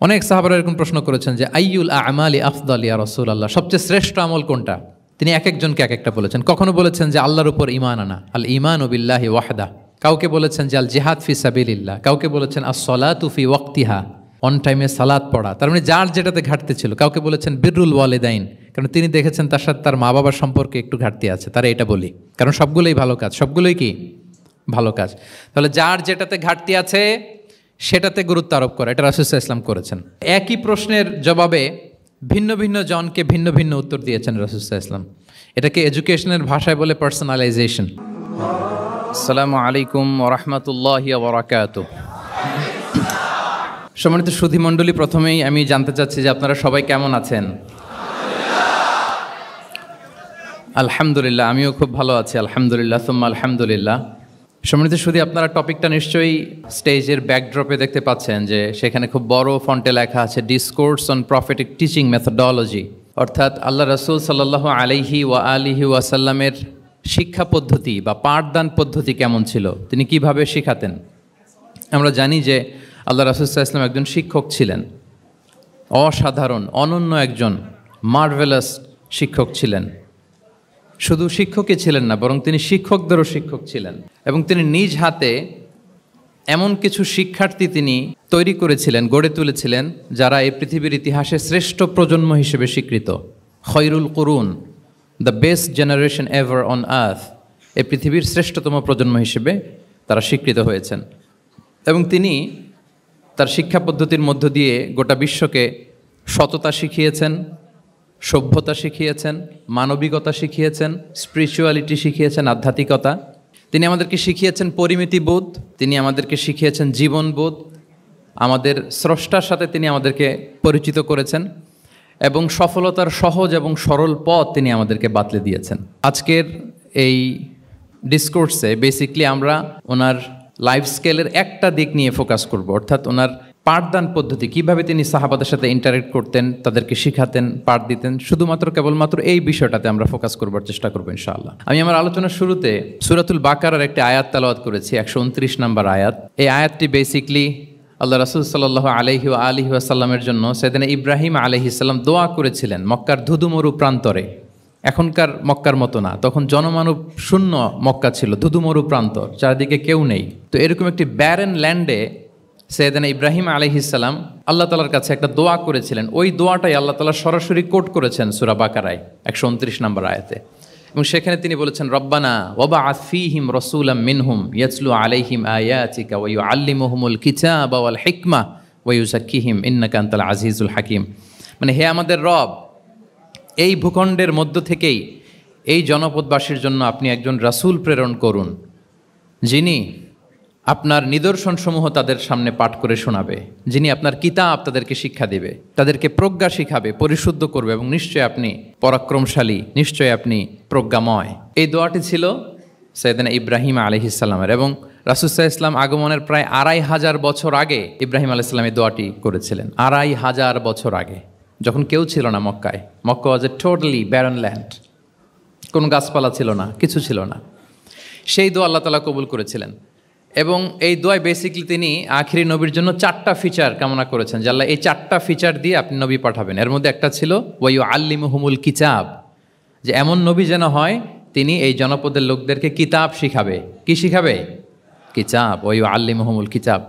অনেক সাহাবারা এরকম প্রশ্ন করেছেন যে আইয়ুল আমালি আফদাল ইয়া রাসূলুল্লাহ, সবচেয়ে শ্রেষ্ঠ আমল কোনটা? তিনি এক একজনকে এক একটা বলেছেন। কখনো বলেছেন যে আল্লাহর উপর ঈমান আনা, আল ঈমানু বিল্লাহি ওয়াহদা। কাউকে বলেছেন যে আল জিহাদ ফি সাবিলিল্লাহ, কাউকে বলেছেন আস-সালাতু ফি ওয়াক্তিহা, অন টাইমে সালাত পড়া। তার মানে যার যেটাতে ঘাটতি ছিল। কাউকে বলেছেন বিররুল ওয়ালিদাইন, কারণ তিনি দেখেছেন তার সাথে তার মা বাবার সম্পর্কে একটু ঘাটতি আছে, তারা এটা বলি, কারণ সবগুলোই ভালো কাজ, সবগুলোই কি ভালো কাজ। তাহলে যার যেটাতে ঘাটতি আছে সেটাতে গুরুত্ব আরোপ করা, এটা রাসূল সাল্লাল্লাহু আলাইহি ওয়াসাল্লাম করেছেন। একই প্রশ্নের জবাবে ভিন্ন ভিন্ন জনকে ভিন্ন ভিন্ন উত্তর দিয়েছেন রাসূল সাল্লাল্লাহু আলাইহি ওয়াসাল্লাম। এটাকে এডুকেশনের ভাষায় বলে পার্সোনালাইজেশন। আসসালামু আলাইকুম ওয়া রাহমাতুল্লাহি ওয়া বারাকাতুহু। সম্মানিত সুধীমণ্ডলী, প্রথমেই আমি জানতে চাচ্ছি যে আপনারা সবাই কেমন আছেন? আলহামদুলিল্লাহ, আমিও খুব ভালো আছি আলহামদুলিল্লাহ, সুম্মা আলহামদুলিল্লাহ। সম্মানিত সুধী, আপনারা টপিকটা নিশ্চয়ই স্টেজের ব্যাকড্রপে দেখতে পাচ্ছেন যে সেখানে খুব বড় ফন্টে লেখা আছে discourse on prophetic teaching methodology, অর্থাৎ আল্লাহ রাসূল সাল্লাল্লাহু আলাইহি ওয়া আলিহি ওয়াসাল্লামের শিক্ষা পদ্ধতি বা পাঠদান পদ্ধতি কেমন ছিল, তিনি কিভাবে শিখাতেন। আমরা জানি যে আল্লাহ রাসূল সাল্লাল্লাহু আলাইহি ওয়াসাল্লাম একজন শিক্ষক ছিলেন, অসাধারণ অনন্য একজন মার্ভেলাস শিক্ষক ছিলেন। শুধু শিক্ষকই ছিলেন না, বরং তিনি শিক্ষকদেরও শিক্ষক ছিলেন, এবং তিনি নিজ হাতে এমন কিছু শিক্ষার্থী তিনি তৈরি করেছিলেন, গড়ে তুলেছিলেন, যারা এই পৃথিবীর ইতিহাসে শ্রেষ্ঠ প্রজন্ম হিসেবে স্বীকৃত। খৈরুল কুরুন, the best generation ever on earth, এই পৃথিবীর শ্রেষ্ঠতম প্রজন্ম হিসেবে তারা স্বীকৃত হয়েছেন। এবং তিনি তার শিক্ষা পদ্ধতির মধ্য দিয়ে গোটা বিশ্বকে সততা শিখিয়েছেন, সভ্যতা শিখিয়েছেন, মানবিকতা শিখিয়েছেন, স্পিরিচুয়ালিটি শিখিয়েছেন, আধ্যাত্মিকতা। তিনি আমাদেরকে শিখিয়েছেন পরিমিতিবোধ, তিনি আমাদেরকে শিখিয়েছেন জীবনবোধ, আমাদের স্রষ্টার সাথে তিনি আমাদেরকে পরিচিত করেছেন, এবং সফলতার সহজ এবং সরল পথ তিনি আমাদেরকে বাতলে দিয়েছেন। আজকের এই ডিসকোর্সে বেসিকলি আমরা ওনার লাইফ স্কেলের একটা দিক নিয়ে ফোকাস করব, অর্থাৎ ওনার পাঠদান পদ্ধতি, কিভাবে তিনি সাহাবাদের সাথে ইন্টারেক্ট করতেন, তাদেরকে শিখাতেন, পাঠ দিতেন। শুধুমাত্র কেবলমাত্র এই বিষয়টাতে আমরা ফোকাস করবার চেষ্টা করবো ইনশাআল্লাহ। আমি আমার আলোচনার শুরুতে সূরাতুল বাকারার একটি আয়াত তেলাওয়াত করেছি, 129 নম্বর আয়াত। এই আয়াতটি বেসিকলি আল্লাহ রাসূল সাল্লাল্লাহু আলাইহি ওয়া আলিহি ওয়াসাল্লামের জন্য সাইয়েদনা ইব্রাহিম আলাইহিস সালাম দোয়া করেছিলেন মক্কার ধুধুমরু প্রান্তরে। এখনকার মক্কার মতো না, তখন জনমানব শূন্য মক্কা ছিল, ধুধুমরু প্রান্তর, চারিদিকে কেউ নেই। তো এরকম একটি ব্যারেন ল্যান্ডে সাইয়েদনা ইব্রাহিম আলাইহিস সালাম আল্লাহ তাআলার কাছে একটা দোয়া করেছিলেন। ওই দোয়াটাই আল্লাহ তাআলা সরাসরি কোট করেছেন সূরা বাকারায় 129 নম্বর আয়াতে, এবং সেখানে তিনি বলেছেন রব্বানা ওয়াবআথ ফীহিম রাসূলাম মিনহুম ইয়াতলু আলাইহিম আয়াতিকা ওয়া ইউআল্লিমুহুমুল কিতাবা ওয়াল হিকমা ওয়া ইউযাক্কিহিম ইন্নাকা আনতাল আজিজুল হাকীম। মানে হে আমাদের রব, এই ভূখণ্ডের মধ্য থেকেই এই জনপদবাসীর জন্য আপনি একজন রাসূল প্রেরণ করুন, যিনি আপনার নিদর্শনসমূহ তাদের সামনে পাঠ করে শোনাবে, যিনি আপনার কিতাব তাদেরকে শিক্ষা দেবে, তাদেরকে প্রজ্ঞা শিখাবে, পরিশুদ্ধ করবে, এবং নিশ্চয়ই আপনি পরাক্রমশালী, নিশ্চয়ই আপনি প্রজ্ঞাময়। এই দোয়াটি ছিল সাইয়েদনা ইব্রাহিম আলাইহিস সালামের, এবং রাসূল সাল্লাল্লাহু আলাইহি ওয়াসাল্লাম আগমনের প্রায় 2500 বছর আগে ইব্রাহিম আলাইহিস সালাম এই দোয়াটি করেছিলেন। 2500 বছর আগে, যখন কেউ ছিল না মক্কায়। মক্কা ওয়াজ এ টোটালি ব্যারন ল্যান্ড, কোনো গাছপালা ছিল না, কিছু ছিল না। সেই দোয়া আল্লাহ তাআলা কবুল করেছিলেন, এবং এই দোয়ায় বেসিকলি তিনি আখিরি নবীর জন্য 4টা ফিচার কামনা করেছেন, যে আল্লাহ এই 4টা ফিচার দিয়ে আপনি নবী পাঠাবেন। এর মধ্যে একটা ছিল ওয়া ইউআল্লিমুহুমুল কিতাব, যে এমন নবী যেন হয় তিনি এই জনপদের লোকদেরকে কিতাব শিখাবে। কি শিখাবে? কিতাব। ওয়া ইউআল্লিমুহুমুল কিতাব,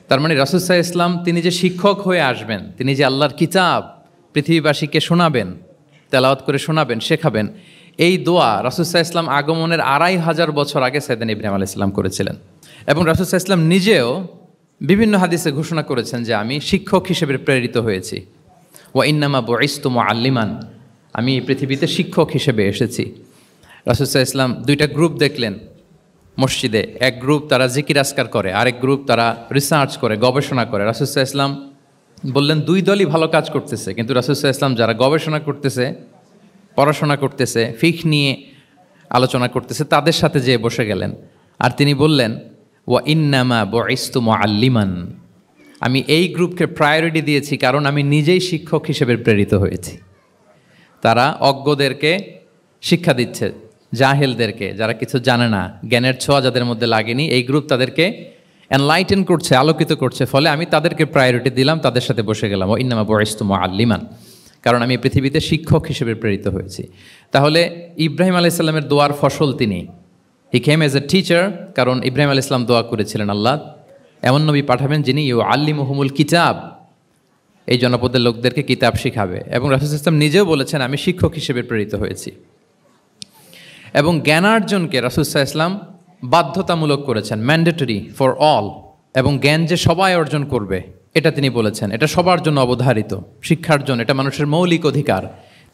তার মানে রাসূল সাল্লাল্লাহু আলাইহি ওয়াসাল্লাম তিনি যে শিক্ষক হয়ে আসবেন, তিনি যে আল্লাহর কিতাব পৃথিবীবাসীকে শোনাবেন, তেলাওয়াত করে শোনাবেন, শেখাবেন, এই দোয়া রাসূল সাল্লাল্লাহু আলাইহি ওয়াসাল্লাম আগমনের 2500 বছর আগে সাইয়েদনা ইব্রাহিম আলাইহিস সালাম করেছিলেন। এবং রাসূল সাল্লাল্লাহু আলাইহি ওয়াসাল্লাম নিজেও বিভিন্ন হাদিসে ঘোষণা করেছেন যে আমি শিক্ষক হিসেবে প্রেরিত হয়েছি। ওয়া ইন্নামা বুইসতু মুআল্লিমান, আমি এই পৃথিবীতে শিক্ষক হিসেবে এসেছি। রাসূল সাল্লাল্লাহু আলাইহি ওয়াসাল্লাম 2টা গ্রুপ দেখলেন মসজিদে, এক গ্রুপ তারা জিকির আজকার করে, আরেক গ্রুপ তারা রিসার্চ করে, গবেষণা করে। রাসূল সাল্লাল্লাহু আলাইহি ওয়াসাল্লাম বললেন 2 দলই ভালো কাজ করতেছে, কিন্তু রাসূল সাল্লাল্লাহু আলাইহি ওয়াসাল্লাম যারা গবেষণা করতেছে, পড়াশোনা করতেছে, ফিকহ নিয়ে আলোচনা করতেছে, তাদের সাথে যেয়ে বসে গেলেন। আর তিনি বললেন ওয়া ইন্নামা বুইসতু মুআল্লিমান, আমি এই গ্রুপকে প্রায়োরিটি দিয়েছি কারণ আমি নিজেই শিক্ষক হিসেবে প্রেরিত হয়েছি। তারা অজ্ঞদেরকে শিক্ষা দিচ্ছে, জাহেলদেরকে, যারা কিছু জানে না, জ্ঞানের ছোঁয়া যাদের মধ্যে লাগেনি, এই গ্রুপ তাদেরকে এনলাইটেন করছে, আলোকিত করছে, ফলে আমি তাদেরকে প্রায়োরিটি দিলাম, তাদের সাথে বসে গেলাম। ও ইন্নামা বুইসতু মুআল্লিমান, কারণ আমি পৃথিবীতে শিক্ষক হিসেবে প্রেরিত হয়েছি। তাহলে ইব্রাহিম আলাইহিস সালামের দোয়ার ফসল তিনি, হি কেম এজ এ টিচার, কারণ ইব্রাহিম আলাইহিস সালাম দোয়া করেছিলেন আল্লাহ এমন নবী পাঠাবেন যিনি ইউআল্লিমুহুমুল কিতাব, এই জনপদের লোকদেরকে কিতাব শিখাবে। এবং রাসূল সাল্লাল্লাহু আলাইহি ওয়াসাল্লাম নিজেও বলেছেন আমি শিক্ষক হিসেবে প্রেরিত হয়েছি। এবং জ্ঞানার্জনকে রাসূল সাল্লাল্লাহু আলাইহি ওয়াসাল্লাম বাধ্যতামূলক করেছেন, ম্যান্ডেটরি ফর অল। এবং জ্ঞান যে সবাই অর্জন করবে এটা তিনি বলেছেন, এটা সবার জন্য অবধারিত, শিক্ষার্জন এটা মানুষের মৌলিক অধিকার।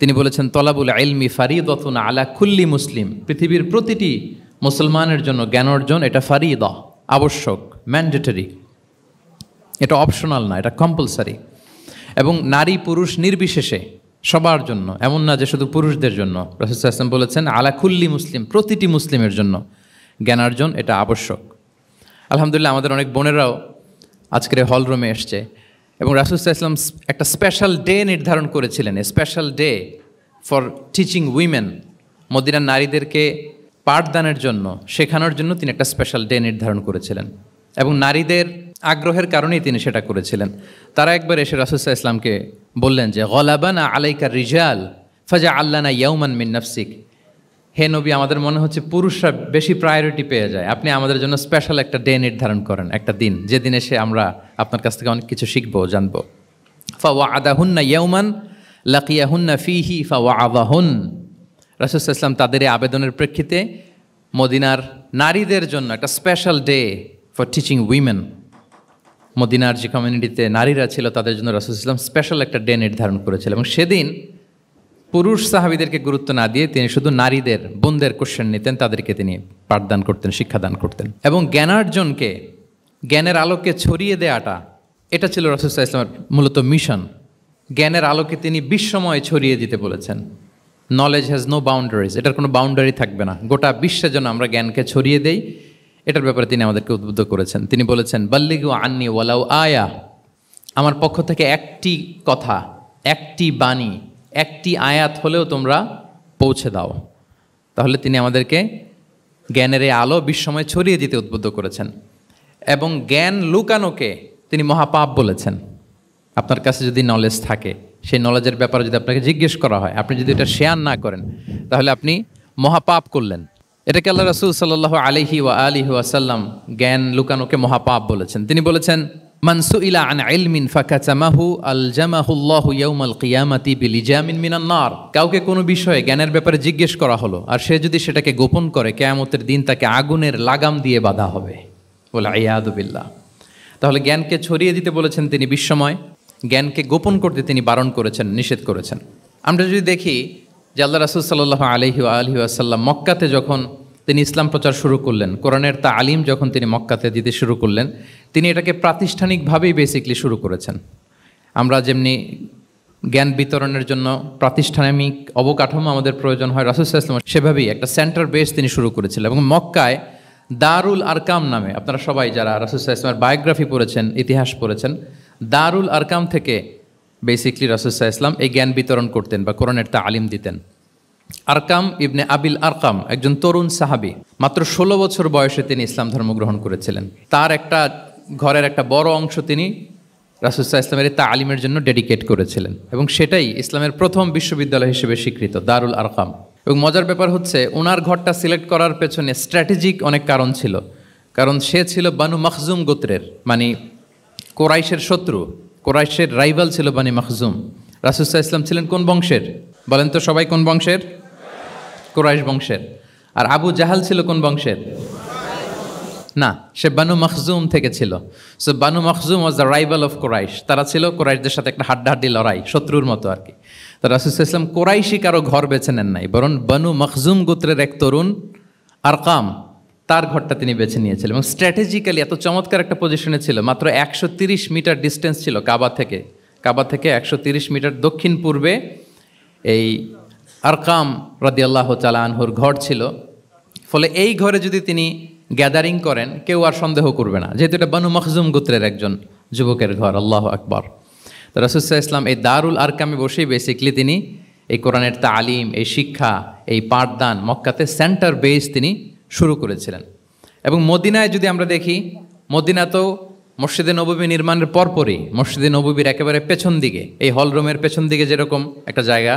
তিনি বলেছেন তলাবুল ইলমি ফারিদাতুন আলা কুল্লি মুসলিম, পৃথিবীর প্রতিটি মুসলমানের জন্য জ্ঞান অর্জন এটা ফারিদা, আবশ্যক, ম্যান্ডেটরি, এটা অপশনাল না, এটা কম্পালসারি। এবং নারী পুরুষ নির্বিশেষে সবার জন্য, এমন না যে শুধু পুরুষদের জন্য। রাসূল সাল্লাল্লাহু আলাইহি ওয়াসাল্লাম বলেছেন আলা কুল্লি মুসলিম, প্রতিটি মুসলিমের জন্য জ্ঞানার্জন এটা আবশ্যক। আলহামদুলিল্লাহ আমাদের অনেক বোনেরাও আজকের হল রুমে এসছে এবং রাসূল সাল্লাল্লাহু আলাইহি ওয়াসাল্লাম একটা স্পেশাল ডে নির্ধারণ করেছিলেন, a special day for teaching women. মদিনার নারীদেরকে পাঠদানের জন্য, শেখানোর জন্য তিনি একটা স্পেশাল ডে নির্ধারণ করেছিলেন এবং নারীদের আগ্রহের কারণেই তিনি সেটা করেছিলেন। তারা একবার এসে রাসূল সাল্লাল্লাহু আলাইহি ওয়াসাল্লামকে বললেন যে গলাবানা আলাইকা রিজাল ফাজআল্লানা ইয়াওমান মিন নাফসিক, হে নবী আমাদের মনে হচ্ছে পুরুষরা বেশি প্রায়োরিটি পেয়ে যায়, আপনি আমাদের জন্য স্পেশাল একটা ডে নির্ধারণ করেন, একটা দিন যেদিন এসে আমরা আপনার কাছ থেকে অনেক কিছু শিখবো, জানবো। ফাওয়াআদাহুন্না ইয়াওমান লাকিয়াহুন্না ফীহি ফাওয়াআযাহুন, রাসূল সাল্লাল্লাহু আলাইহি ওয়াসাল্লাম তাদের এই আবেদনের প্রেক্ষিতে মদিনার নারীদের জন্য একটা special day for teaching women, মদিনার যে কমিউনিটিতে নারীরা ছিল তাদের জন্য রাসূল সাল্লাল্লাহু আলাইহি ওয়াসাল্লাম স্পেশাল একটা ডে নির্ধারণ করেছিলেন। এবং সেদিন পুরুষ সাহাবীদেরকে গুরুত্ব না দিয়ে তিনি শুধু নারীদের বোনদের কোশ্চেন নিতেন, তাদেরকে তিনি পাঠদান করতেন, শিক্ষাদান করতেন। এবং জ্ঞানার্জনকে, জ্ঞানের আলোকে ছড়িয়ে দেওয়াটা, এটা ছিল রাসূল সাল্লাল্লাহু আলাইহি ওয়াসাল্লামের মূলত মিশন। জ্ঞানের আলোকে তিনি বিশ্বময় ছড়িয়ে দিতে বলেছেন। নলেজ হ্যাজ নো বাউন্ডারিজ, এটার কোনো বাউন্ডারি থাকবে না, গোটা বিশ্বের জন্য আমরা জ্ঞানকে ছড়িয়ে দেই, এটার ব্যাপারে তিনি আমাদেরকে উদ্বুদ্ধ করেছেন। তিনি বলেছেন বাল্লিগু আন্নি ওয়ালাউ আয়া, আমার পক্ষ থেকে একটি কথা, একটি বাণী, একটি আয়াত হলেও তোমরা পৌঁছে দাও। তাহলে তিনি আমাদেরকে জ্ঞানের এই আলো বিশ্বময় ছড়িয়ে দিতে উদ্বুদ্ধ করেছেন। এবং জ্ঞান লুকানোকে তিনি মহাপাপ বলেছেন। আপনার কাছে যদি নলেজ থাকে, সেই নলেজের ব্যাপারে যদি আপনাকে জিজ্ঞেস করা হয়, আপনি যদি এটা শেয়ার না করেন, তাহলে আপনি মহাপাপ করলেন। এটাকে আল্লাহ রাসূল সাল্লাল্লাহু আলাইহি ওয়াসাল্লাম জ্ঞান লুকানোকে মহাপাপ বলেছেন। তিনি বলেছেন মান সুইলা আন ইলমিন ফাকাতামাহু আলজামাহুল্লাহু ইয়াউমাল কিয়ামাতি বিলিজামিন মিনান নার, কাউকে কোনো বিষয়ে জ্ঞানের ব্যাপারে জিজ্ঞেস করা হলো আর সে যদি সেটাকে গোপন করে, কিয়ামতের দিন তাকে আগুনের লাগাম দিয়ে বাঁধা হবে, বলে ইয়াদু বিল্লাহ। তাহলে জ্ঞানকে ছড়িয়ে দিতে বলেছেন তিনি বিশ্বময়, জ্ঞানকে গোপন করতে তিনি বারণ করেছেন, নিষেধ করেছেন। আমরা যদি দেখি যে আল্লাহ রাসূল সাল্লাল্লাহু আলাইহি ওয়াসাল্লাম মক্কাতে যখন তিনি ইসলাম প্রচার শুরু করলেন, কোরআনের তালিম যখন তিনি মক্কাতে দিতে শুরু করলেন, তিনি এটাকে প্রাতিষ্ঠানিকভাবেই বেসিকলি শুরু করেছেন। আমরা যেমনি জ্ঞান বিতরণের জন্য প্রাতিষ্ঠানিক অবকাঠামো আমাদের প্রয়োজন হয়, রাসূল সাল্লাল্লাহু আলাইহি ওয়াসাল্লাম সেভাবেই একটা সেন্টার বেস তিনি শুরু করেছিলেন। এবং মক্কায় দারুল আরকাম নামে, আপনারা সবাই যারা রাসূল সাল্লাল্লাহু আলাইহি ওয়াসাল্লামের বায়োগ্রাফি পড়েছেন, ইতিহাস পড়েছেন, দারুল আরকাম থেকে বেসিকলি রাসূল সাল্লাল্লাহু আলাইহি ওয়াসাল্লাম এই জ্ঞান বিতরণ করতেন বা কোরআনের তালিম দিতেন। আরকাম ইবনে আবিল আরকাম একজন তরুণ সাহাবী, মাত্র 16 বছর বয়সে তিনি ইসলাম ধর্ম গ্রহণ করেছিলেন। তার একটা ঘরের একটা বড় অংশ তিনি রাসূল সাল্লাল্লাহু আলাইহি ওয়াসাল্লামের তালিমের জন্য ডেডিকেট করেছিলেন এবং সেটাই ইসলামের প্রথম বিশ্ববিদ্যালয় হিসেবে স্বীকৃত, দারুল আরকাম। এবং মজার ব্যাপার হচ্ছে ওনার ঘরটা সিলেক্ট করার পেছনে স্ট্র্যাটেজিক অনেক কারণ ছিল, কারণ সে ছিল বানু মাখজুম গোত্রের, মানে কোরাইশের শত্রু, কোরাইশের রাইভাল ছিল বানি মাখজুম। রাসূল সাল্লাল্লাহু আলাইহি ওয়াসাল্লাম ছিলেন কোন বংশের বলেন তো সবাই? কোন বংশের? কোরাইশ বংশের। আর আবু জাহাল ছিল কোন বংশের? না, সে বানু মাখজুম থেকে ছিল। So Banu Makhzum was the rival of Quraish. তারা ছিল কোরাইশদের সাথে একটা হাড্ডাহাড্ডি লড়াই, শত্রুর মতো আর কি। তো রাসূল সাল্লাল্লাহু আলাইহি ওয়াসাল্লাম কোরাইশি কারো ঘর বেছে নেন নাই, বরং বানু মাখজুম গোত্রের এক তরুণ আরকাম, তার ঘরটা তিনি বেছে নিয়েছিলেন। এবং স্ট্র্যাটেজিক্যালি এত চমৎকার একটা পজিশনে ছিল, মাত্র 130 মিটার ডিস্টেন্স ছিল কাবা থেকে 130 মিটার দক্ষিণ পূর্বে এই আরকাম রাদিয়াল্লাহু তাআলা আনহুর ঘর ছিল। ফলে এই ঘরে যদি তিনি গ্যাদারিং করেন, কেউ আর সন্দেহ করবে না, যেহেতু এটা বানু মাখজুম গোত্রের একজন যুবকের ঘর। আল্লাহু আকবার। তো রাসূল সাল্লাল্লাহু আলাইহি ওয়াসাল্লাম এই দারুল আরকামে বসেই বেসিকলি তিনি এই কোরআনের তালিম, এই শিক্ষা, এই পাঠদান মক্কাতে সেন্টার বেস তিনি শুরু করেছিলেন। এবং মদিনায় যদি আমরা দেখি, মদিনাতেও মসজিদে নববী নির্মাণের পরপরই মসজিদে নববীর একেবারে পেছন দিকে, এই হলরুমের পেছন দিকে যেরকম একটা জায়গা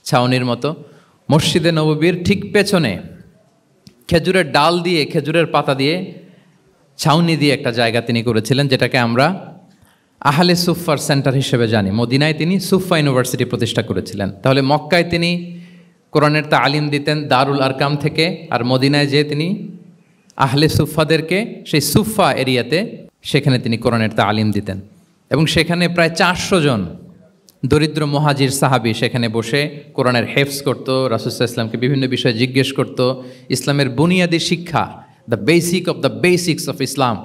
ছাউনির মতো, মসজিদে নববীর ঠিক পেছনে খেজুরের ডাল দিয়ে, খেজুরের পাতা দিয়ে ছাউনি দিয়ে একটা জায়গা তিনি করেছিলেন, যেটাকে আমরা আহলে সুফার সেন্টার হিসেবে জানি। মদিনায় তিনি সুফা ইউনিভার্সিটি প্রতিষ্ঠা করেছিলেন। তাহলে মক্কায় তিনি কোরআনের তালিম দিতেন দারুল আরকাম থেকে, আর মদিনায় যে তিনি আহলে সুফাদেরকে সেই সুফা এরিয়াতে সেখানে তিনি কোরআনের তালিম দিতেন। এবং সেখানে প্রায় 400 জন দরিদ্র মুহাজির সাহাবি সেখানে বসে কোরআনের হেফজ করত, রাসূল সাল্লাল্লাহু আলাইহি ওয়াসাল্লামকে বিভিন্ন বিষয়ে জিজ্ঞেস করত। ইসলামের বুনিয়াদী শিক্ষা, the basic of the basics of Islam,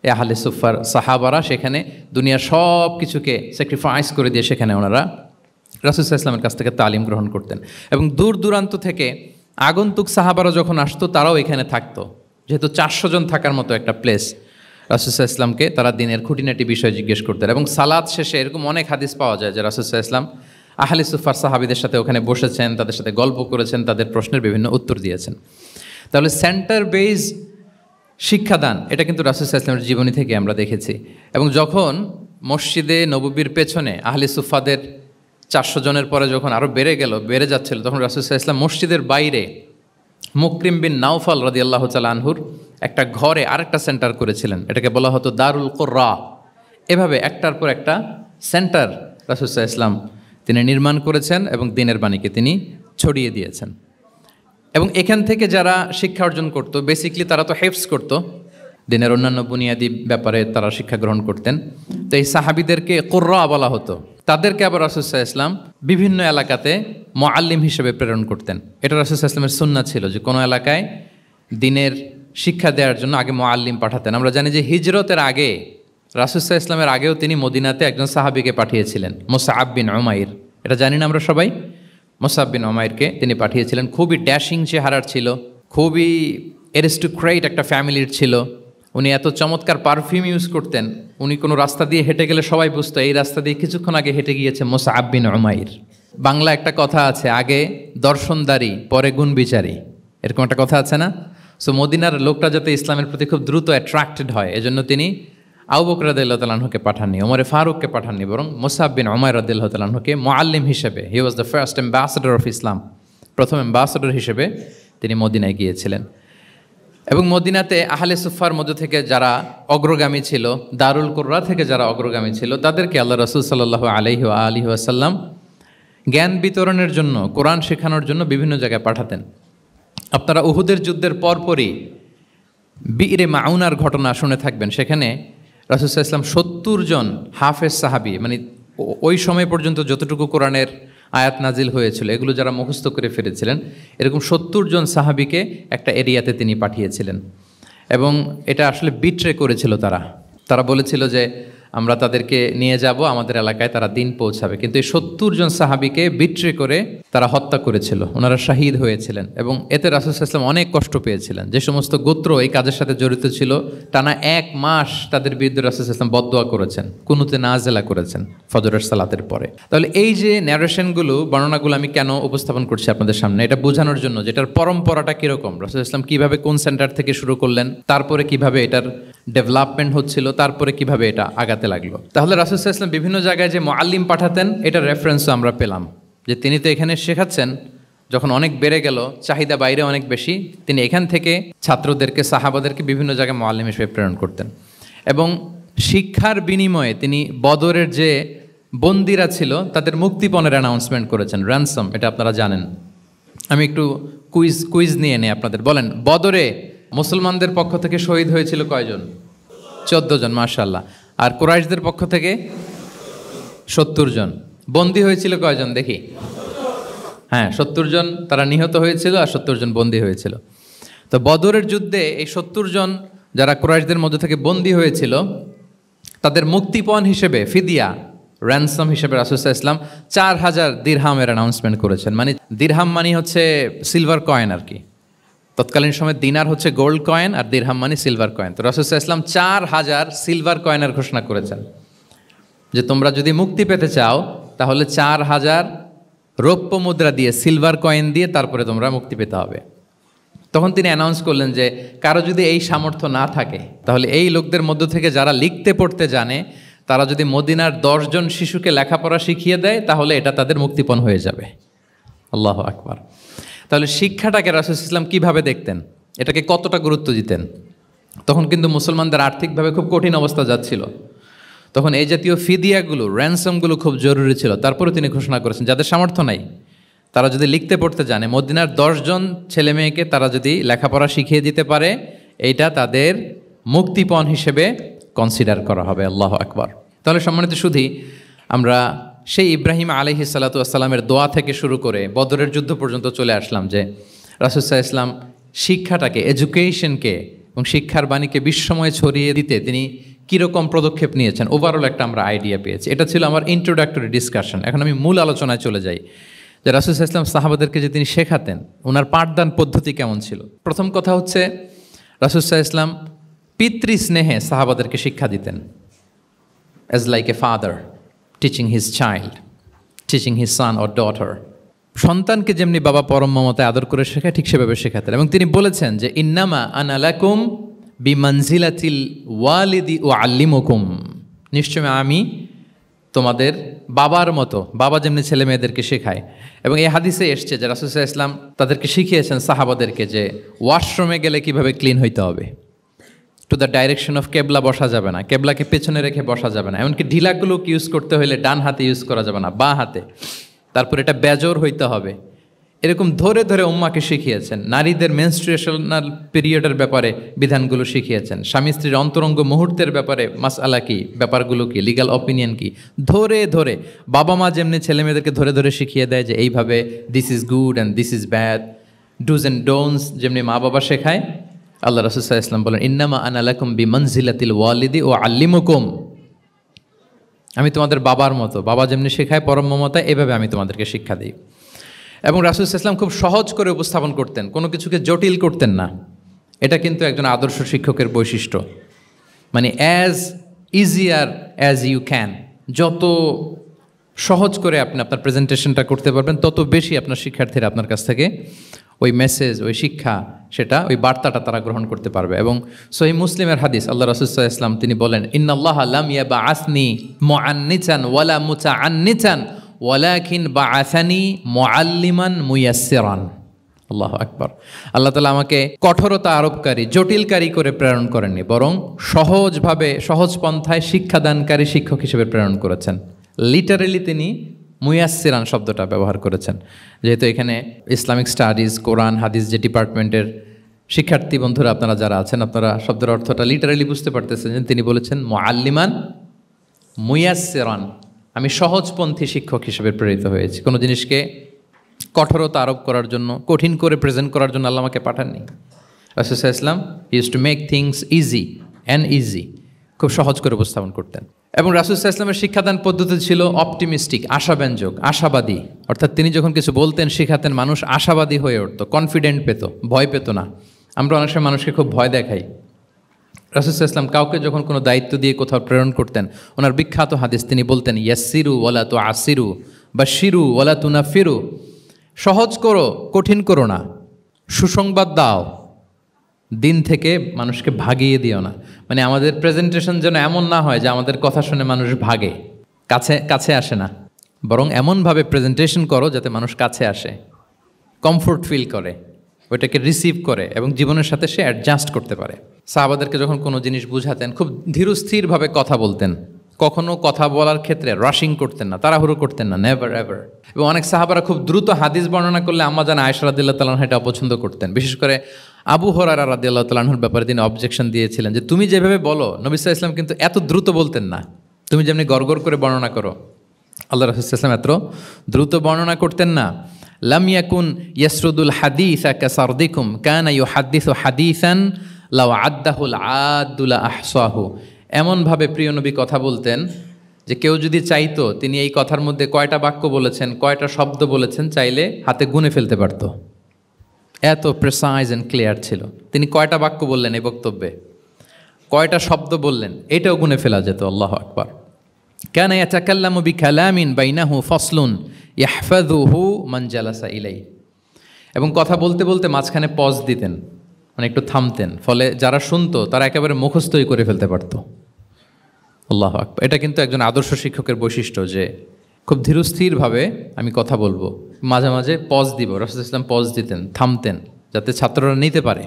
এ আহলে সুফার সাহাবারা সেখানে দুনিয়ার সব কিছুকে স্যাক্রিফাইস করে দিয়ে সেখানে ওনারা রাসূল সাল্লাল্লাহু আলাইহি ওয়াসাল্লামের কাছ থেকে তালিম গ্রহণ করতেন। এবং দূর দূরান্ত থেকে আগন্তুক সাহাবারা যখন আসতো তারাও এখানে থাকতো, যেহেতু 400 জন থাকার মতো একটা প্লেস। রাসূল সাল্লাল্লাহু আলাইহি ওয়াসাল্লামকে তারা দিনের খুঁটিনাটি বিষয় জিজ্ঞেস করতেন। এবং সালাত শেষে এরকম অনেক হাদিস পাওয়া যায় যে রাসূল সাল্লাল্লাহু আলাইহি ওয়াসাল্লাম আহলে সুফার সাহাবীদের সাথে ওখানে বসেছেন, তাদের সাথে গল্প করেছেন, তাদের প্রশ্নের বিভিন্ন উত্তর দিয়েছেন। তাহলে সেন্টার বেজ শিক্ষাদান এটা কিন্তু রাসূল সাল্লাল্লাহু আলাইহি ওয়াসাল্লামের জীবনী থেকে আমরা দেখেছি। এবং যখন মসজিদে নববীর পেছনে আহলে সুফাদের 400 জনের পরে যখন আরও বেড়ে যাচ্ছিল, তখন রাসূল সাল্লাল্লাহু আলাইহি ওয়াসাল্লাম মসজিদের বাইরে মুকরিম বিন নাওফাল রাদিয়াল্লাহু তাআলা আনহুর একটা ঘরে আরেকটা সেন্টার করেছিলেন, এটাকে বলা হতো দারুল কুররা। এভাবে একটার পর একটা সেন্টার রাসূল সাল্লাল্লাহু আলাইহি ওয়াসাল্লাম তিনি নির্মাণ করেছেন এবং দ্বীনের বাণীকে তিনি ছড়িয়ে দিয়েছেন। এবং এখান থেকে যারা শিক্ষা অর্জন করত, বেসিকলি তারা তো হেফজ করত, দ্বীনের অন্যান্য বুনিয়াদী ব্যাপারে তারা শিক্ষা গ্রহণ করতেন। তো এই সাহাবীদেরকে কুররা বলা হতো। তাদেরকে আবার রাসূল সাল্লাল্লাহু আলাইহি ওয়াসাল্লাম বিভিন্ন এলাকাতে মুআল্লিম হিসেবে প্রেরণ করতেন। এটা রাসূল সাল্লাল্লাহু আলাইহি ওয়াসাল্লামের সুন্নাত ছিল যে কোনো এলাকায় দ্বীনের শিক্ষা দেওয়ার জন্য আগে মুআল্লিম পাঠাতেন। আমরা জানি যে হিজরতের আগে রাসূল সাল্লাল্লাহু আলাইহি ওয়াসাল্লামের আগেও তিনি মদিনাতে একজন সাহাবীকে পাঠিয়েছিলেন, মুসআব বিন উমাইর। এটা জানি না আমরা সবাই, মুসআব বিন উমাইরকে তিনি পাঠিয়েছিলেন। খুবই ড্যাশিং চেহারার ছিল, খুবই অ্যারিস্টোক্রেট একটা ফ্যামিলির ছিল। উনি এত চমৎকার পারফিউম ইউজ করতেন, উনি কোনো রাস্তা দিয়ে হেঁটে গেলে সবাই বুঝতো এই রাস্তা দিয়ে কিছুক্ষণ আগে হেঁটে গিয়েছে মুসআব বিন উমাইর। বাংলা একটা কথা আছে, আগে দর্শনদারি পরে গুণ বিচারি, এরকম একটা কথা আছে না? সো মদিনার লোকটা যাতে ইসলামের প্রতি খুব দ্রুত অ্যাট্রাক্টেড হয়, এজন্য তিনি আবু বকর রাদিয়াল্লাহু তাআলা আনহুকে পাঠাননি, ওমরে ফারুককে পাঠাননি, বরং মুসআব বিন উমাইর রাদিয়াল্লাহু তাআলা আনহুকে মুআল্লিম হিসেবে, he was the first ambassador of Islam, প্রথম অ্যাম্বাসেডর হিসেবে তিনি মদিনায় গিয়েছিলেন। এবং মদিনাতে আহলে সুফার মধ্যে থেকে যারা অগ্রগামী ছিল, দারুল কুররা থেকে যারা অগ্রগামী ছিল, তাদেরকে আল্লাহ রাসূল সাল্লাল্লাহু আলাইহি ওয়া আলিহি ওয়াসাল্লাম জ্ঞান বিতরণের জন্য, কোরআন শেখানোর জন্য বিভিন্ন জায়গায় পাঠাতেন। আপনারা উহুদের যুদ্ধের পরপরই বিরে মাউনার ঘটনা শুনে থাকবেন। সেখানে রাসূল সাল্লাল্লাহু আলাইহি ওয়াসাল্লাম 70 জন হাফেজ সাহাবী, মানে ওই সময় পর্যন্ত যতটুকু কোরআনের আয়াত নাজিল হয়েছিল এগুলো যারা মুখস্থ করে ফিরেছিলেন, এরকম 70 জন সাহাবীকে একটা এরিয়াতে তিনি পাঠিয়েছিলেন। এবং এটা আসলে বিট্রে করেছিল তারা বলেছিল যে আমরা তাদেরকে নিয়ে যাব আমাদের এলাকায়, তারা দিন পৌঁছাবে। কিন্তু এই 70 জন সাহাবীকে বিট্রে করে তারা হত্যা করেছিল, ওনারা শাহীদ হয়েছিলেন। এবং এতে রাসূল সাল্লাল্লাহু আলাইহি ওয়াসাল্লাম অনেক কষ্ট পেয়েছিলেন। যে সমস্ত গোত্র এই কাজের সাথে জড়িত ছিল, টানা 1 মাস তাদের বিরুদ্ধে রাসূল সাল্লাল্লাহু আলাইহি ওয়াসাল্লাম বদদোয়া করেছেন, কুনুতে নাজেলা করেছেন ফজরের সালাতের পরে। তাহলে এই যে ন্যারেশনগুলো, বর্ণনাগুলো আমি কেন উপস্থাপন করছি আপনাদের সামনে, এটা বোঝানোর জন্য যে এটার পরম্পরাটা কীরকম, রাসূল সাল্লাল্লাহু আলাইহি ওয়াসাল্লাম কীভাবে কোন সেন্টার থেকে শুরু করলেন, তারপরে কিভাবে এটার ডেভেলপমেন্ট হচ্ছিল, তারপরে কিভাবে এটা আগাতে লাগলো। তাহলে রাসূল সাল্লাল্লাহু আলাইহি ওয়াসাল্লাম বিভিন্ন জায়গায় যে মুআল্লিম পাঠাতেন, এটার রেফারেন্সও আমরা পেলাম যে তিনি তো এখানে শেখাচ্ছেন, যখন অনেক বেড়ে গেল, চাহিদা বাইরে অনেক বেশি, তিনি এখান থেকে ছাত্রদেরকে, সাহাবাদেরকে বিভিন্ন জায়গায় মুআল্লিম হিসেবে প্রেরণ করতেন। এবং শিক্ষার বিনিময়ে তিনি বদরের যে বন্দিরা ছিল তাদের মুক্তিপণের অ্যানাউন্সমেন্ট করেছেন, র্যানসম, এটা আপনারা জানেন। আমি একটু কুইজ নিয়ে নেই আপনাদের। বলেন, বদরে মুসলমানদের পক্ষ থেকে শহীদ হয়েছিল কয়জন? 14 জন, মাশাআল্লাহ। আর কুরাইশদের পক্ষ থেকে 70 জন। বন্দী হয়েছিল কয়জন দেখি? হ্যাঁ, 70 জন তারা নিহত হয়েছিল আর 70 জন বন্দী হয়েছিল। তো বদরের যুদ্ধে এই 70 জন যারা কুরাইশদের মধ্যে থেকে বন্দী হয়েছিল, তাদের মুক্তিপণ হিসেবে ফিদিয়া, র্যানসম হিসেবে রাসূল সাল্লাল্লাহু আলাইহি ওয়াসাল্লাম 4000 দিরহামের অ্যানাউন্সমেন্ট করেছেন। মানে দিরহাম মানে হচ্ছে সিলভার কয়েন আর কি। তৎকালীন সময় দিনার হচ্ছে গোল্ড কয়েন আর দিরহাম মানে সিলভার কয়েন। তো রাসূল সাল্লাল্লাহু আলাইহি ওয়াসাল্লাম 4000 সিলভার কয়েনের ঘোষণা করেছেন যে তোমরা যদি মুক্তি পেতে চাও তাহলে 4000 রৌপ্য মুদ্রা দিয়ে, সিলভার কয়েন দিয়ে তারপরে তোমরা মুক্তি পেতে হবে। তখন তিনি অ্যানাউন্স করলেন যে কারো যদি এই সামর্থ্য না থাকে তাহলে এই লোকদের মধ্য থেকে যারা লিখতে পড়তে জানে তারা যদি মদিনার 10 জন শিশুকে লেখাপড়া শিখিয়ে দেয় তাহলে এটা তাদের মুক্তিপণ হয়ে যাবে। আল্লাহু আকবার। তাহলে শিক্ষাটাকে রাসূল সাল্লাল্লাহু আলাইহি ওয়াসাল্লাম কীভাবে দেখতেন, এটাকে কতটা গুরুত্ব দিতেন? তখন কিন্তু মুসলমানদের আর্থিকভাবে খুব কঠিন অবস্থা যাচ্ছিল। তখন এই জাতীয় ফিদিয়াগুলো, র্যানসমগুলো খুব জরুরি ছিল। তারপরে তিনি ঘোষণা করেছেন যাদের সামর্থ্য নাই তারা যদি লিখতে পড়তে জানে, মদিনার 10 জন ছেলে মেয়েকে তারা যদি লেখাপড়া শিখিয়ে দিতে পারে, এইটা তাদের মুক্তিপণ হিসেবে কনসিডার করা হবে। আল্লাহু আকবার। তাহলে সম্মানিত শুধু আমরা সেই ইব্রাহিম আলাইহিস সালাতু ওয়াস সালামের দোয়া থেকে শুরু করে বদরের যুদ্ধ পর্যন্ত চলে আসলাম যে রাসূল সাল্লাল্লাহু আলাইহি ওয়াসাল্লাম শিক্ষাটাকে, এডুকেশনকে এবং শিক্ষার বাণীকে বিশ্বময় ছড়িয়ে দিতে তিনি কীরকম পদক্ষেপ নিয়েছেন, ওভারঅল একটা আমরা আইডিয়া পেয়েছি। এটা ছিল আমার ইন্ট্রোডাক্টরি ডিসকাশন। এখন আমি মূল আলোচনায় চলে যাই যে রাসূল সাল্লাল্লাহু আলাইহি ওয়াসাল্লাম সাহাবাদেরকে যে তিনি শেখাতেন, ওনার পাঠদান পদ্ধতি কেমন ছিল। প্রথম কথা হচ্ছে রাসূল সাল্লাল্লাহু আলাইহি ওয়াসাল্লাম পিতৃস্নেহে সাহাবাদেরকে শিক্ষা দিতেন, as like a father teaching his child, teaching his son or daughter. সন্তানকে যেমনি বাবা পরম মমতায় আদর করে শেখায় ঠিক সেভাবে শেখাতেন। এবং তিনি বলেছেন যে ইন্নামা আনা লাকুম বিমানজিলাতিল ওয়ালিদি ও আল্লিমুকুম, নিশ্চয় আমি তোমাদের বাবার মতো, বাবা যেমনি ছেলে মেয়েদেরকে শেখায়। এবং এই হাদিসে এসছে যে রাসূল সাল্লাল্লাহু আলাইহি ওয়াসাল্লাম তাদেরকে শিখিয়েছেন সাহাবাদেরকে যে ওয়াশরুমে গেলে কিভাবে ক্লিন হইতে হবে, টু দ্য ডাইরেকশন অফ কেবলা বসা যাবে না, কেবলাকে পেছনে রেখে বসা যাবে না, এমনকি ঢিলাগুলো ইউজ করতে হলে ডান হাতে ইউজ করা যাবে না, বাঁ হাতে। তারপর এটা বেজোর হইতে হবে। এরকম ধরে ধরে উম্মাকে শিখিয়েছেন। নারীদের মেনস্ট্রুয়েশনাল পিরিয়ডের ব্যাপারে বিধানগুলো শিখিয়েছেন। স্বামী স্ত্রীর অন্তরঙ্গ মুহূর্তের ব্যাপারে মাসআলা কি, ব্যাপারগুলো কি, লিগ্যাল অপিনিয়ন কি, ধরে ধরে বাবা মা যেমনি ছেলে মেয়েদেরকে ধরে ধরে শিখিয়ে দেয় যে এইভাবে this is good and this is bad, dos and don'ts যেমনি মা বাবা শেখায়, আল্লাহ রাসূল সাল্লাল্লাহু আলাইহি ওয়াসাল্লাম বলেন ইন্নামা আনা লাকুম বিমানজিলাতিল ওয়ালিদি ও আল্লিমুকুম, আমি তোমাদের বাবার মতো, বাবা যেমনি শেখায় পরম মমতায়, এভাবে আমি তোমাদেরকে শিক্ষা দিই। এবং রাসূল সাল্লাল্লাহু আলাইহি ওয়াসাল্লাম খুব সহজ করে উপস্থাপন করতেন, কোনো কিছুকে জটিল করতেন না। এটা কিন্তু একজন আদর্শ শিক্ষকের বৈশিষ্ট্য। মানে as easier as you can, যত সহজ করে আপনি আপনার প্রেজেন্টেশনটা করতে পারবেন তত বেশি আপনার শিক্ষার্থীরা আপনার কাছ থেকে ওই মেসেজ, ওই শিক্ষা, সেটা ওই বার্তাটা তারা গ্রহণ করতে পারবে। এবং সহিহ মুসলিমের হাদিস, আল্লাহ রাসূল সাল্লাল্লাহু আলাইহি ওয়াসাল্লাম তিনি বলেন ইন্নাল্লাহা লাম ইয়াবআসনি মুআন্নিতান ওয়ালা মুতাআন্নিতান ওয়ালাকিন বাআসানি মুআল্লিমান মুয়াসসিরান। আল্লাহু আকবার। আল্লাহ তাআলা আমাকে কঠোরতা আরোপকারী, জটিলকারী করে প্রেরণ করেননি, বরং সহজভাবে, সহজ পন্থায় শিক্ষাদানকারী শিক্ষক হিসেবে প্রেরণ করেছেন। লিটারেলি তিনি মুয়াসসিরান শব্দটা ব্যবহার করেছেন। যেহেতু এখানে ইসলামিক স্টাডিজ, কোরআন, হাদিস যে ডিপার্টমেন্টের শিক্ষার্থী বন্ধুরা আপনারা যারা আছেন, আপনারা শব্দের অর্থটা লিটারেলি বুঝতে পারতেছেন যে তিনি বলেছেন মুআল্লিমান মুয়াসসিরান, আমি সহজপন্থী শিক্ষক হিসেবে প্রেরিত হয়েছি। কোনো জিনিসকে কঠোরতা আরোপ করার জন্য, কঠিন করে প্রেজেন্ট করার জন্য আল্লাহ আমাকে পাঠাননি। রাসূল সাল্লাল্লাহু আলাইহি ওয়াসাল্লাম he used to make things easy and easy, খুব সহজ করে উপস্থাপন করতেন। এবং রাসূল সাল্লাল্লাহু আলাইহি ওয়াসাল্লামের শিক্ষাদান পদ্ধতি ছিল অপটিমিস্টিক, আশাব্যঞ্জক, আশাবাদী। অর্থাৎ তিনি যখন কিছু বলতেন, শেখাতেন, মানুষ আশাবাদী হয়ে উঠত, কনফিডেন্ট পেত, ভয় পেত না। আমরা অনেক সময় মানুষকে খুব ভয় দেখাই। রাসূল সাল্লাল্লাহু আলাইহি ওয়াসাল্লাম কাউকে যখন কোনো দায়িত্ব দিয়ে কোথাও প্রেরণ করতেন, ওনার বিখ্যাত হাদিস তিনি বলতেন ইয়াসসিরু ওয়ালা তুআসসিরু বাশশিরু ওয়ালা তুনাফিরু, সহজ করো, কঠিন করো না, সুসংবাদ দাও, দিন থেকে মানুষকে ভাগিয়ে দিও না। মানে আমাদের প্রেজেন্টেশন যেন এমন না হয় যে আমাদের কথা শুনে মানুষ ভাগে, কাছে আসে না, বরং এমনভাবে প্রেজেন্টেশন করো যাতে মানুষ কাছে আসে, কমফোর্ট ফিল করে, ওইটাকে রিসিভ করে এবং জীবনের সাথে সে অ্যাডজাস্ট করতে পারে। সাহাবাদেরকে যখন কোনো জিনিস বুঝাতেন, খুব ধীরস্থিরভাবে কথা বলতেন, কখনো কথা বলার ক্ষেত্রে রাশিং করতেন না, তাড়াহুড়ো করতেন না, নেভার এভার। এবং অনেক সাহাবারা খুব দ্রুত হাদিস বর্ণনা করলে আম্মা জান আয়েশা রাদিয়াল্লাহু তাআলা আনহা এটা অপছন্দ করতেন। বিশেষ করে আবু হুরায়রা রাদিয়াল্লাহু তাআলা আনহুর ব্যাপারে তিনি অবজেকশন দিয়েছিলেন যে তুমি যেভাবে বলো, নবী সাল্লাল্লাহু আলাইহি ওয়াসাল্লাম কিন্তু এত দ্রুত বলতেন না, তুমি যেমনি গড়গড় করে বর্ণনা করো, আল্লাহ রাসূল সাল্লাল্লাহু আলাইহি ওয়াসাল্লাম এত দ্রুত বর্ণনা করতেন না। লাম ইয়াকুন ইয়াসরুদুল হাদিসা কাসারদিকুম কানা ইউহাদ্দিসু হাদিসান লাউ আদ্দাহুল আদ্দুল আহসাহু, এমনভাবে প্রিয় নবী কথা বলতেন যে কেউ যদি চাইতো তিনি এই কথার মধ্যে কয়টা বাক্য বলেছেন, কয়টা শব্দ বলেছেন, চাইলে হাতে গুনে ফেলতে পারত। এত প্রেসাইজ অ্যান্ড ক্লিয়ার ছিল। তিনি কয়টা বাক্য বললেন এই বক্তব্যে, কয়টা শব্দ বললেন, এটাও গুনে ফেলা যেত। আল্লাহু আকবার। কানা ইয়াতাকাল্লামু বিকালামিন বাইনাহু ফাসলুন ইয়াহফাযুহু মান জালাসা ইলাইহি, এবং কথা বলতে বলতে মাঝখানে পজ দিতেন, মানে একটু থামতেন, ফলে যারা শুনতো তারা একেবারে মুখস্থই করে ফেলতে পারত। আল্লাহু আকবার। এটা কিন্তু একজন আদর্শ শিক্ষকের বৈশিষ্ট্য যে খুব ধীরস্থিরভাবে আমি কথা বলবো, মাঝে মাঝে পজ দিব। রাসূল ইসলাম পজ দিতেন, থামতেন, যাতে ছাত্ররা নিতে পারে।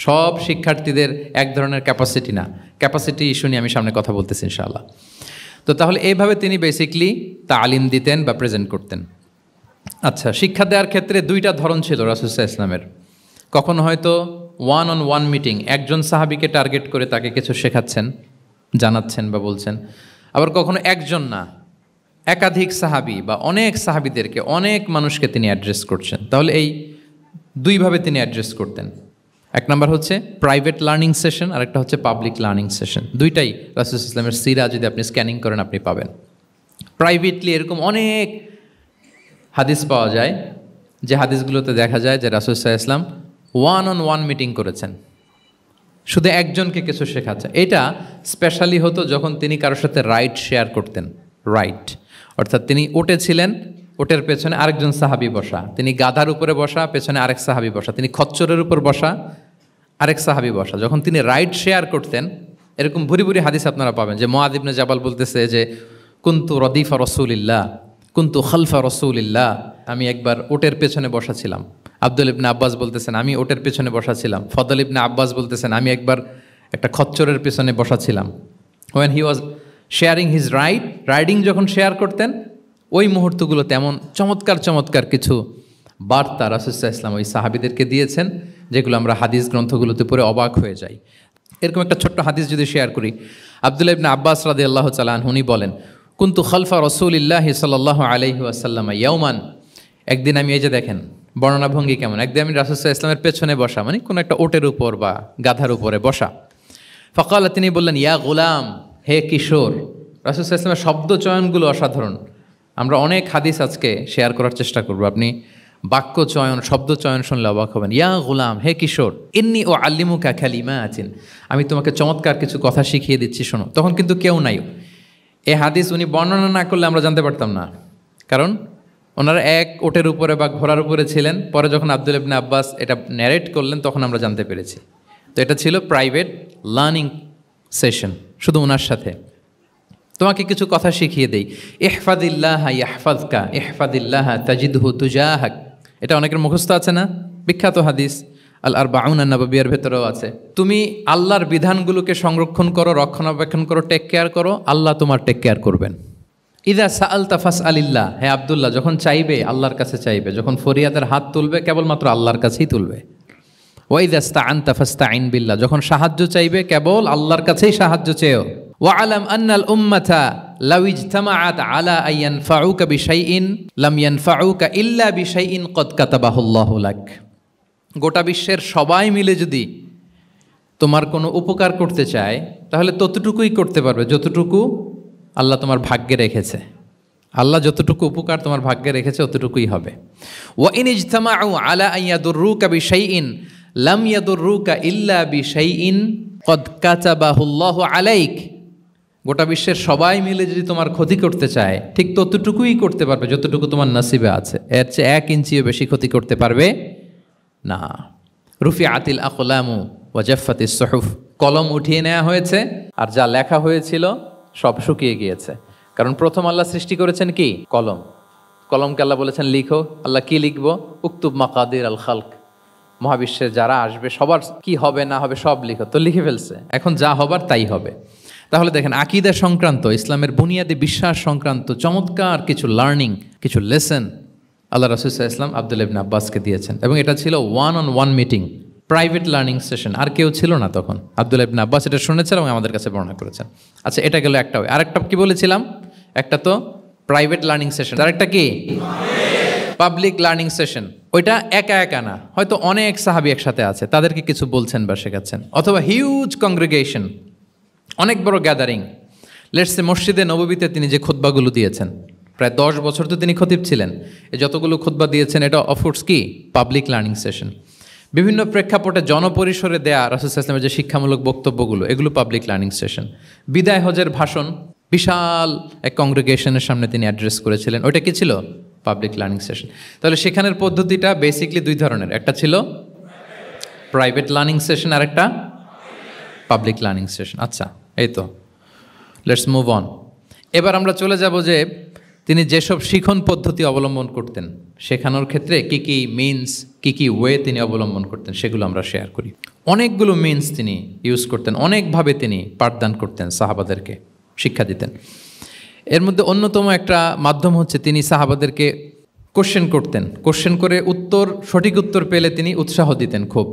সব শিক্ষার্থীদের এক ধরনের ক্যাপাসিটি না, ক্যাপাসিটি ইস্যু নিয়ে আমি সামনে কথা বলতেছি ইনশাআল্লাহ। তো তাহলে এইভাবে তিনি বেসিকলি তালিম দিতেন বা প্রেজেন্ট করতেন। আচ্ছা, শিক্ষা দেওয়ার ক্ষেত্রে দুইটা ধরন ছিল রাসূল সাল্লাল্লাহু আলাইহি ওয়াসাল্লামের। কখনো হয়তো ওয়ান অন ওয়ান মিটিং, একজন সাহাবীকে টার্গেট করে তাকে কিছু শেখাচ্ছেন, জানাচ্ছেন বা বলছেন। আবার কখনো একজন না, একাধিক সাহাবী বা অনেক সাহাবীদেরকে, অনেক মানুষকে তিনি অ্যাড্রেস করছেন। তাহলে এই দুইভাবে তিনি অ্যাড্রেস করতেন। এক নাম্বার হচ্ছে প্রাইভেট লার্নিং সেশন, আর একটা হচ্ছে পাবলিক লার্নিং সেশন। দুইটাই রাসূল ইসলামের সিরা যদি আপনি স্ক্যানিং করেন আপনি পাবেন। প্রাইভেটলি এরকম অনেক হাদিস পাওয়া যায়, যে হাদিসগুলোতে দেখা যায় যে রাসূল সাল্লাল্লাহু আলাইহি ওয়াসাল্লাম ওয়ান অন ওয়ান মিটিং করেছেন, শুধু একজনকে কিছু শেখাচ্ছে। এটা স্পেশালি হতো যখন তিনি কারোর সাথে রাইড শেয়ার করতেন। রাইড অর্থাৎ তিনি উটে ছিলেন, ওটের পেছনে আরেকজন সাহাবী বসা, তিনি গাধার উপরে বসা, পেছনে আরেক সাহাবী বসা, তিনি খচ্চরের উপর বসা, আরেক সাহাবী বসা। যখন তিনি রাইড শেয়ার করতেন, এরকম ভুরি ভুরি হাদিস আপনারা পাবেন যে মুআয ইবনে জাবাল বলতেছে যে কুনতু রদিফা রাসূলিল্লাহ, কুনতু খালফা রাসূলিল্লাহ, আমি একবার ওটের পেছনে বসা ছিলাম। আব্দুল ইবনে আব্বাস বলতেছেন আমি ওটের পেছনে বসা ছিলাম। ফদল ইবনে আব্বাস বলতেছেন আমি একবার একটা খচ্চরের পেছনে বসা ছিলাম। When he was sharing his riding যখন শেয়ার করতেন, ওই মুহূর্তগুলো তেমন চমৎকার চমৎকার কিছু বার্তা রাসূল সাল্লাল্লাহু আলাইহি ওয়াসাল্লাম ওই সাহাবীদেরকে দিয়েছেন, যেগুলো আমরা হাদিস গ্রন্থগুলোতে পড়ে অবাক হয়ে যাই। এরকম একটা ছোট্ট হাদিস যদি শেয়ার করি, আব্দুল্লাহ ইবনে আব্বাস রাদিয়াল্লাহু তাআলা আনহু উনি বলেন, কুনতু খালফা রাসূলিল্লাহি সাল্লাল্লাহু আলাইহি ওয়াসাল্লাম ইয়াওমান, একদিন আমি, এই যে দেখেন বর্ণনা ভঙ্গি কেমন, একদিন আমি রাসূল সাল্লাল্লাহু আলাইহি ওয়াসাল্লামের পেছনে বসা, মানে কোনো একটা ওটের উপর বা গাধার উপরে বসা। ফাকালা, তিনি বললেন ইয়া গোলাম, হে কিশোর। রাসূল সাল্লাল্লাহু আলাইহি ওয়াসাল্লামের শব্দ চয়নগুলো অসাধারণ। আমরা অনেক হাদিস আজকে শেয়ার করার চেষ্টা করব, আপনি বাক্য চয়ন, শব্দ চয়ন শুনলে অবাক হবেন। ইয়া গোলাম, হে কিশোর, ইন্নী ও আল্লিমুকা কালিমাতিন, আমি তোমাকে চমৎকার কিছু কথা শিখিয়ে দিচ্ছি, শোনো। তখন কিন্তু কেউ নাই। এই হাদিস উনি বর্ণনা না করলে আমরা জানতে পারতাম না, কারণ ওনারা এক ওটের উপরে বা ঘোড়ার উপরে ছিলেন। পরে যখন আব্দুল ইবনে আব্বাস এটা ন্যারেট করলেন তখন আমরা জানতে পেরেছি। তো এটা ছিল প্রাইভেট লার্নিং সেশন, শুধু ওনার সাথে। তোমাকে কিছু কথা শিখিয়ে দেই। ইহফাদিল্লাহ ইয়াহফাযকা, ইহফাদিল্লাহ তাজিদহু তুজাহাক, এটা অনেকের মুখস্থ আছে না, বিখ্যাত হাদিস আল আরবাউন আন-নববিয়ার ভেতরেও আছে। তুমি আল্লাহর বিধানগুলোকে সংরক্ষণ করো, রক্ষণাবেক্ষণ করো, টেক কেয়ার করো, আল্লাহ তোমার টেক কেয়ার করবেন। ইদা সাআলতা ফাসআলিল্লাহ, হে আব্দুল্লাহ, যখন চাইবে আল্লাহর কাছে চাইবে, যখন ফরিয়াদের হাত তুলবে কেবলমাত্র আল্লাহর কাছেই তুলবে। ওয়া ইদা ইসতাআনতা ফাসতাঈন বিল্লাহ, যখন সাহায্য চাইবে কেবল আল্লাহর কাছেই সাহায্য চেয়েও। ওয়া'লাম আন্নাল উম্মাতা লাউ ইজতামাআত আলা আন ইয়ানফাউকা বিশাইইন লাম ইয়ানফাউকা ইল্লা বিশাইইন কদ কাতাবাহুল্লাহু লাক, গোটা বিশ্বের সবাই মিলে যদি তোমার কোনো উপকার করতে চায় তাহলে ততটুকুই করতে পারবে যতটুকু আল্লাহ তোমার ভাগ্যে রেখেছে। আল্লাহ যতটুকু উপকার তোমার ভাগ্যে রেখেছে অতটুকুই হবে। ওয়া ইন ইজতামাউ আলা আন ইয়াদুররুকা বিশাইইন লাম ইয়াদুররুকা ইল্লা বিশাইইন কদ কাতাবাহুল্লাহু আলাইক, গোটা বিশ্বের সবাই মিলে যদি তোমার ক্ষতি করতে চায় ঠিক ততটুকুই করতে পারবে যতটুকু তোমার নসিবে আছে, এর চেয়ে 1 ইঞ্চিও বেশি ক্ষতি করতে পারবে না। রুফিআতিল আকলামু ওয়া জাফফাতিস সুহুফ, কলম উঠিয়ে নেওয়া হয়েছে আর যা লেখা হয়েছিল সব শুকিয়ে গিয়েছে। কারণ প্রথম আল্লাহ সৃষ্টি করেছেন কি? কলম। কলমকে আল্লাহ বলেছেন লিখো। আল্লাহ কি লিখবো? উকতুব মাকাদির আল খালক, মহাবিশ্বের যারা আসবে সবার কি হবে না হবে সব লিখো। তো লিখে ফেলছে, এখন যা হবার তাই হবে। তাহলে দেখেন আকীদা সংক্রান্ত, ইসলামের বুনিয়াদী বিশ্বাস সংক্রান্ত চমৎকার কিছু লার্নিং, কিছু লেসন আল্লাহ রাসূল সাল্লাল্লাহু আলাইহি ওয়াসাল্লাম আব্দুল্লাহ ইবনে আব্বাসকে দিয়েছেন। এবং এটা ছিল one on one meeting, private learning session, আর কেউ ছিল না তখন। আব্দুল্লাহ ইবনে আব্বাস এটা শুনেছেন এবং আমাদের কাছে বর্ণনা করেছেন। আচ্ছা, এটা গেল একটা। আরেকটা কি বলেছিলাম? একটা তো প্রাইভেট লার্নিং সেশন, আরেকটা কি পাবলিক লার্নিং সেশন। ওইটা একা একা না, হয়তো অনেক সাহাবী একসাথে আছে, তাদেরকে কিছু বলছেন বা শেখাচ্ছেন। অথবা হিউজ কংগ্রেগেশন, অনেক বড় গ্যাদারিং। লেটস সে মসজিদে নববীতে তিনি যে খুতবাগুলো দিয়েছেন, প্রায় 10 বছর তো তিনি খতিব ছিলেন, এই যতগুলো খুতবা দিয়েছেন এটা অফকোর্স কি পাবলিক লার্নিং সেশন। বিভিন্ন প্রেক্ষাপটে জনপরিসরে দেয়া রাসূল সাল্লাল্লাহু আলাইহি ওয়াসাল্লামের যে শিক্ষামূলক বক্তব্যগুলো, এগুলো পাবলিক লার্নিং সেশন। বিদায় হজের ভাষণ বিশাল এক কংগ্রেগেশনের সামনে তিনি অ্যাড্রেস করেছিলেন, ওইটা কি ছিল? Public learning session. তাহলে সেখানের পদ্ধতিটা বেসিকলি দুই ধরনের, একটা ছিল প্রাইভেট লার্নিং সেশন আর একটা পাবলিক লার্নিং সেশন। আচ্ছা, এই তো, লেটস মুভ অন। এবার আমরা চলে যাব যে তিনি যেসব শিখন পদ্ধতি অবলম্বন করতেন, শেখানোর ক্ষেত্রে কি কি মিনস, কি কি ওয়ে তিনি অবলম্বন করতেন, সেগুলো আমরা শেয়ার করি। অনেকগুলো মিনস তিনি ইউজ করতেন, অনেকভাবে তিনি পাঠদান করতেন, সাহাবাদেরকে শিক্ষা দিতেন। এর মধ্যে অন্যতম একটা মাধ্যম হচ্ছে তিনি সাহাবাদেরকে কোশ্চেন করতেন, কোশ্চেন করে সঠিক উত্তর পেলে তিনি উৎসাহ দিতেন খুব।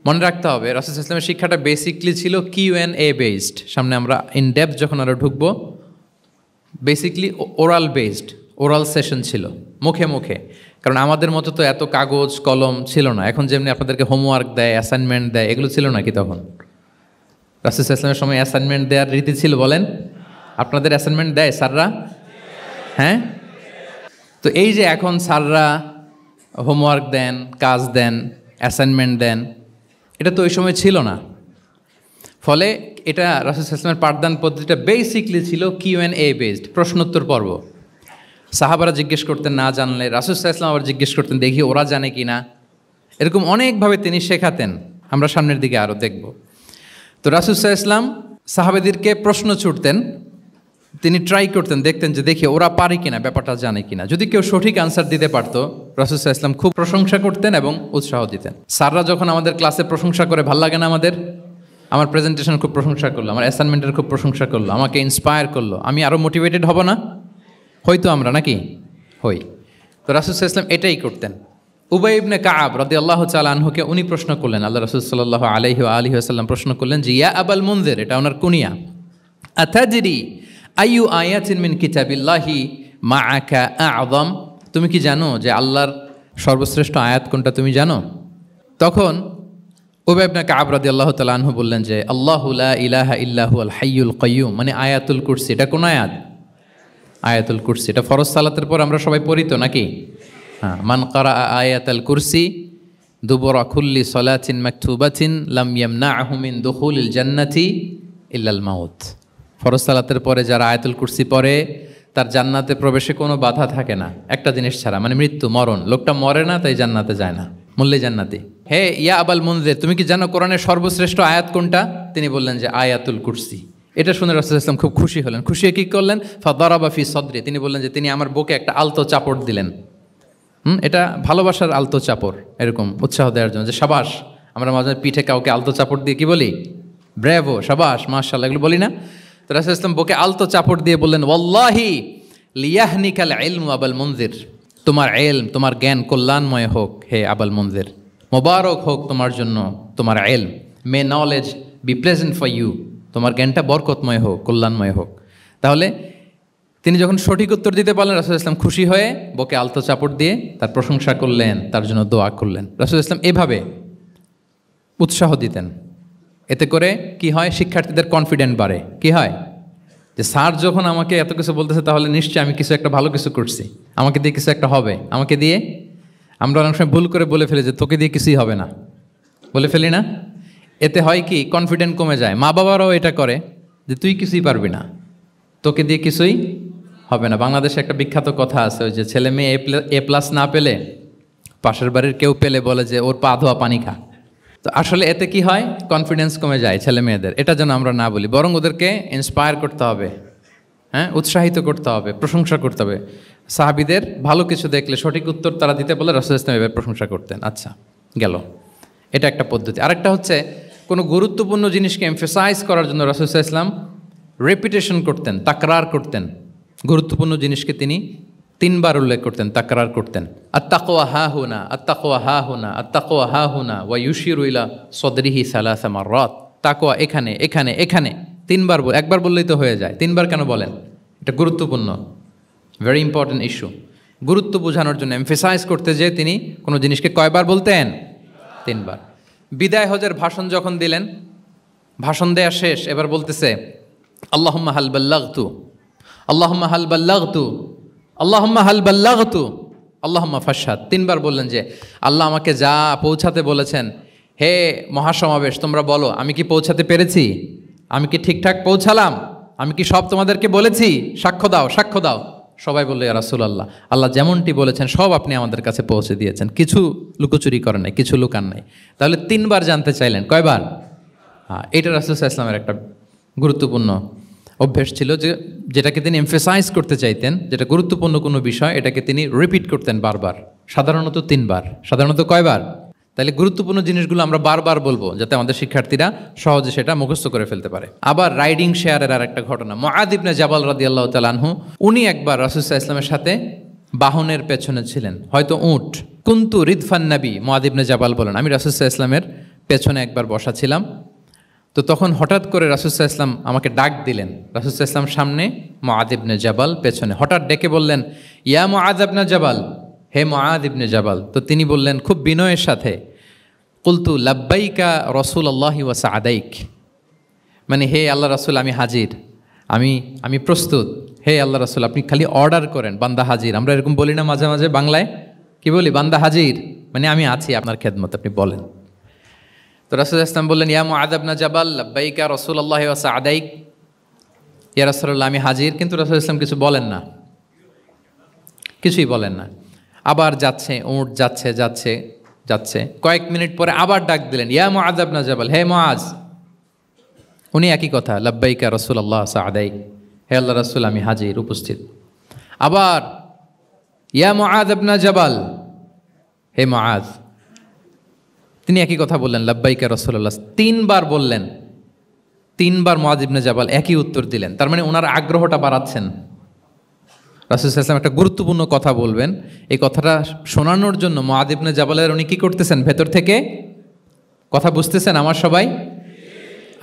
মনে রাখতে হবে রাসূল সাল্লাল্লাহু আলাইহি ওয়াসাল্লামের শিক্ষাটা বেসিকলি ছিল Q&A বেসড। সামনে আমরা ইন ডেপথ যখন আরও ঢুকবো, basically oral based, oral session ছিল, মুখে মুখে। কারণ আমাদের মতো তো এত কাগজ কলম ছিল না। এখন যেমনি আপনাদেরকে হোমওয়ার্ক দেয়, অ্যাসাইনমেন্ট দেয়, এগুলো ছিল নাকি তখন? রাসূল সাল্লাল্লাহু আলাইহি ওয়াসাল্লামের সময় অ্যাসাইনমেন্ট দেওয়ার রীতি ছিল? বলেন, আপনাদের অ্যাসাইনমেন্ট দেয় স্যাররা? হ্যাঁ। তো এই যে এখন স্যাররা হোমওয়ার্ক দেন, কাজ দেন, অ্যাসাইনমেন্ট দেন, এটা তো ওই সময় ছিল না। ফলে এটা রাসূল সাল্লাল্লাহু আলাইহি ওয়াসাল্লামের পাঠদান পদ্ধতিটা বেসিকলি ছিল Q&A বেসড, প্রশ্নোত্তর পর্ব। সাহাবারা জিজ্ঞেস করতেন, না জানলে রাসূল সাল্লাল্লাহু আলাইহি ওয়াসাল্লাম আবার জিজ্ঞেস করতেন, দেখি ওরা জানে কি না। এরকম অনেকভাবে তিনি শেখাতেন, আমরা সামনের দিকে আরও দেখব। তো রাসূল সাল্লাল্লাহু আলাইহি ওয়াসাল্লাম সাহাবাদেরকে প্রশ্ন ছুড়তেন, তিনি ট্রাই করতেন, দেখতেন যে দেখি ওরা পারে কিনা, ব্যাপারটা জানে কিনা। যদি কেউ সঠিক আনসার দিতে পারতো, রাসূল সাল্লাল্লাহু আলাইহি ওয়াসাল্লাম খুব প্রশংসা করতেন এবং উৎসাহ দিতেন। স্যাররা যখন আমাদের ক্লাসে প্রশংসা করে, ভাল লাগে না আমাদের? আমার প্রেজেন্টেশন খুব প্রশংসা করলো, আমার অ্যাসাইনমেন্টের খুব প্রশংসা করলো, আমাকে ইন্সপায়ার করলো, আমি আরও মোটিভেটেড হব না? হয়তো আমরা নাকি হই। তো রাসূল সাল্লাল্লাহু আলাইহি ওয়াসাল্লাম এটাই করতেন। উবাই ইবনে কাআব রাদিয়াল্লাহু তাআলা আনহুকে উনি প্রশ্ন করলেন, আল্লাহ রাসূল সাল্লাল্লাহু আলাইহি ওয়া আলিহি ওয়াসাল্লাম প্রশ্ন করলেন যে, ইয়া আবাল মুনযির, এটা ওনার কুনিয়া, আতাদরি আইয়ু আয়াতিন মিন কিতাবিল্লাহি মাআকা আ'যাম, তুমি কি জানো যে আল্লাহর সর্বশ্রেষ্ঠ আয়াত কোনটা, তুমি জানো? তখন উবাই ইবনে কাআব রাদিয়াল্লাহু তাআলা আনহু বললেন যে, আল্লাহু লা ইলাহা ইল্লা হুয়াল হাইয়ুল কাইয়্যুম, মানে আয়াতুল কুরসি। এটা কোন আয়াত? আয়াতুল কুরসি। এটা ফরজ সালাতের পর আমরা সবাই পড়ি তো নাকি? হ্যাঁ, মান কারা আয়াতুল কুরসি দুবরা কুল্লি সালাতিন মাকতুবাতিন লাম ইয়ামনাহু মিন দুখুলিল জান্নাতি ইল্লাল মাউত। ফরজ সালাতের পরে যারা আয়াতুল কুরসি পড়ে, তার জান্নাতে প্রবেশে কোনো বাধা থাকে না, একটা জিনিস ছাড়া, মানে মৃত্যু, মরণ। লোকটা মরে না, তাই জান্নাতে যায় না, মূল্যে জান্নাতি। হে ইয়া আবাল মুনযির, তুমি কি জানো কোরআনের সর্বশ্রেষ্ঠ আয়াত কোনটা? তিনি বললেন যে আয়াতুল কুরসি। এটা শুনে রাসূল সাল্লাল্লাহু আলাইহি ওয়াসাল্লাম খুব খুশি হলেন। খুশি হয়ে কী করলেন? ফাদারাবা ফি সদরি, তিনি বললেন যে তিনি আমার বুকে একটা আলতো চাপড় দিলেন। এটা ভালোবাসার আলতো চাপড়, এরকম উৎসাহ দেওয়ার জন্য, যে সাবাস। আমরা মাঝে পিঠে কাউকে আলতো চাপড় দিয়ে কি বলি? ব্রেভো, সাবাস, মাশাআল্লাহ, এগুলো বলি না? তো রাসূল সাল্লাল্লাহু আলাইহি ওয়াসাল্লাম বুকে আলতো চাপড় দিয়ে বললেন, ওয়াল্লাহি লিয়াহনিকাল ইলমু আবাল মুনযির, তোমার ইলম, তোমার জ্ঞান কল্যাণময় হোক হে আবাল মুনযির, মোবারক হোক তোমার জন্য তোমার ইলম। May knowledge be pleasant for you, তোমার জ্ঞানটা বরকতময় হোক, কল্যাণময় হোক। তাহলে তিনি যখন সঠিক উত্তর দিতে পারলেন, রাসূল ইসলাম খুশি হয়ে বুকে আলতো চাপড় দিয়ে তার প্রশংসা করলেন, তার জন্য দোয়া করলেন। রাসূল ইসলাম এভাবে উৎসাহ দিতেন। এতে করে কি হয়? শিক্ষার্থীদের কনফিডেন্ট বাড়ে। কি হয়? যে স্যার যখন আমাকে এত কিছু বলতেছে, তাহলে নিশ্চয়ই আমি কিছু একটা ভালো কিছু করছি, আমাকে দিয়ে কিছু একটা হবে। আমাকে দিয়ে, আমরা অনেক সময় ভুল করে বলে ফেলি যে তোকে দিয়ে কিছুই হবে না, বলে ফেলি না? এতে হয় কি? কনফিডেন্ট কমে যায়। মা বাবারাও এটা করে যে তুই কিছুই পারবি না, তোকে দিয়ে কিছুই হবে না। বাংলাদেশে একটা বিখ্যাত কথা আছে, ওই যে ছেলে মেয়ে A+ না পেলে পাশের বাড়ির কেউ পেলে বলে যে ওর পা ধোয়া পানি খা। তো আসলে এতে কি হয়? কনফিডেন্স কমে যায় ছেলে মেয়েদের। এটা যেন আমরা না বলি, বরং ওদেরকে ইন্সপায়ার করতে হবে, হ্যাঁ, উৎসাহিত করতে হবে, প্রশংসা করতে হবে। সাহাবীদের ভালো কিছু দেখলে সঠিক উত্তর তারা দিতে বলে রাসূল ইসলাম এভাবে প্রশংসা করতেন। আচ্ছা, গেল, এটা একটা পদ্ধতি। আরেকটা হচ্ছে, কোনো গুরুত্বপূর্ণ জিনিসকে এমফেসাইজ করার জন্য রাসূল ইসলাম রেপিটেশন করতেন, তাকরার করতেন। গুরুত্বপূর্ণ জিনিসকে তিনি 3 বার উল্লেখ করতেন, তাকরার করতেন। আত-তাকওয়া হাহুনা, আত-তাকওয়া হাহুনা, আত-তাকওয়া হাহুনা ওয়া ইউশিরু ইলা সদরিহি সালাসা মাররাত। তাকওয়া এখানে, এখানে, এখানে 3 বার। একবার বললেই তো হয়ে যায়, 3 বার কেন বলেন? এটা গুরুত্বপূর্ণ, ভেরি ইম্পর্টেন্ট ইস্যু। গুরুত্ব বোঝানোর জন্য এমফেসাইজ করতে যেয়ে তিনি কোনো জিনিসকে কয়বার বলতেন? 3 বার। বিদায় হজের ভাষণ যখন দিলেন, ভাষণ দেয়া শেষ, এবার বলতেছে আল্লাহুম্মা হাল বাল্লাগতু, আল্লাহুম্মা হাল বাল্লাগতু, আল্লাহুম্মা হাল বাল্লাগতু, আল্লাহুম্মা ফাশহাদ। 3 বার বললেন যে আল্লাহ আমাকে যা পৌঁছাতে বলেছেন, হে মহাসমাবেশ, তোমরা বলো আমি কি পৌঁছাতে পেরেছি? আমি কি ঠিকঠাক পৌঁছালাম? আমি কি সব তোমাদেরকে বলেছি? সাক্ষ্য দাও, সাক্ষ্য দাও। সবাই বলল ইয়া রাসূলুল্লাহ, আল্লাহ যেমনটি বলেছেন সব আপনি আমাদের কাছে পৌঁছে দিয়েছেন, কিছু লুকোচুরি করেন নাই, কিছু লুকান নাই। তাহলে 3 বার জানতে চাইলেন, কয়বার? এটা রাসূল সাল্লাল্লাহু আলাইহি ওয়াসাল্লামের একটা গুরুত্বপূর্ণ অভ্যেস ছিল, যেটাকে তিনি এমফেসাইজ করতে চাইতেন, যেটা গুরুত্বপূর্ণ কোনো বিষয় এটাকে তিনি রিপিট করতেন বারবার, সাধারণত 3 বার। সাধারণত কয়বার? তাহলে গুরুত্বপূর্ণ জিনিসগুলো আমরা বারবার বলবো যাতে আমাদের শিক্ষার্থীরা সহজে সেটা মুখস্থ করে ফেলতে পারে। আবার রাইডিং শেয়ারের আর একটা ঘটনা, মুআয ইবনে জাবাল রাদিয়াল্লাহু তাআলা আনহু, উনি একবার রাসূল সাল্লাল্লাহু আলাইহি ওয়াসাল্লামের সাথে বাহনের পেছনে ছিলেন, হয়তো উট। কুনতু রিদফান নবী, মুআয ইবনে জাবাল বলেন, আমি রাসূল সাল্লাল্লাহু আলাইহি ওয়াসাল্লামের পেছনে একবার বসা ছিলাম। তো তখন হঠাৎ করে রাসূল সাল্লাল্লাহু আলাইহি ওয়াসাল্লাম আমাকে ডাক দিলেন। রাসূল সাল্লাল্লাহু আলাইহি ওয়াসাল্লাম সামনে, মুআয ইবনে জাবাল পেছনে। হঠাৎ ডেকে বললেন, ইয়া মুআয ইবনে জাবাল, হে মুআয ইবনে জাবাল। তো তিনি বললেন খুব বিনয়ের সাথে, কুলতু লাব্বাইকা রাসূলুল্লাহি ওয়া সাআদাইক, মানে হে আল্লাহ রাসূল, আমি হাজির, আমি প্রস্তুত। হে আল্লাহ রাসূল, আপনি খালি অর্ডার করেন, বান্দা হাজির। আমরা এরকম বলি না মাঝে মাঝে বাংলায়, কি বলি? বান্দা হাজির, মানে আমি আছি আপনার খেদমতে, আপনি বলেন। তো রাসূল ইসলাম বললেন, ইয়া মুআয ইবনে জাবাল লাব্বাইকা রাসূলুল্লাহি ওয়া সাআদাইক, ইয়া রাসূলুল্লাহ আমি হাজির। কিন্তু রাসূল ইসলাম কিছু বলেন না, কিছুই বলেন না। আবার যাচ্ছে, উট যাচ্ছে যাচ্ছে যাচ্ছে, কয়েক মিনিট পরে আবার ডাক দিলেন, ইয়া মুআয ইবনে জাবাল, হে মুআয। উনি একই কথা, লাব্বাইকা রাসূলুল্লাহ সাআদাইক, হে আল্লাহ রাসূল আমি হাজির, উপস্থিত। আবার ইয়া মুআয ইবনে জাবাল, হে মুআয। তিনি একই কথা বললেন, লাব্বাইকা রাসূলুল্লাহ। 3 বার বললেন, 3 বার মুআয ইবনে জাবাল একই উত্তর দিলেন। তার মানে ওনার আগ্রহটা বাড়াচ্ছেন। রাসূল সাল্লাল্লাহু আলাইহি ওয়াসাল্লাম একটা গুরুত্বপূর্ণ কথা বলবেন, এই কথাটা শোনানোর জন্য মুআয ইবনে জাবালের উনি কি করতেছেন? ভেতর থেকে কথা বুঝতেছেন আমার সবাই?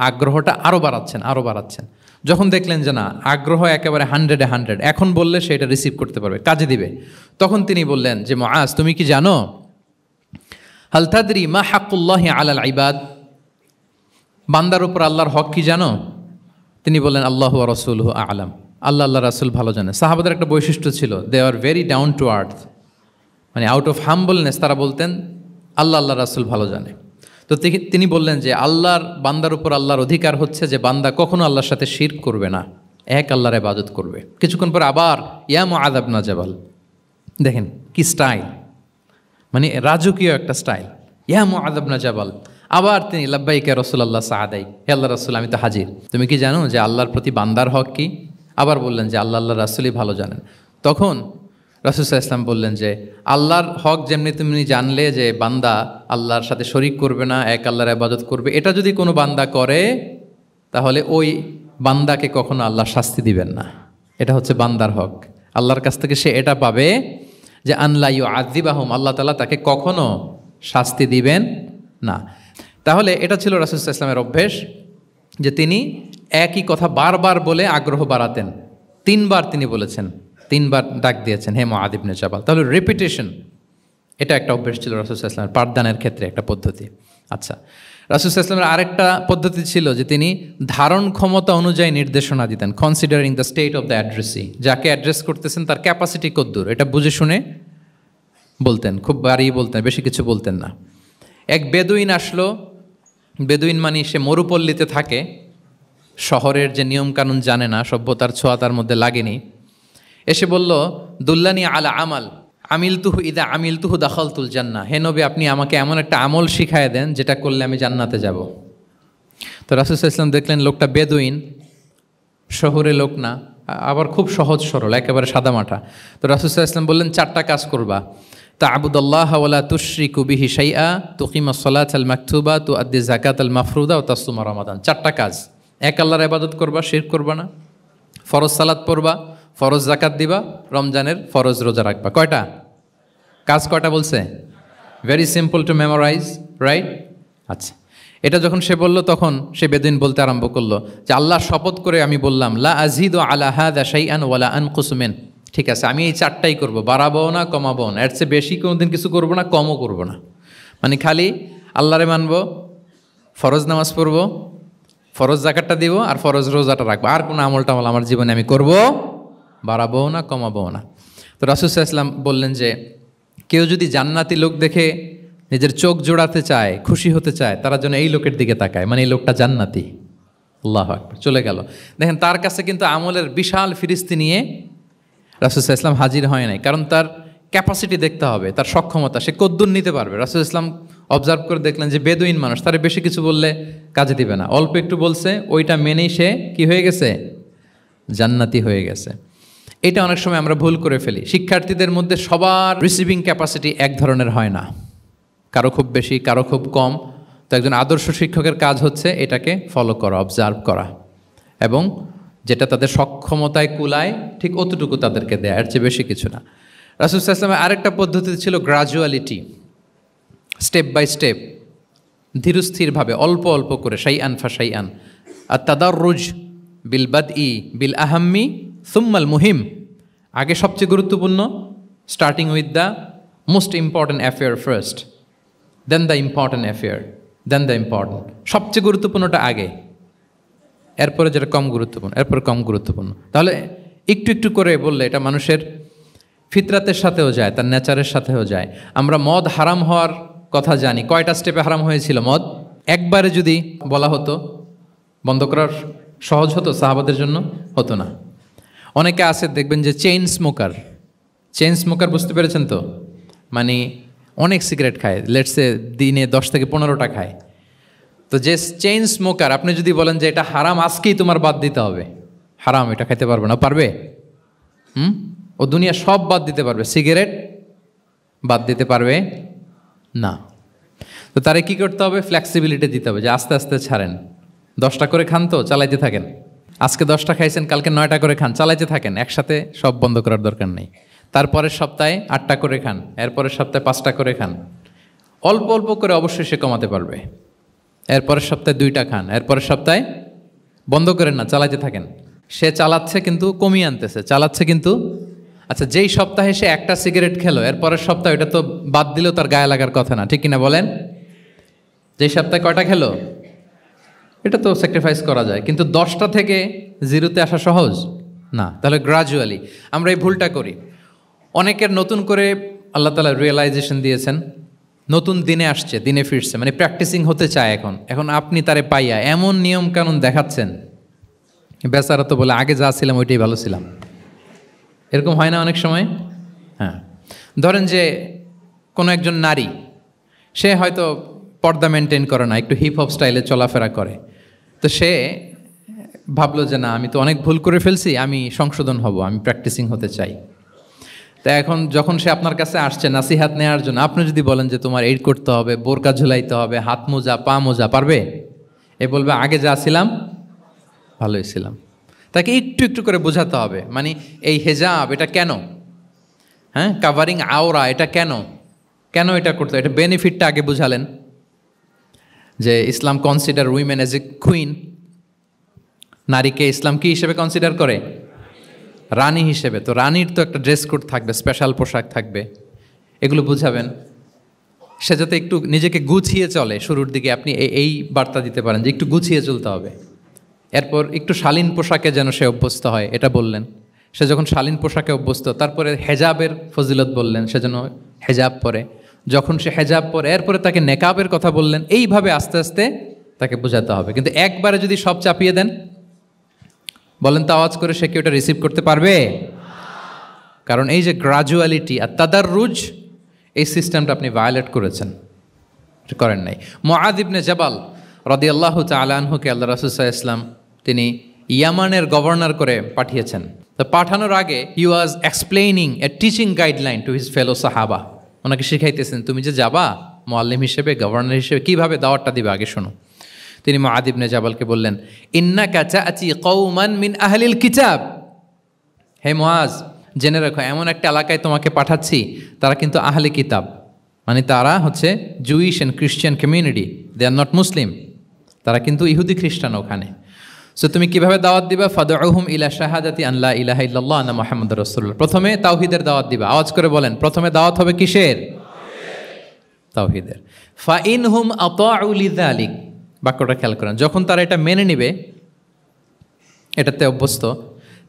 আগ্রহটা আরও বাড়াচ্ছেন, আরও বাড়াচ্ছেন। যখন দেখলেন যে না, আগ্রহ একেবারে 100-এ 100, এখন বললে সে এটা রিসিভ করতে পারবে, কাজে দিবে, তখন তিনি বললেন যে মুআয, তুমি কি জানো, হাল তাদরি মা হাক্কুল্লাহি আলাল ইবাদ, বান্দার উপর আল্লাহর হক কি জানো? তিনি বললেন, আল্লাহু ওয়া রাসূলুহু আ'লাম, আল্লাহ রাসূল ভালো জানে। সাহাবাদের একটা বৈশিষ্ট্য ছিল, they are very down to earth, মানে আউট অফ হাম্বলনেস তারা বলতেন আল্লাহ রাসূল ভালো জানে। তো তিনি বললেন যে আল্লাহর বান্দার উপর আল্লাহর অধিকার হচ্ছে যে বান্দা কখনো আল্লাহর সাথে শিরক করবে না, এক আল্লাহর ইবাদত করবে। কিছুক্ষণ পর আবার ইয়া মুআয ইবনে জাবাল, দেখেন কি স্টাইল, মানে রাজকীয় একটা স্টাইল, ইয়া মুআয ইবনে জাবাল। আবার তিনি লাব্বাইকা রাসূলুল্লাহ সাআদাইক, হে আল্লাহ রাসূল আমি তো হাজির, তুমি কি জানো যে আল্লাহর প্রতি বান্দার হক কি? আবার বললেন যে আল্লাহ রাসূলই ভালো জানেন। তখন রাসূল সাল্লাল্লাহু আলাইহি ওয়াসাল্লাম বললেন যে আল্লাহর হক যেমনি তুমি জানলে যে বান্দা আল্লাহর সাথে শরিক করবে না, এক আল্লাহর ইবাদত করবে, এটা যদি কোনো বান্দা করে তাহলে ওই বান্দাকে কখনো আল্লাহ শাস্তি দিবেন না। এটা হচ্ছে বান্দার হক, আল্লাহর কাছ থেকে সে এটা পাবে যে আনলা ইউআযিবাহুম, আল্লাহ তাআলা তাকে কখনো শাস্তি দিবেন না। তাহলে এটা ছিল রাসূল সাল্লাল্লাহু আলাইহি ওয়াসাল্লামের অভ্যেস, যে তিনি একই কথা বারবার বলে আগ্রহ বাড়াতেন। 3 বার তিনি বলেছেন, 3 বার ডাক দিয়েছেন, হে মুআয ইবনে জাবাল। তাহলে রিপিটেশন এটা একটা অভ্যেস ছিল রাসূল সাল্লাল্লাহু আলাইহি ওয়াসাল্লামের, পাঠদানের ক্ষেত্রে একটা পদ্ধতি। আচ্ছা, রাসূল সাল্লাল্লাহু আলাইহি ওয়াসাল্লামের আরেকটা পদ্ধতি ছিল যে তিনি ধারণ ক্ষমতা অনুযায়ী নির্দেশনা দিতেন, considering the state of the addressee, যাকে অ্যাড্রেস করতেছেন তার ক্যাপাসিটি কতদূর এটা বুঝে শুনে বলতেন, খুব বাড়িয়ে বলতেন, বেশি কিছু বলতেন না। এক বেদুইন আসলো, বেদুইন মানে সে মরুপল্লীতে থাকে, শহরের যে নিয়মকানুন জানে না, সভ্যতার ছোঁয়া তার মধ্যে লাগেনি। এসে বলল, দুল্লানি আলা আমাল আমিলতুহু ইদা আমিলতুহু দাখালতুল জান্নাহ, হে নবী আপনি আমাকে এমন একটা আমল শিখায় দেন যেটা করলে আমি জান্নাতে যাব। তো রাসূল সাল্লাল্লাহু আলাইহি ওয়াসাল্লাম দেখলেন লোকটা বেদুইন, শহরে লোক না, আবার খুব সহজ সরল, একেবারে সাদামাটা। তো রাসূল সাল্লাল্লাহু আলাইহি ওয়াসাল্লাম বললেন 4টা কাজ করবা, তা'বুদাল্লাহা ওয়া লা তুশরিকু বিহি শাইআ, তুকিমাস সালাতাল মাকতুবা, তুআদ্দি যাকাতাল মাফরুদা ওয়া তাসুমা রমাদান। 4টা কাজ, এক আল্লাহর ইবাদত করবা, শিরক করবা না, ফরজ সালাত পড়বা, ফরজ যাকাত দিবা, রমজানের ফরজ রোজা রাখবা। কয়টা কাজ? কয়টা বলছে? Very simple to memorise, right? আচ্ছা, এটা যখন সে বলল তখন সে বেদুইন বলতে আরম্ভ করলো যে আল্লাহর শপথ করে আমি বললাম, লা আযীদু আলা হাযা শাইআন ওয়া লা আনকুসু মিন, ঠিক আছে আমি এই 4টাই করব, বাড়াবো না কমাবো না, এর চেয়ে বেশি কোনোদিন কিছু করবো না, কমও করবো না। মানে খালি আল্লাহরে মানবো, ফরজ নামাজ পড়বো, ফরজ যাকাতটা দিব, আর ফরজ রোজাটা রাখবো, আর কোনো আমল টামল আমার জীবনে আমি করব, বাড়াবো না কমাবো না। তো রাসূল সাল্লাল্লাহু আলাইহি ওয়াসাল্লাম বললেন যে কেউ যদি জান্নাতি লোক দেখে নিজের চোখ জোড়াতে চায়, খুশি হতে চায়, তারা যেন এই লোকের দিকে তাকায়, মানে এই লোকটা জান্নাতি। আল্লাহু আকবার, চলে গেল। দেখেন তার কাছে কিন্তু আমলের বিশাল ফিরিস্তি নিয়ে রাসূল সাল্লাল্লাহু আলাইহি ওয়াসাল্লাম হাজির হয় নাই, কারণ তার ক্যাপাসিটি দেখতে হবে, তার সক্ষমতা, সে কদ্দুর নিতে পারবে। রাসূল সাল্লাল্লাহু আলাইহি ওয়াসাল্লাম অবজার্ভ করে দেখলেন যে বেদুইন মানুষ, তার বেশি কিছু বললে কাজে দিবে না, অল্প একটু বলছে, ওইটা মেনেই সে কি হয়ে গেছে, জান্নাতি হয়ে গেছে। এটা অনেক সময় আমরা ভুল করে ফেলি। শিক্ষার্থীদের মধ্যে সবার রিসিভিং ক্যাপাসিটি এক ধরনের হয় না, কারো খুব বেশি, কারো খুব কম। তো একজন আদর্শ শিক্ষকের কাজ হচ্ছে এটাকে ফলো করা, অবজার্ভ করা, এবং যেটা তাদের সক্ষমতায় কুলায় ঠিক অতটুকু তাদেরকে দেয়, এর চেয়ে বেশি কিছু না। রাসূল সাল্লাল্লাহু আলাইহি ওয়াসাল্লামের আরেকটা পদ্ধতি ছিল গ্রাজুয়ালিটি, স্টেপ বাই স্টেপ, ধীরস্থিরভাবে, অল্প অল্প করে, শাইআন ফাশাইআন। আর তাদাররুজ বিল বাদই বিল আহাম্মি সুম্মাল মুহিম, আগে সবচেয়ে গুরুত্বপূর্ণ, starting with the most important affair first, then the important affair, then the important. সবচেয়ে গুরুত্বপূর্ণটা আগে, এরপরে যেটা কম গুরুত্বপূর্ণ, এরপরে কম গুরুত্বপূর্ণ। তাহলে একটু একটু করে বললে এটা মানুষের ফিতরাতের সাথেও যায়, তার নেচারের সাথেও যায়। আমরা মদ হারাম হওয়ার কথা জানি, কয়টা স্টেপে হারাম হয়েছিল মদ? একবারে যদি বলা হতো বন্ধ করার সহজ হতো সাহাবাদের জন্য? হতো না। অনেকে আছে দেখবেন যে চেইন স্মোকার, বুঝতে পেরেছেন তো? মানে অনেক সিগারেট খায়, লেটসে দিনে 10 থেকে 15টা খায়। তো যে চেইন স্মোকার, আপনি যদি বলেন যে এটা হারাম, আজকেই তোমার বাদ দিতে হবে, হারাম, এটা খাইতে পারবে না, পারবে? ও দুনিয়া সব বাদ দিতে পারবে, সিগারেট বাদ দিতে পারবে না। তো তারে কি করতে হবে? ফ্লেক্সিবিলিটি দিতে হবে, যে আস্তে আস্তে ছাড়েন, 10টা করে খান, তো চালাইতে থাকেন। আজকে 10টা খাইছেন, কালকে 9টা করে খান, চালাইতে থাকেন, একসাথে সব বন্ধ করার দরকার নেই। তারপরের সপ্তাহে 8টা করে খান, এরপরের সপ্তাহে 5টা করে খান, অল্প অল্প করে অবশ্যই সে কমাতে পারবে। এরপরের সপ্তাহে 2টা খান, এরপরের সপ্তাহে বন্ধ করেন না, চালাইতে থাকেন। সে চালাচ্ছে কিন্তু কমিয়ে আনতেছে, চালাচ্ছে কিন্তু। আচ্ছা, যেই সপ্তাহে সে একটা সিগারেট খেলো, এরপরের সপ্তাহে ওটা তো বাদ দিলেও তার গায়ে লাগার কথা না, ঠিক কিনা বলেন? যেই সপ্তাহে কয়টা খেলো, এটা তো স্যাক্রিফাইস করা যায়, কিন্তু 10টা থেকে 0-তে আসা সহজ না। তাহলে গ্রাজুয়ালি আমরা এই ভুলটা করি। অনেকের নতুন করে আল্লাহ তাআলা রিয়েলাইজেশন দিয়েছেন, নতুন দিনে আসছে, দিনে ফিরছে, মানে প্র্যাকটিসিং হতে চায়। এখন আপনি তারে পাইয়া এমন নিয়ম কানুন দেখাচ্ছেন, বেচারা তো বলে আগে যা ছিলাম ওইটাই ভালো ছিলাম। এরকম হয় না অনেক সময়? হ্যাঁ, ধরেন যে কোনো একজন নারী, সে হয়তো পর্দা মেনটেন করে না, একটু হিপ হপ স্টাইলে চলাফেরা করে। তো সে ভাবলো যে না, আমি তো অনেক ভুল করে ফেলছি, আমি সংশোধন হব, আমি প্র্যাকটিসিং হতে চাই। তা এখন যখন সে আপনার কাছে আসছে নাসিহাত নেওয়ার জন্য, আপনি যদি বলেন যে তোমার এই করতে হবে, বোরকা ঝুলাইতে হবে, হাত মোজা, পা মোজা, পারবে? এ বলবে আগে যা ছিলাম ভালোই ছিলাম। তাকে একটু একটু করে বোঝাতে হবে, মানে এই হেজাব এটা কেন, হ্যাঁ, কাভারিং আওরা এটা কেন, কেন এটা করতে, এটা বেনিফিটটা আগে বুঝালেন। যে ইসলাম consider women as a queen, নারীকে ইসলাম কি হিসেবে কনসিডার করে? রানী হিসেবে। তো রানীর তো একটা ড্রেস কোড থাকবে, স্পেশাল পোশাক থাকবে, এগুলো বুঝাবেন। সে যাতে একটু নিজেকে গুছিয়ে চলে, শুরুর দিকে আপনি এই বার্তা দিতে পারেন যে একটু গুছিয়ে চলতে হবে। এরপর একটু শালীন পোশাকে যেন সে অভ্যস্ত হয়, এটা বললেন। সে যখন শালীন পোশাকে অভ্যস্ত, তারপরে হেজাবের ফজিলত বললেন, সে যেন হেজাব পরে। যখন সে হেজাব পরে, এরপরে তাকে নেকাবের কথা বললেন। এইভাবে আস্তে আস্তে তাকে বোঝাতে হবে। কিন্তু একবারে যদি সব চাপিয়ে দেন, বলেন তো আওয়াজ করে, সে কি ওটা রিসিভ করতে পারবে? কারণ এই যে গ্রাজুয়ালিটি আর তাদাররুজ, এই সিস্টেমটা আপনি ভায়োলেট করেছেন, করেন নাই। মুআয ইবনে জাবাল রাদিয়াল্লাহু তাআলা আনহুকে আল্লাহ রাসূল সাল্লাল্লাহু আলাইহি ওয়াসাল্লাম তিনি ইয়ামানের গভর্নর করে পাঠিয়েছেন। তো পাঠানোর আগে he was explaining a teaching guideline to his fellow সাহাবা। ওনাকে শিখাইতেছেন, তুমি যে যাবা মুআল্লিম হিসেবে, গভর্নর হিসেবে, কিভাবে দাওয়াতটা দিবে আগে শোনো। তিনি মুআয ইবনে জাবালকে বললেন, ইন্নাকা তা'তি কওমান মিন আহলিল কিতাব। হে মুআয, জেনে রাখো, এমন একটা এলাকায় তোমাকে পাঠাচ্ছি, তারা কিন্তু আহলে কিতাব, মানে তারা হচ্ছে Jewish and Christian community, they are not Muslim, তারা কিন্তু ইহুদি খ্রিস্টান ওখানে। সো তুমি কিভাবে দাওয়াত দিবা? ফাদউহুম ইলা শাহাদাতি আন লা ইলাহা ইল্লাল্লাহ আন্না মুহাম্মাদুর রাসূলুল্লাহ। প্রথমে তাওহীদের দাওয়াত দিবা। আওয়াজ করে বলেন, প্রথমে দাওয়াত হবে কিসের? তাওহীদের। ফাইনহুম আতাউ লিযালিক, বাক্যটা খেয়াল করেন। যখন তারা এটা মেনে নিবে, এটাতে অভ্যস্ত,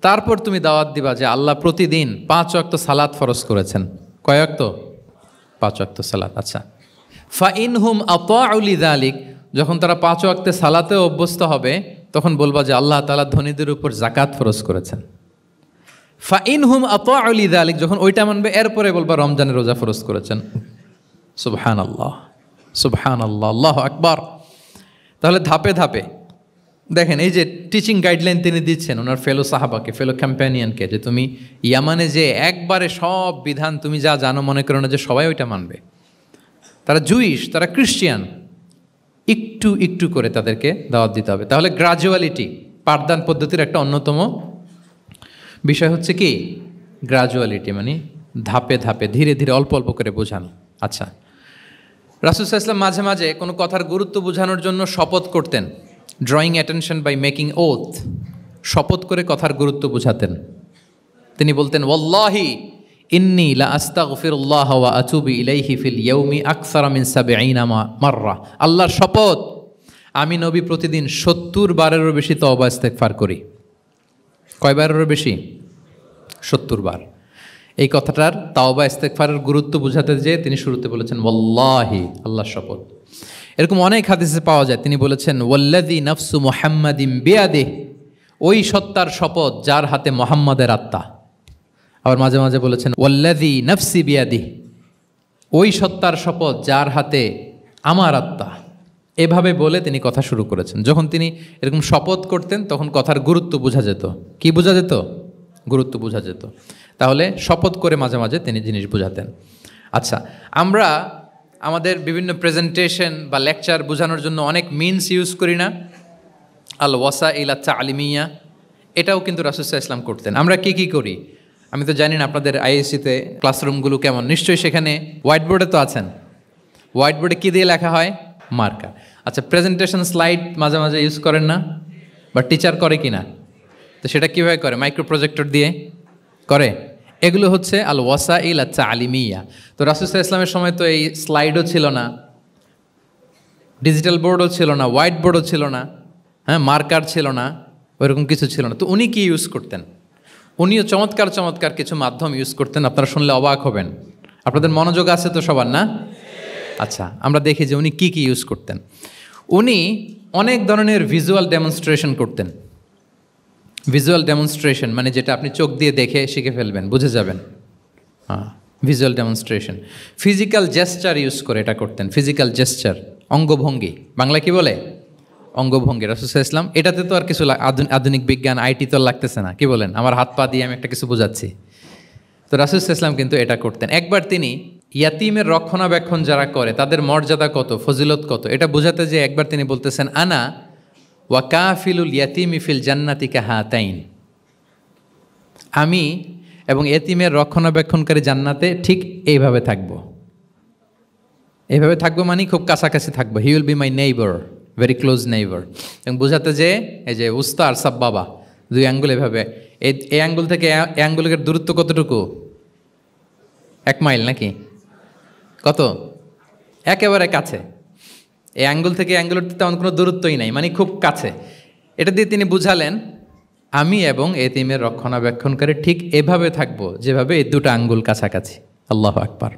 তারপর তুমি দাওয়াত দিবা যে আল্লাহ প্রতিদিন 5 ওয়াক্ত সালাত ফরজ করেছেন। কয় ওয়াক্ত? 5 ওয়াক্ত সালাত। আচ্ছা, ফাইনহুম আতাউ লিযালিক, যখন তারা 5 ওয়াক্তে সালাতেও অভ্যস্ত হবে, তখন বলবা যে আল্লাহ তাআলা ধনীদের উপর যাকাত ফরজ করেছেন। ফাইনহুম আতাউ লিযালিক, যখন ওইটা মানবে এরপরে বলবা রমজানের রোজা ফরজ করেছেন। সুবহানাল্লাহ, সুবহানাল্লাহ, আল্লাহু আকবার। তাহলে ধাপে ধাপে দেখেন, এই যে টিচিং গাইডলাইন তিনি দিচ্ছেন ওনার ফেলো সাহাবাকে, ফেলো ক্যাম্পেনিয়নকে, যে তুমি ইয়ামানে যে একবারে সব বিধান তুমি যা জানো মনে করো না যে সবাই ওইটা মানবে। তারা জুইশ, তারা খ্রিস্টিয়ান, একটু একটু করে তাদেরকে দাওয়াত দিতে হবে। তাহলে গ্রাজুয়ালিটি পাঠদান পদ্ধতির একটা অন্যতম বিষয় হচ্ছে কি গ্রাজুয়ালিটি, মানে ধাপে ধাপে ধীরে ধীরে অল্প অল্প করে বোঝানো। আচ্ছা, রাসূল সাল্লাল্লাহু আলাইহি ওয়াসাল্লাম মাঝে মাঝে কোনো কথার গুরুত্ব বোঝানোর জন্য শপথ করতেন, drawing attention by making oath, শপথ করে কথার গুরুত্ব বোঝাতেন। তিনি বলতেন, ওয়াল্লাহি ইন্নী লা আস্তাগফিরুল্লাহ ওয়া আতুবু ইলাইহি ফিল ইয়াউমি আকসারা মিন ৭০ মাররা। আল্লাহর শপথ, আমি নবী প্রতিদিন ৭০ বারেরও বেশি তওবা ইস্তেগফার করি। কয়বারেরও বেশি? ৭০ বার। এই কথাটার তাওবা ইস্তেগফারের গুরুত্ব বোঝাতে যেয়ে তিনি শুরুতে বলেছেন ওয়াল্লাহি, আল্লাহর শপথ। এরকম অনেক হাদিসে পাওয়া যায়, তিনি বলেছেন ওয়াল্লাযী নাফসু মুহাম্মাদিন বিয়াদিহি, ওই সত্তার শপথ যার হাতে মুহাম্মাদের আত্মা। আবার মাঝে মাঝে বলেছেন ওয়াল্লাযী নাফসি বিয়াদিহি, ওই সত্তার শপথ যার হাতে আমার আত্মা। এভাবে বলে তিনি কথা শুরু করেছেন। যখন তিনি এরকম শপথ করতেন তখন কথার গুরুত্ব বোঝা যেত। কি বোঝা যেত? গুরুত্ব বোঝা যেত। তাহলে শপথ করে মাঝে মাঝে তিনি জিনিস বোঝাতেন। আচ্ছা, আমরা আমাদের বিভিন্ন প্রেজেন্টেশন বা লেকচার বোঝানোর জন্য অনেক মিনস ইউজ করি না? আল ওয়াসাইল তালিমিয়া, এটাও কিন্তু রাসূল সাল্লাল্লাহু আলাইহি ওয়াসাল্লাম করতেন। আমরা কি কি করি আমি তো জানি না, আপনাদের আইএসসিতে ক্লাসরুমগুলো কেমন, নিশ্চয়ই সেখানে হোয়াইট বোর্ডে তো আছেন। হোয়াইট বোর্ডে কী দিয়ে লেখা হয়? মার্কার। আচ্ছা, প্রেজেন্টেশন স্লাইড মাঝে মাঝে ইউজ করেন না? বা টিচার করে কি না? তো সেটা কীভাবে করে? মাইক্রো প্রজেক্টর দিয়ে করে। এগুলো হচ্ছে আল ওয়াসাইল তালিমিয়া। তো রাসূল সাল্লাল্লাহু আলাইহি ওয়াসাল্লামের সময় তো এই স্লাইডও ছিল না, ডিজিটাল বোর্ডও ছিল না, হোয়াইট বোর্ডও ছিল না, হ্যাঁ, মার্কার ছিল না, ওইরকম কিছু ছিল না। তো উনি কি ইউজ করতেন? উনিও চমৎকার চমৎকার কিছু মাধ্যম ইউজ করতেন, আপনারা শুনলে অবাক হবেন। আপনাদের মনোযোগ আছে তো সবার, না? আচ্ছা, আমরা দেখি যে উনি কি কি ইউজ করতেন। উনি অনেক ধরনের ভিজুয়াল ডেমনস্ট্রেশন করতেন। ভিজুয়াল ডেমনস্ট্রেশন মানে যেটা আপনি চোখ দিয়ে দেখে শিখে ফেলবেন, বুঝে যাবেন। হ্যাঁ, visual demonstration. Physical gesture use করে এটা করতেন। ফিজিক্যাল জেস্চার, অঙ্গভঙ্গি, বাংলা কি বলে? অঙ্গভঙ্গি। রাসূল সাল্লাল্লাহু আলাইহি ওয়াসাল্লাম, এটাতে তো আর কিছু আধুনিক বিজ্ঞান আইটি তো লাগতেছে না, কি বলেন? আমার হাত পা দিয়ে আমি একটা কিছু বোঝাচ্ছি। তো রাসূল সাল্লাল্লাহু আলাইহি ওয়াসাল্লাম কিন্তু এটা করতেন। একবার তিনি ইয়াতিমের রক্ষণাবেক্ষণ যারা করে তাদের মর্যাদা কত, ফজিলত কত, এটা বোঝাতে যে একবার তিনি বলতেছেন আনা ওয়া কাফিলুল ইয়াতিমি ফিল জান্নাতি কাহাতাইন, আমি এবং এতিমের রক্ষণাবেক্ষণকারী জান্নাতে ঠিক এইভাবে থাকবো। এইভাবে থাকবো মানে খুব কাছাকাছি থাকবো। He will be my neighbour, very close neighbour. এবং বোঝাতে যে এই যে উস্তা আর সাব বাবা, দুই আঙ্গুল এভাবে, এই আঙ্গুল থেকে এই আঙ্গুলের দূরত্ব কতটুকু? 1 মাইল নাকি কত? একেবারে কাছে। এই আঙ্গুল থেকে আঙ্গুলের তেমন কোনো দূরত্বই নাই, মানে খুব কাছে। এটা দিয়ে তিনি বুঝালেন আমি এবং এতিমের রক্ষণাবেক্ষণকারী ঠিক এভাবে থাকবো যেভাবে এই দুটো আঙ্গুল কাছাকাছি। আল্লাহু আকবার।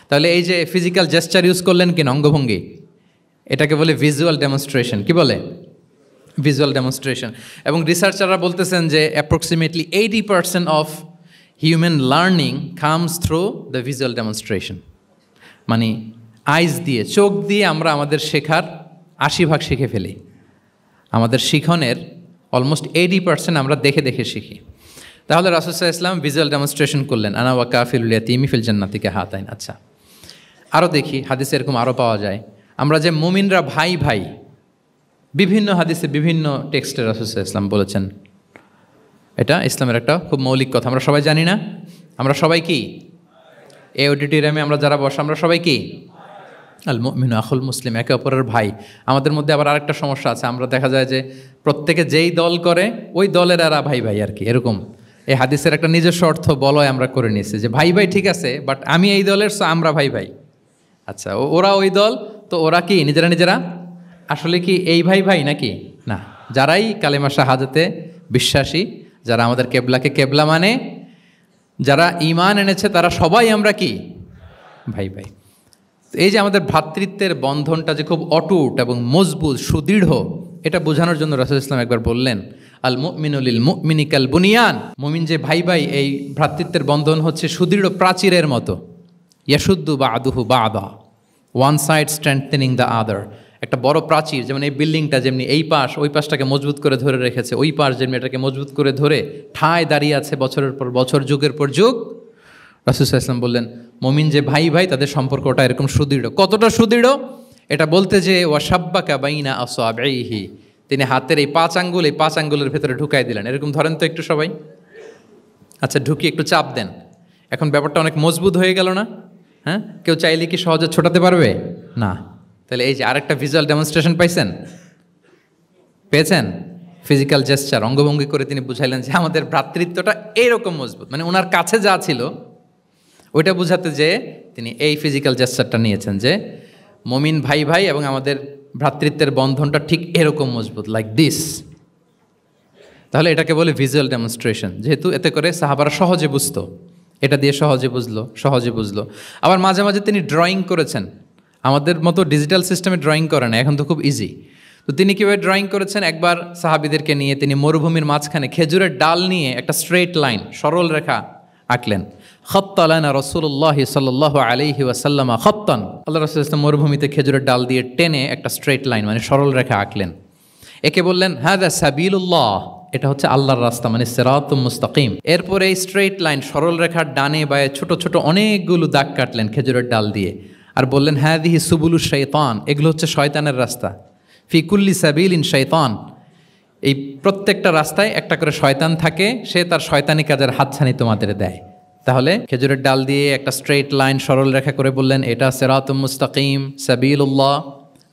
তাহলে এই যে ফিজিক্যাল জেস্চার ইউজ করলেন কিনা, অঙ্গভঙ্গি, এটাকে বলে ভিজুয়াল ডেমনস্ট্রেশন। কি বলে? Visual demonstration. এবং রিসার্চাররা বলতেছেন যে approximately 80% of human learning comes through the visual demonstration. মানে আইজ দিয়ে, চোখ দিয়ে আমরা আমাদের শেখার 80% শিখে ফেলি। আমাদের শিখনের অলমোস্ট 80% আমরা দেখে দেখে শিখি। তাহলে রাসূল সাল্লাল্লাহু আলাইহি ওয়াসাল্লাম ভিজুয়াল ডেমনস্ট্রেশন করলেন, আনা ওয়া কাফিলুল ইয়াতীমি ফিল জান্নাতি কাহাতাইন। আচ্ছা, আরও দেখি হাদিসে এরকম আরও পাওয়া যায়। আমরা যে মুমিনরা ভাই ভাই, বিভিন্ন হাদিসে বিভিন্ন টেক্সটে রাসূল সাল্লাল্লাহু আলাইহি ওয়াসাল্লাম বলেছেন। এটা ইসলামের একটা খুব মৌলিক কথা, আমরা সবাই জানি না? আমরা সবাই কি এই অডিটোরিয়ামে আমরা যারা বসে আমরা সবাই কি? আল মুমিনু আখুল মুসলিম, একে অপরের ভাই। আমাদের মধ্যে আবার আরেকটা সমস্যা আছে, আমরা দেখা যায় যে প্রত্যেকে যেই দল করে ওই দলের এরা ভাই ভাই আর কি, এরকম। এই হাদিসের একটা নিজস্ব অর্থ বলয় আমরা করে নিয়েছি যে ভাই ভাই ঠিক আছে, বাট আমি এই দলের, সো আমরা ভাই ভাই। আচ্ছা, ওরা ওই দল, তো ওরা কি নিজেরা নিজেরা আসলে কি এই ভাই ভাই নাকি? না, যারাই কালেমা শাহাদাতে বিশ্বাসী, যারা আমাদের কেবলাকে কেবলা মানে, যারা ঈমান এনেছে, তারা সবাই আমরা কি ভাই ভাই। এই যে আমাদের ভ্রাতৃত্বের বন্ধনটা যে খুব অটুট এবং মজবুত সুদৃঢ়, এটা বোঝানোর জন্য রাসূল ইসলাম একবার বললেন আল মুমিনু লিল মুমিনি কাল বুনিয়ান, মুমিন যে ভাই ভাই এই ভ্রাতৃত্বের বন্ধন হচ্ছে সুদৃঢ় প্রাচীরের মতো। ইয়াশুদ্দু বা'দুহু বা'দা, one side strengthening the other. একটা বড় প্রাচীর, যেমন এই বিল্ডিংটা যেমনি এই পাশ ওই পাশটাকে মজবুত করে ধরে রেখেছে, ওই পাশ যেমনি এটাকে মজবুত করে ধরে ঠায় দাঁড়িয়ে আছে বছরের পর বছর, যুগের পর যুগ। রাসূল সাল্লাল্লাহু আলাইহি ওয়াসাল্লাম বললেন মুমিন যে ভাই ভাই তাদের সম্পর্কটা এরকম সুদৃঢ়। কতটা সুদৃঢ় এটা বলতে যে ওয়াশাব্বাকা বাইনা আসাবিহি, তিনি হাতের এই 5 আঙ্গুল এই 5 আঙ্গুলের ভেতরে ঢুকাই দিলেন। এরকম ধরেন তো একটু সবাই, আচ্ছা ঢুকিয়ে একটু চাপ দেন। এখন ব্যাপারটা অনেক মজবুত হয়ে গেল না? হ্যাঁ, কেউ চাইলে কি সহজে ছোটাতে পারবে না? তাহলে এই যে আরেকটা ভিজুয়াল ডেমনস্ট্রেশন পেয়েছেন ফিজিক্যাল জেস্চার, অঙ্গভঙ্গি করে তিনি বুঝাইলেন যে আমাদের ভ্রাতৃত্বটা এইরকম মজবুত। মানে ওনার কাছে যা ছিল ওইটা বুঝাতে যে তিনি এই ফিজিক্যাল জেস্চারটা নিয়েছেন যে মুমিন ভাই ভাই এবং আমাদের ভ্রাতৃত্বের বন্ধনটা ঠিক এরকম মজবুত, লাইক দিস। তাহলে এটাকে বলে ভিজুয়াল ডেমনস্ট্রেশন, যেহেতু এতে করে সাহাবারা সহজে বুঝতো, এটা দিয়ে সহজে বুঝলো। আবার মাঝে মাঝে তিনি ড্রয়িং করেছেন, আমাদের মতো ডিজিটাল সিস্টেমে ড্রয়িং করে না, এখন তো খুব ইজি। তো তিনি কীভাবে ড্রয়িং করেছেন, একবার সাহাবিদেরকে নিয়ে তিনি মরুভূমির মাঝখানে খেজুরের ডাল নিয়ে একটা স্ট্রেট লাইন, সরল রেখা আঁকলেন। খত্তালানা রসুল্লাহ সাল্লাল্লাহু আলাইহি ওয়াসাল্লাম খত্তান, আল্লাহ রাসূল সাল্লাল্লাহু আলাইহি ওয়াসাল্লাম মরুভূমিতে খেজুরের ডাল দিয়ে টেনে একটা স্ট্রেট লাইন মানে সরল রেখা আঁকলেন। একে বললেন হাযা সাবিলুল্লাহ, এটা হচ্ছে আল্লাহর রাস্তা, মানে সিরাতুম মুস্তাকিম। এরপরে এই স্ট্রেট লাইন সরল রেখার ডানে বায়ে ছোট ছোট অনেকগুলো দাগ কাটলেন খেজুরের ডাল দিয়ে, আর বললেন হাযিহি সুবুলুশ শাইতান, এগুলো হচ্ছে শয়তানের রাস্তা। ফি কুল্লি সাবিলিন শাইতান, এই প্রত্যেকটা রাস্তায় একটা করে শয়তান থাকে, সে তার শয়তানি কাজের হাতছানি তোমাদের দেয়। তাহলে খেজুরের ডাল দিয়ে একটা স্ট্রেট লাইন সরল রেখা করে বললেন এটা সিরাতুম মুস্তাকিম সাবিলুল্লাহ,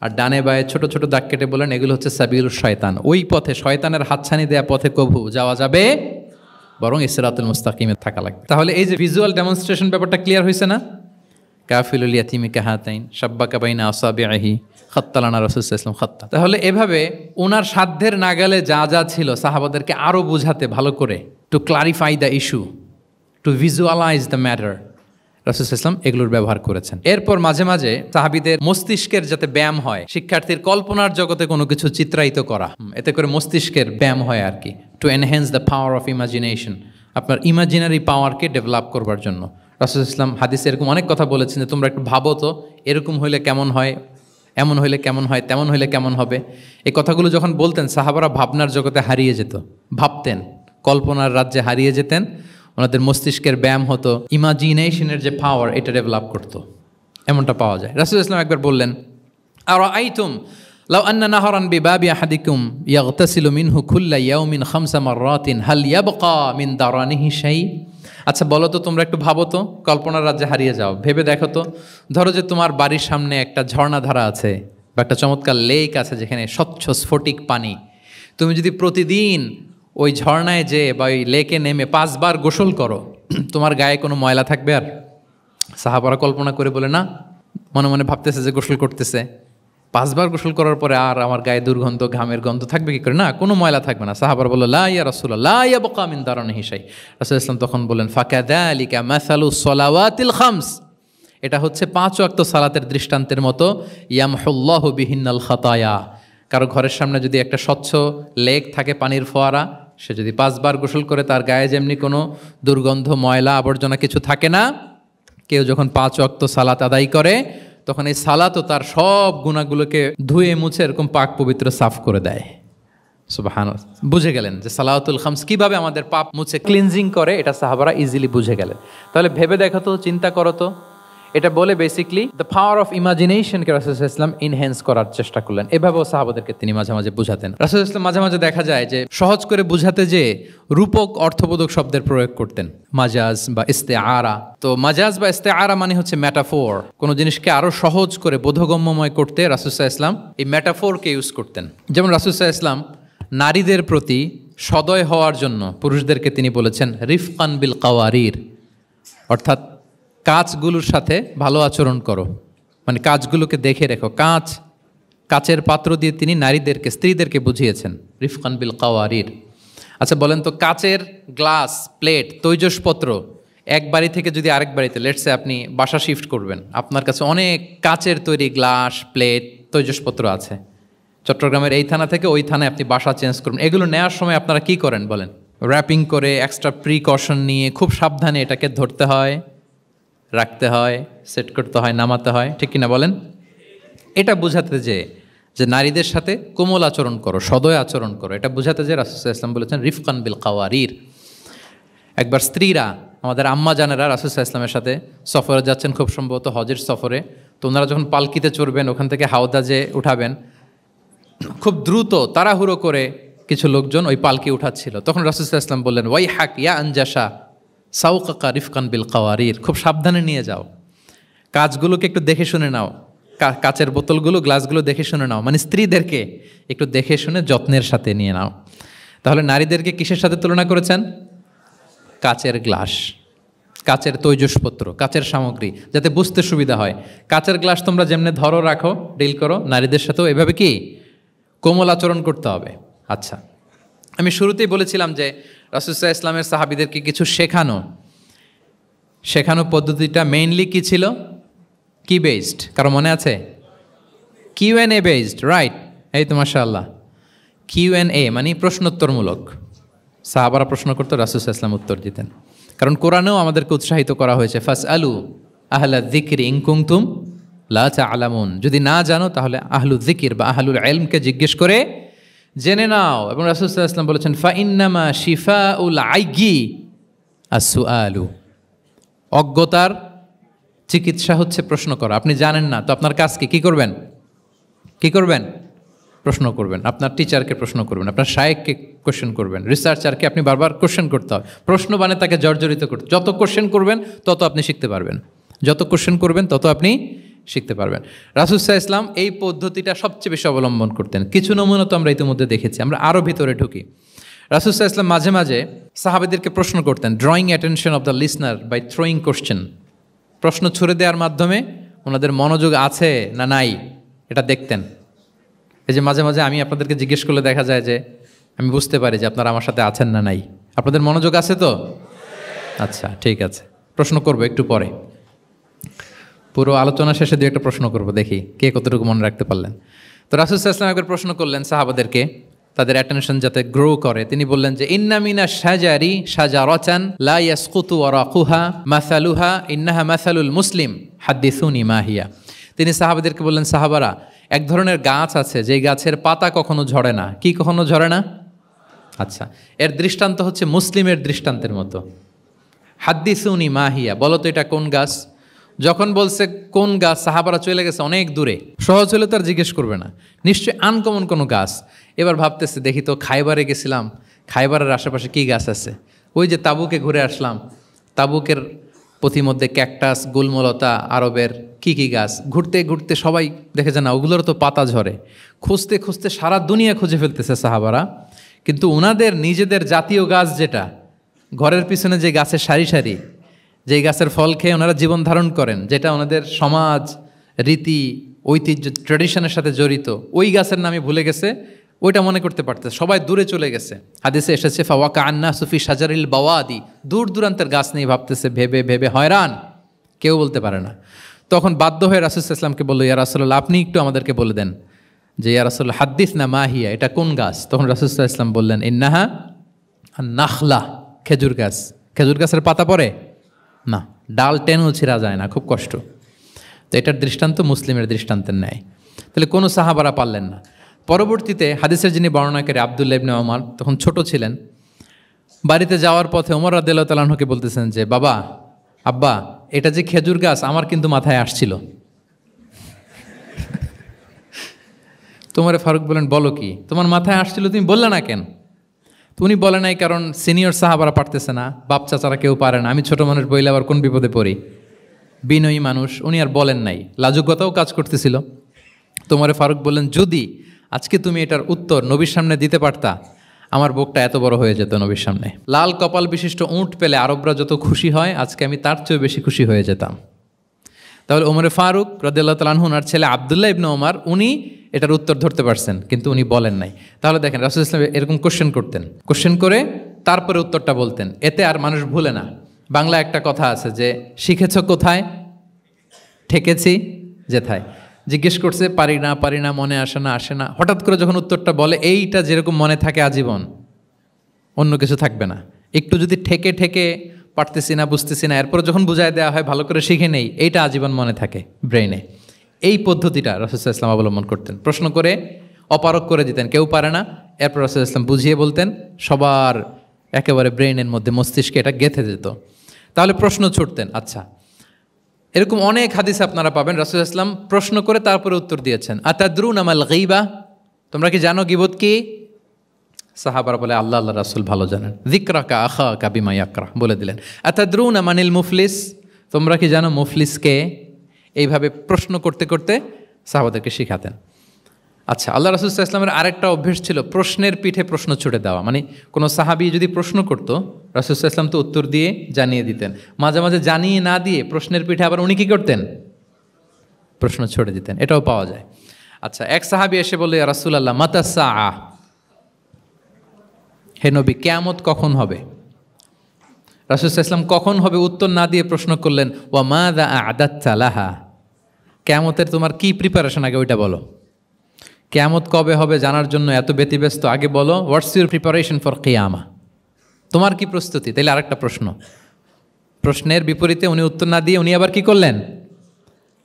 আর ডানে বায়ে ছোট ছোট দাগ কেটে বললেন এগুলো হচ্ছে সাবিলুশ শয়তান, ওই পথে শয়তানের হাতছানি দেয়া পথে কভু যাওয়া যাবে, বরং সিরাতুল মুস্তাকিমে থাকা লাগবে। তাহলে এই যে ভিজুয়াল ডেমনস্ট্রেশন ব্যাপারটা ক্লিয়ার হয়েছে না? কাফিলুল ইয়াতীমি কাহাতাইন শাব্বাকা বাইনা আসাবিহি খাত্তালানা রাসূল সাল্লাল্লাহু আলাইহি ওয়াসাল্লাম খাত্তা। তাহলে এভাবে ওনার সাধ্যের নাগালে যা যা ছিল সাহাবাদেরকে আরও বুঝাতে, ভালো করে to clarify the issue, to visualise the matter, রাসূল সাল্লাল্লাহু আলাইহি ওয়াসাল্লাম এগুলোর ব্যবহার করেছেন। এরপর মাঝে মাঝে সাহাবীদের মস্তিষ্কের যাতে ব্যায়াম হয়, শিক্ষার্থীর কল্পনার জগতে কোনো কিছু চিত্রায়িত করা, এতে করে মস্তিষ্কের ব্যায়াম হয় আর কি, to enhance the power of imagination, আপনার ইমাজিনারি পাওয়ারকে ডেভেলপ করবার জন্য। রাসূল সাল্লাল্লাহু আলাইহি ওয়াসাল্লাম হাদিসে এরকম অনেক কথা বলেছেন যে তোমরা একটু ভাবো তো, এরকম হইলে কেমন হয়, এমন হইলে কেমন হয়, তেমন হইলে কেমন হবে। এই কথাগুলো যখন বলতেন সাহাবারা ভাবনার জগতে হারিয়ে যেত, ভাবতেন, কল্পনার রাজ্যে হারিয়ে যেতেন, ওনাদের মস্তিষ্কের ব্যায়াম হতো, ইমাজিনেশনের যে পাওয়ার এটা ডেভেলপ করতো, এমনটা পাওয়া যায়। রাসূল সাল্লাল্লাহু আলাইহি ওয়াসাল্লাম একবার বললেন আরাআইতুম লাউ আন্না নাহরান বিবাবি আহাদিকুম ইয়াগতাসিলু মিনহু কুল্লা ইয়াউমিন 5 মাররাতিন হাল ইয়াবকা মিন দারানিহি শাই। আচ্ছা বলো তো, তোমরা একটু ভাবো তো, কল্পনার রাজ্যে হারিয়ে যাও, ভেবে দেখো তো, ধরো যে তোমার বাড়ির সামনে একটা ঝর্ণাধারা আছে বা একটা চমৎকার লেক আছে যেখানে স্বচ্ছ স্ফটিক পানি, তুমি যদি প্রতিদিন ওই ঝর্ণায় যে বা ওই লেকে নেমে 5 বার গোসল করো, তোমার গায়ে কোনো ময়লা থাকবে আর? সাহাবারা কল্পনা করে বলে না, মনে মনে ভাবতেছে যে গোসল করতেছে, 5 বার গোসল করার পরে আর আমার গায়ে দুর্গন্ধ, ঘামের গন্ধ থাকবে কি করে? না, কোনো ময়লা থাকবে না। সাহাবারা বলল লা ইয়া রাসূলুল্লাহ লা ইয়াবকা মিন দারানিহি শাই। রাসূল ইসলাম তখন বলেন ফাকাযালিকা মাসালুস সালাওয়াতিল খামস, এটা হচ্ছে 5 ওয়াক্ত সালাতের দৃষ্টান্তের মতো, ইয়ামহুল্লাহু বিহিন্নাল খাতায়া। কারো ঘরের সামনে যদি একটা স্বচ্ছ লেক থাকে, পানির ফোয়ারা, সে যদি 5 বার গোসল করে তার গায়ে যেমনি কোনো দুর্গন্ধ, ময়লা, আবর্জনা কিছু থাকে না, কেউ যখন 5 ওয়াক্ত সালাত আদায় করে তখন এই সালাতও তার সব গুনাহগুলোকে ধুয়ে মুছে এরকম পাক পবিত্র সাফ করে দেয়। সুবহানাল্লাহ। বুঝে গেলেন যে সালাওয়াতুল খামস কিভাবে আমাদের পাপ মুছে ক্লিনজিং করে, এটা সাহাবারা ইজিলি বুঝে গেলেন। তাহলে ভেবে দেখো তো, চিন্তা করো তো, এটা বলে বেসিকলি দ্য পাওয়ার অফ ইমাজিনেশনকে রাসূল সাল্লাল্লাহু আলাইহি ওয়াসাল্লাম এনহ্যান্স করার চেষ্টা করলেন। এভাবেও সাহাবাদেরকে তিনি মাঝে মাঝে বুঝাতেন। রাসূল সাল্লাল্লাহু আলাইহি ওয়াসাল্লাম মাঝে মাঝে দেখা যায় যে সহজ করে বুঝাতে যে রূপক অর্থবোধক শব্দের প্রয়োগ করতেন, মাজাজ বা ইস্তেআরা। তো মাজাজ বা ইস্তেআরা মানে হচ্ছে মেটাফোর, কোনো জিনিসকে আরো সহজ করে বোধগম্যময় করতে রাসূল সাল্লাল্লাহু আলাইহি ওয়াসাল্লাম এই মেটাফোরকে ইউজ করতেন। যেমন রাসূল সাল্লাল্লাহু আলাইহি ওয়াসাল্লাম নারীদের প্রতি সদয় হওয়ার জন্য পুরুষদেরকে তিনি বলেছেন রিফকান বিল কাওয়ারির, অর্থাৎ কাঁচগুলোর সাথে ভালো আচরণ করো, মানে কাঁচগুলোকে দেখে রেখো। কাচের পাত্র দিয়ে তিনি নারীদেরকে, স্ত্রীদেরকে বুঝিয়েছেন রিফকান বিল কাওয়ারির। আচ্ছা বলেন তো, কাচের গ্লাস, প্লেট, তৈজসপত্র এক বাড়ি থেকে যদি আরেক বাড়িতে, লেটসে আপনি বাসা শিফট করবেন, আপনার কাছে অনেক কাচের তৈরি গ্লাস, প্লেট, তৈজসপত্র আছে, চট্টগ্রামের এই থানা থেকে ওই থানায় আপনি বাসা চেঞ্জ করবেন, এগুলো নেওয়ার সময় আপনারা কি করেন বলেন? র্যাপিং করে এক্সট্রা প্রিকশন নিয়ে খুব সাবধানে এটাকে ধরতে হয়, রাখতে হয়, সেট করতে হয়, নামাতে হয়, ঠিক কিনা বলেন? এটা বোঝাতে যে নারীদের সাথে কোমল আচরণ করো, সদয় আচরণ করো, এটা বোঝাতে যে রাসূল সাল্লাল্লাহু আলাইহি ওয়াসাল্লাম বলেছেন রিফকান বিল কাওয়ারির। একবার স্ত্রীরা, আমাদের আম্মা জানেরা রাসূল সাল্লাল্লাহু আলাইহি ওয়াসাল্লামের সাথে সফরে যাচ্ছেন, খুব সম্ভবত হজের সফরে। তো ওনারা যখন পালকিতে চড়বেন, ওখান থেকে হাওদাজে উঠাবেন, খুব দ্রুত তাড়াহুড়ো করে কিছু লোকজন ওই পালকি উঠাচ্ছিল। তখন রাসূল সাল্লাল্লাহু আলাইহি ওয়াসাল্লাম বললেন, ওয়াই হাক ইয়া আনজাসা সাউকাকা রিফকান বিল কাওয়ারির, খুব সাবধানে নিয়ে যাও, কাজগুলোকে একটু দেখে শুনে নাও, কাচের বোতলগুলো, গ্লাসগুলো দেখে শুনে নাও, মানে স্ত্রীদেরকে একটু দেখে শুনে যত্নের সাথে নিয়ে নাও। তাহলে নারীদেরকে কিসের সাথে তুলনা করেছেন? কাচের গ্লাস, কাচের তৈজসপত্র, কাচের সামগ্রী, যাতে বুঝতে সুবিধা হয়। কাচের গ্লাস তোমরা যেমনি ধরো, রাখো, ডিল করো, নারীদের সাথেও এভাবে কি কোমল আচরণ করতে হবে। আচ্ছা, আমি শুরুতেই বলেছিলাম যে রাসূল সাল্লাল্লাহু আলাইহি ওয়াসাল্লামের সাহাবীদেরকে কিছু শেখানো পদ্ধতিটা মেইনলি কি ছিল? কি বেসড? কারো মনে আছে? QnA based, right? এই তো মাশাআল্লাহ, কিউএনএ মানে প্রশ্নোত্তরমূলক। সাহাবারা প্রশ্ন করতো, রাসূল সাল্লাল্লাহু আলাইহি ওয়াসাল্লাম উত্তর দিতেন। কারণ কোরআনেও আমাদেরকে উৎসাহিত করা হয়েছে, ফাসআলু আহলা যিকরি ইন কুনতুম লা তা'লামুন, যদি না জানো তাহলে আহলু যিকির বা আহলুল ইলমকে জিজ্ঞেস করে জেনে নাও। এবং রাসূল সাল্লাল্লাহু আলাইহি ওয়াসাল্লাম বলেছেন, ফাইন্নামা শিফাউল আইয়ি আস-সুআলু, অজ্ঞতার চিকিৎসা হচ্ছে প্রশ্ন করা। আপনি জানেন না তো আপনার কাজ কি করবেন? প্রশ্ন করবেন। আপনার টিচারকে প্রশ্ন করবেন, আপনার শায়েখকে কোশ্চেন করবেন, রিসার্চারকে আপনি বারবার কোশ্চেন করতে হবে। প্রশ্ন মানে তাকে জর্জরিত করতে, যত কোশ্চেন করবেন তত আপনি শিখতে পারবেন, যত কোশ্চেন করবেন তত আপনি শিখতে পারবেন। রাসূল সাল্লাল্লাহু আলাইহি ওয়াসাল্লাম এই পদ্ধতিটা সবচেয়ে বেশি অবলম্বন করতেন। কিছু নমুনা তো আমরা ইতিমধ্যে দেখেছি। আমরা আরও ভিতরে ঢুকি। রাসূল সাল্লাল্লাহু আলাইহি ওয়াসাল্লাম মাঝে মাঝে সাহাবীদেরকে প্রশ্ন করতেন, drawing attention of the listener by throwing question. প্রশ্ন ছুড়ে দেওয়ার মাধ্যমে ওনাদের মনোযোগ আছে না নাই এটা দেখতেন। এই যে মাঝে মাঝে আমি আপনাদেরকে জিজ্ঞেস করলে দেখা যায় যে আমি বুঝতে পারি যে আপনারা আমার সাথে আছেন না নাই। আপনাদের মনোযোগ আছে তো? আচ্ছা, ঠিক আছে, প্রশ্ন করব একটু পরে। পুরো আলোচনা শেষে দিয়ে একটা প্রশ্ন করব, দেখি কে কতটুকু মনে রাখতে পারলেন। তো রাসূল সাল্লাল্লাহু আলাইহি ওয়াসাল্লাম একবার প্রশ্ন করলেন সাহাবাদেরকে, তাদের অ্যাটেনশন যাতে গ্রো করে। তিনি বললেন যে ইন্না মিনা শাজারি শাজারাতান লা ইয়াসকুতু ওয়ারাকুহা মাসালুহা ইন্নাহা মাসালুল মুসলিম হাদ্দিসুনি মা হিয়া। তিনি সাহাবাদেরকে বললেন, সাহাবারা, এক ধরনের গাছ আছে যেই গাছের পাতা কখনো ঝরে না। কি কখনো ঝরে না? আচ্ছা, এর দৃষ্টান্ত হচ্ছে মুসলিমের দৃষ্টান্তের মতো। হাদ্দিসুনি মা হিয়া, বলো তো এটা কোন গাছ? যখন বলছে কোন গাছ, সাহাবারা চলে গেছে অনেক দূরে। সহজ হলে তো আর জিজ্ঞেস করবে না, নিশ্চয়ই আনকমন কোনো গাছ। এবার ভাবতেছে, দেখি তো খাইবারে গেছিলাম, খাইবারের আশেপাশে কী গাছ আছে। ওই যে তাবুকে ঘুরে আসলাম, তাবুকের পথিমধ্যে ক্যাকটাস, গুলমলতা, আরবের কী কী গাছ। ঘুরতে ঘুরতে সবাই দেখেছে না ওগুলোর তো পাতা ঝরে। খুঁজতে খুঁজতে সারা দুনিয়া খুঁজে ফেলতেছে সাহাবারা, কিন্তু ওনাদের নিজেদের জাতীয় গাছ যেটা, ঘরের পিছনে যে গাছের সারি সারি, যেই গাছের ফল খেয়ে ওনারা জীবন ধারণ করেন, যেটা ওনাদের সমাজ, রীতি, ঐতিহ্য, ট্র্যাডিশনের সাথে জড়িত, ওই গাছের নামে ভুলে গেছে, ওইটা মনে করতে পারতেছে, সবাই দূরে চলে গেছে। হাদিসে এসেছে ফাওয়াকা আন্না সুফি শাজারিল বাওয়াদি, দূর দূরান্তের গাছ নিয়ে ভাবতেছে, ভেবে ভেবে হয়রান, কেউ বলতে পারে না। তখন বাধ্য হয়ে রাসূল সাল্লাল্লাহু আলাইহি ওয়াসাল্লামকে বলল, ইয়া রাসূলুল্লাহ, আপনি একটু আমাদেরকে বলে দেন যে ইয়া রাসূলুল্লাহ হাদ্দিস না মাহিয়া, এটা কোন গাছ? তখন রাসূল সাল্লাল্লাহু আলাইহি ওয়াসাল্লাম বললেন, ইন্নাহা আন-নাখলা, খেজুর গাছ। খেজুর গাছের পাতা পড়ে না, ডাল টেনেও ছিঁড়া যায় না, খুব কষ্ট। তো এটার দৃষ্টান্ত মুসলিমের দৃষ্টান্তের ন্যায়। তাহলে কোনো সাহাবারা পারলেন না। পরবর্তীতে হাদিসের যিনি বর্ণনাকারী আব্দুল্লাহ ইবনে ওমর তখন ছোট ছিলেন, বাড়িতে যাওয়ার পথে ওমর রাদিয়াল্লাহু তাআলা আনহুকে বলতেছেন যে, বাবা, আব্বা, এটা যে খেজুর গাছ আমার কিন্তু মাথায় আসছিল। তোমারে ফারুক বলেন, বলো কি, তোমার মাথায় আসছিল, তুমি বললে না কেন? উনি বলে নাই কারণ সিনিয়র সাহাবারা পারতেছে না, বাপ চাচারা কেউ পারে না, আমি ছোট মানুষ বইলে আবার কোন বিপদে পড়ি, বিনয়ী মানুষ, উনি আর বলেন নাই, লাজুকতাও কাজ করতেছিল। তোমারে ফারুক বললেন, যদি আজকে তুমি এটার উত্তর নবীর সামনে দিতে পারতা, আমার বুকটা এত বড় হয়ে যেত নবীর সামনে। লাল কপাল বিশিষ্ট উঁট পেলে আরবরা যত খুশি হয়, আজকে আমি তার চেয়েও বেশি খুশি হয়ে যেতাম। তাহলে ওমরে ফারুক রাদিয়াল্লাহু তাআলা আনহু, ওনার ছেলে আব্দুল্লাহ ইবনে ওমর, উনি এটার উত্তর ধরতে পারছেন, কিন্তু উনি বলেন নাই। তাহলে দেখেন রাসূল সাল্লাল্লাহু আলাইহি ওয়াসাল্লাম এরকম কোশ্চেন করতেন, কোশ্চেন করে তারপরে উত্তরটা বলতেন, এতে আর মানুষ ভুলে না। বাংলা একটা কথা আছে যে, শিখেছ কোথায়, ঠেকেছি যেথায়। জিজ্ঞেস করছে, পারি না, মনে আসে না। হঠাৎ করে যখন উত্তরটা বলে, এইটা যেরকম মনে থাকে আজীবন, অন্য কিছু থাকবে না। একটু যদি ঠেকে পারতেছি না, বুঝতেছি না, এরপর যখন বুঝায় দেওয়া হয়, ভালো করে শিখে নেই, এইটা আজীবন মনে থাকে ব্রেইনে। এই পদ্ধতিটা রাসূল সাল্লাল্লাহু আলাইহি ওয়াসাল্লাম অবলম্বন করতেন। প্রশ্ন করে অপারগ করে দিতেন, কেউ পারে না, এরপর রাসূল সাল্লাল্লাহু আলাইহি ওয়াসাল্লাম বুঝিয়ে বলতেন, সবার একেবারে ব্রেইনের মধ্যে, মস্তিষ্কে এটা গেঁথে যেত। তাহলে প্রশ্ন ছুটতেন। আচ্ছা, এরকম অনেক হাদিস আপনারা পাবেন রাসূল সাল্লাল্লাহু আলাইহি ওয়াসাল্লাম প্রশ্ন করে তারপরে উত্তর দিয়েছেন। আতাদরুনা মাল গীবা, তোমরা কি জানো গীবত কি? সাহাবারা বলে, আল্লাহ রাসূল ভালো জানেন। যিকরাকা আখাকা বিমা ইয়াকরা, বলে দিলেন। আতাদরুনা মানিল মুফলিস, তোমরা কি জানো মুফলিস কে? এইভাবে প্রশ্ন করতে করতে সাহাবাদেরকে শিখাতেন। আচ্ছা, আল্লাহ রাসূল সাল্লাল্লাহু আলাইহি ওয়াসাল্লামের আরেকটা অভ্যেস ছিল প্রশ্নের পিঠে প্রশ্ন ছুড়ে দেওয়া। মানে কোনো সাহাবী যদি প্রশ্ন করতো, রাসূল সাল্লাল্লাহু আলাইহি ওয়াসাল্লাম তো উত্তর দিয়ে জানিয়ে দিতেন। মাঝে মাঝে জানিয়ে না দিয়ে প্রশ্নের পিঠে আবার উনি কী করতেন? প্রশ্ন ছুড়ে দিতেন। এটাও পাওয়া যায়। আচ্ছা, এক সাহাবী এসে বলে, ইয়া রাসূলাল্লাহ মাতা সাআ, হে নবী কিয়ামত কখন হবে? রাসূল সাল্লাল্লাহু আলাইহি ওয়াসাল্লাম কখন হবে উত্তর না দিয়ে প্রশ্ন করলেন, ওয়া মাযা আ'দাত্তা লাহা, কিয়ামতের তোমার কি প্রিপারেশন আগে ওইটা বলো। কিয়ামত কবে হবে জানার জন্য এত ব্যতিব্যস্ত, আগে বলো হোয়াটস ইউর প্রিপারেশন ফর কিয়ামা, তোমার কি প্রস্তুতি। তাইলে আরেকটা প্রশ্ন, প্রশ্নের বিপরীতে উনি উত্তর না দিয়ে উনি আবার কি করলেন?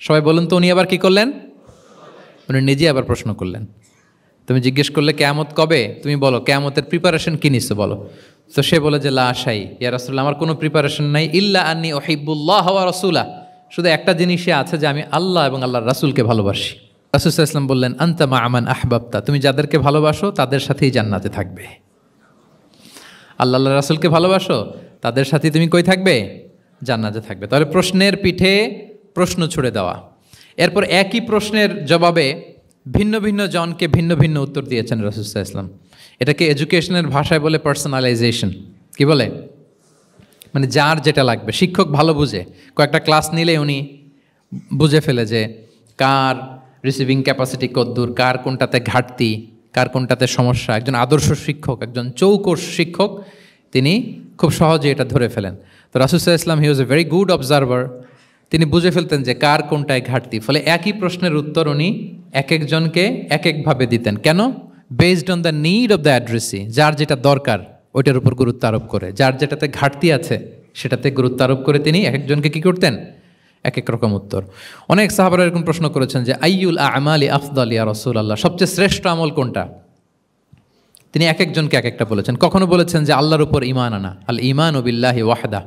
সবাই বলুন তো, উনি আবার কি করলেন? উনি নিজে আবার প্রশ্ন করলেন। তুমি জিজ্ঞেস করলে কিয়ামত কবে, তুমি বলো কিয়ামতের প্রিপারেশন কি নিছো বলো। তো সে বলে যে লা শাই ইয়া রাসূলুল্লাহ, আমার কোনো প্রিপারেশন নাই, ইল্লা আন্নী উহিব্বুল্লাহ ওয়া রাসূলা, শুধু একটা জিনিসই আছে যে আমি আল্লাহ এবং আল্লাহর রাসূলকে ভালোবাসি। রাসূল সাল্লাল্লাহু আলাইহি ওয়াসাল্লাম বললেন, আনতা মা আমান আহবাবতা, তুমি যাদেরকে ভালোবাসো তাদের সাথেই জান্নাতে থাকবে। আল্লাহ রাসূলকে ভালোবাসো, তাদের সাথে তুমি কই থাকবে? জান্নাতে থাকবে। তাহলে প্রশ্নের পিঠে প্রশ্ন ছুড়ে দেওয়া। এরপর একই প্রশ্নের জবাবে ভিন্ন ভিন্ন জনকে ভিন্ন ভিন্ন উত্তর দিয়েছেন রাসূল সাল্লাল্লাহু আলাইহি ওয়াসাল্লাম। এটাকে এডুকেশনের ভাষায় বলে পার্সোনালাইজেশন। কি বলে? মানে যার যেটা লাগবে। শিক্ষক ভালো বুঝে, কয়েকটা ক্লাস নিলে উনি বুঝে ফেলে যে কার রিসিভিং ক্যাপাসিটি কদ্দূর, কার কোনটাতে ঘাটতি, কার কোনটাতে সমস্যা। একজন আদর্শ শিক্ষক, একজন চৌকস শিক্ষক, তিনি খুব সহজে এটা ধরে ফেলেন। তো রাসূল সাল্লাল্লাহু আলাইহি ওয়াসাল্লাম হি was a very good observer. তিনি বুঝে ফেলতেন যে কার কোনটায় ঘাটতি। ফলে একই প্রশ্নের উত্তর উনি এক একজনকে এক একভাবে দিতেন। কেন? Based on the need of the addressee, যার যেটা দরকার ওইটার উপর গুরুত্ব আরোপ করে, যার যেটাতে ঘাটতি আছে সেটাতে গুরুত্ব আরোপ করে তিনি এক একজনকে কী করতেন? এক এক রকম উত্তর। অনেক সাহাবারা এরকম প্রশ্ন করেছেন যে আইয়ুল আমালি আফদাল ইয়া রাসূলুল্লাহ, সবচেয়ে শ্রেষ্ঠ আমল কোনটা? তিনি এক একজনকে এক একটা বলেছেন। কখনো বলেছেন যে আল্লাহর উপর ঈমান আনা, আল ঈমানু বিল্লাহি ওয়াহদা।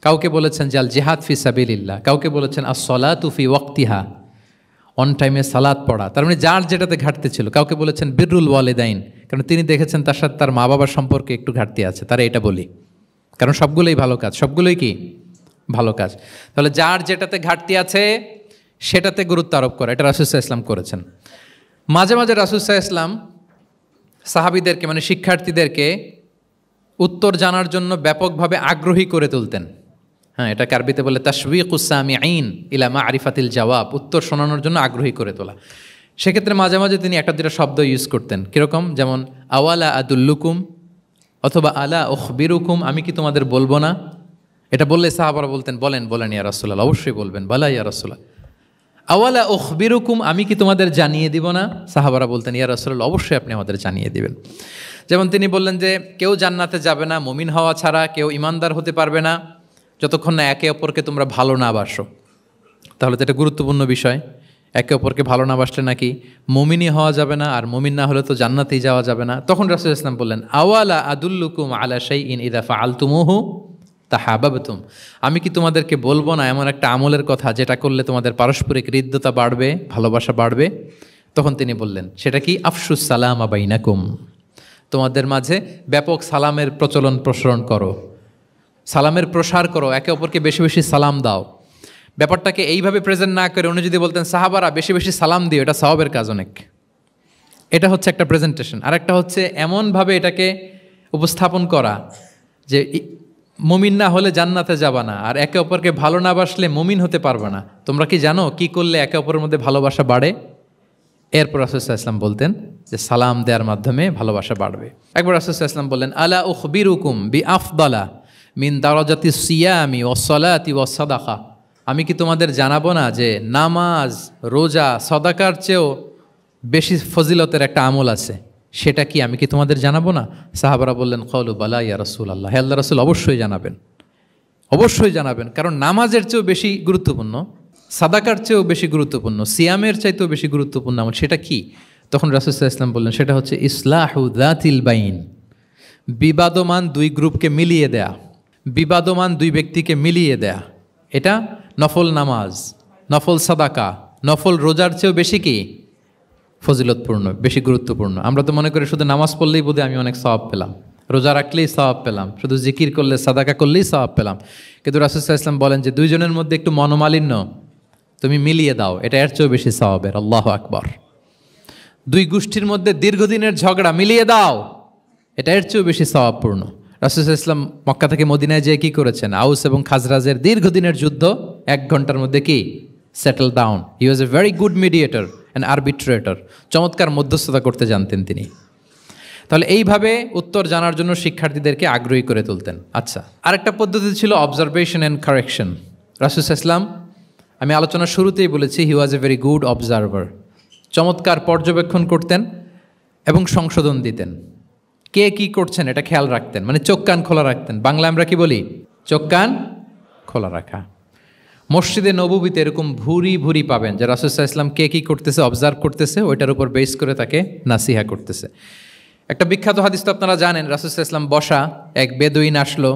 কাউকে বলেছেন যে আল জিহাদ ফি সাবিলিল্লাহ, কাউকে বলেছেন আস-সালাতু ফি ওয়াক্তিহা, অন টাইমে সালাত পড়া। তার মানে যার যেটাতে ঘাটতি ছিল। কাউকে বলেছেন বিররুল ওয়ালিদাইন, কারণ তিনি দেখেছেন তার সাথে তার মা বাবার সম্পর্কে একটু ঘাটতি আছে, তারা এটা বলি, কারণ সবগুলোই ভালো কাজ, সবগুলোই কি ভালো কাজ। তাহলে যার যেটাতে ঘাটতি আছে সেটাতে গুরুত্ব আরোপ করা, এটা রাসূল সাল্লাল্লাহু আলাইহি ওয়াসাল্লাম করেছেন। মাঝে মাঝে রাসূল সাল্লাল্লাহু আলাইহি ওয়াসাল্লাম সাহাবীদেরকে, মানে শিক্ষার্থীদেরকে উত্তর জানার জন্য ব্যাপকভাবে আগ্রহী করে তুলতেন। হ্যাঁ, এটাকে আরবিতে বলে তাশওয়ীকুস সামিঈন ইলা মা'রিফাতিল জাওয়াব, উত্তর শোনানোর জন্য আগ্রহী করে তোলা। সেক্ষেত্রে মাঝে মাঝে তিনি একটা দুটা শব্দ ইউজ করতেন। কীরকম? যেমন আওয়ালা আদুল্লুকুম, অথবা আলা উখবিরুকুম, আমি কি তোমাদের বলবো না? এটা বললে সাহাবারা বলতেন, বলেন বলেন ইয়া রাসূলুল্লাহ, অবশ্যই বলবেন, বালা ইয়া রাসূলুল্লাহ। আওয়ালা উখবিরুকুম, আমি কি তোমাদের জানিয়ে দিব না? সাহাবারা বলতেন, ইয়া রাসূলুল্লাহ, অবশ্যই আপনি আমাদের জানিয়ে দিবেন। যেমন তিনি বললেন যে কেউ জান্নাতে যাবে না মুমিন হওয়া ছাড়া, কেউ ইমানদার হতে পারবে না যতক্ষণ না একে অপরকে তোমরা ভালো না বাসো। তাহলে তো এটা গুরুত্বপূর্ণ বিষয়। একে অপরকে ভালো না বাসলে নাকি মুমিনই হওয়া যাবে না, আর মুমিন না হলে তো জান্নাতেই যাওয়া যাবে না। তখন রাসূল সাল্লাল্লাহু আলাইহি ওয়াসাল্লাম বললেন, আওয়ালা আদুল্লুকুম আলা শাইইন ইযা ফাআলতুমুহু তাহাবাবতুম, আমি কি তোমাদেরকে বলবো না এমন একটা আমলের কথা যেটা করলে তোমাদের পারস্পরিক হৃদ্যতা বাড়বে, ভালোবাসা বাড়বে? তখন তিনি বললেন, সেটা কি? আফশুস সালামা বাইনাকুম, তোমাদের মাঝে ব্যাপক সালামের প্রসারণ করো, সালামের প্রসার করো, একে অপরকে বেশি বেশি সালাম দাও। ব্যাপারটাকে এইভাবে প্রেজেন্ট না করে উনি যদি বলতেন সাহাবারা বেশি বেশি সালাম দিও, এটা সওয়াবের কাজ অনেক। এটা হচ্ছে একটা প্রেজেন্টেশন। আর একটা হচ্ছে এমনভাবে এটাকে উপস্থাপন করা যে মুমিন না হলে জান্নাতে যাবা না, আর একে অপরকে ভালো না বাসলে মুমিন হতে পারবে না। তোমরা কি জানো কি করলে একে অপরের মধ্যে ভালোবাসা বাড়ে? এরপর রাসূল সাল্লাল্লাহু আলাইহি ওয়াসাল্লাম বলতেন যে সালাম দেওয়ার মাধ্যমে ভালোবাসা বাড়বে। একবার রাসূল সাল্লাল্লাহু আলাইহি ওয়াসাল্লাম বললেন, আলা উখবিরুকুম বি আফদালা মিন দারাজাতিস সিয়ামি ওয়াস সালাতি ওয়াস সাদাকা, আমি কি তোমাদের জানাবো না যে নামাজ, রোজা, সদাকার চেয়েও বেশি ফজিলতের একটা আমল আছে, সেটা কি আমি কি তোমাদের জানাবো না? সাহাবারা বললেন কওলু বালা ইয়া রাসূলুল্লাহ, হে আল্লাহর রাসূল অবশ্যই জানাবেন, অবশ্যই জানাবেন। কারণ নামাজের চেয়েও বেশি গুরুত্বপূর্ণ, সাদাকার চেয়েও বেশি গুরুত্বপূর্ণ, সিয়ামের চাইতেও বেশি গুরুত্বপূর্ণ আমল, সেটা কি? তখন রাসূল সাল্লাল্লাহু আলাইহি ওয়াসাল্লাম বললেন সেটা হচ্ছে ইসলাহু যাতিল বাইন, বিবাদমান দুই গ্রুপকে মিলিয়ে দেয়া, বিবাদমান দুই ব্যক্তিকে মিলিয়ে দেয়া। এটা নফল নামাজ, নফল সাদাকা, নফল রোজার চেয়েও বেশি কি ফজিলতপূর্ণ, বেশি গুরুত্বপূর্ণ। আমরা তো মনে করি শুধু নামাজ পড়লেই বোধহয় আমি অনেক সওয়াব পেলাম, রোজা রাখলেই সওয়াব পেলাম, শুধু জিকির করলে, সাদাকা করলেই সওয়াব পেলাম। কিন্তু রাসূল সাল্লাল্লাহু আলাইহি ওয়াসাল্লাম বলেন যে দুইজনের মধ্যে একটু মনোমালিন্য তুমি মিলিয়ে দাও, এটা এর চেয়েও বেশি সওয়াবের। আল্লাহু আকবার। দুই গোষ্ঠীর মধ্যে দীর্ঘদিনের ঝগড়া মিলিয়ে দাও, এটা এর চেয়েও বেশি সওয়াবপূর্ণ। রাসূল সাল্লাল্লাহু আলাইহি ওয়াসাল্লাম মক্কা থেকে মদিনায় যেয়ে কি করেছেন? আউস এবং খাজরাজের দীর্ঘদিনের যুদ্ধ 1 ঘন্টার মধ্যে কি settle down. He was a very good mediator and arbitrator, চমৎকার মধ্যস্থতা করতে জানতেন তিনি। তাহলে এইভাবে উত্তর জানার জন্য শিক্ষার্থীদেরকে আগ্রহী করে তুলতেন। আচ্ছা, আরেকটা পদ্ধতি ছিল অবজারভেশন অ্যান্ড কারেকশন। রাসূল সাল্লাল্লাহু আলাইহি ওয়াসাল্লাম, আমি আলোচনার শুরুতেই বলেছি, হি was a very good observer, চমৎকার পর্যবেক্ষণ করতেন এবং সংশোধন দিতেন। কে কি করছেন এটা খেয়াল রাখতেন, মানে চোখ কান খোলা রাখতেন। বাংলা আমরা কি বলি? চোখ কান খোলা রাখা। মসজিদে নববীতে এরকম ভুরি ভুরি পাবেন যে রাসূল সাল্লাল্লাহু আলাইহি ওয়াসাল্লাম কে কি করতেছে অবজার্ভ করতেছে, ওইটার উপর বেস করে তাকে নাসিহা করতেছে। একটা বিখ্যাত হাদিস তো আপনারা জানেন, রাসূল সাল্লাল্লাহু আলাইহি ওয়াসাল্লাম বসা, এক বেদুইন আসলো,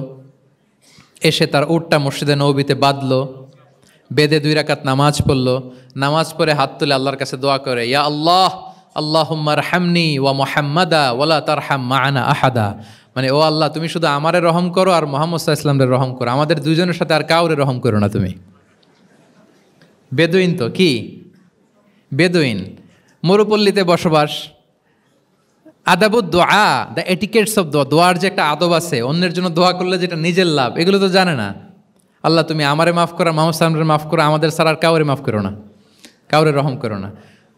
এসে তার উটটা মসজিদে নববীতে বাঁধলো, বেদে 2 রাকাত নামাজ পড়লো, নামাজ পড়ে হাত তুলে আল্লাহর কাছে দোয়া করে, ইয়া আল্লাহ আল্লাহুম্মা আরহামনি ওয়া মুহাম্মাদা ওয়ালা তারহাম মা'ানা আহাদা, মানে ও আল্লাহ তুমি শুধু আমারে রহম করো আর মুহাম্মদ সাল্লাল্লাহু আলাইহি ওয়াসাল্লামের রহম করো, আমাদের দুইজনের সাথে আর কাউরে রহম করো না তুমি। বেদুইন তো কি, বেদুইন, মরুপল্লীতে বসবাস। আদাবুদ দোয়া, দ্য এটিকেটস অফ দোয়া, দোয়ার যে একটা আদব আছে, অন্যের জন্য দোয়া করলে যেটা নিজের লাভ, এগুলো তো জানে না। আল্লাহ তুমি আমারে মাফ করো, মুহাম্মদ সাল্লাল্লাহু আলাইহি ওয়াসাল্লামকে মাফ করো, আমাদের ছাড়া আর কাউরে মাফ করো না, কাউরে রহম করো না।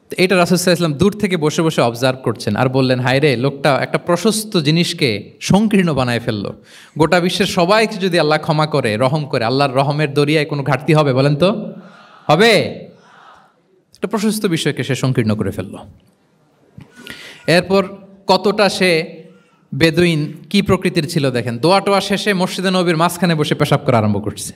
তো এটা রাসূল সাল্লাল্লাহু আলাইহি ওয়াসাল্লাম দূর থেকে বসে বসে অবজার্ভ করছেন আর বললেন, হায় রে, লোকটা একটা প্রশস্ত জিনিসকে সংকীর্ণ বানায় ফেললো। গোটা বিশ্বের সবাইকে যদি আল্লাহ ক্ষমা করে, রহম করে, আল্লাহর রহমের দরিয়ায় কোনো ঘাটতি হবে বলেন তো? হবে? একটা প্রশস্ত বিষয়কে সে সংকীর্ণ করে ফেললো। এরপর কতটা সে বেদুইন কি প্রকৃতির ছিল দেখেন, দোয়া টোয়া শেষে মসজিদে নববীর মাঝখানে বসে পেশাব করা আরম্ভ করছে।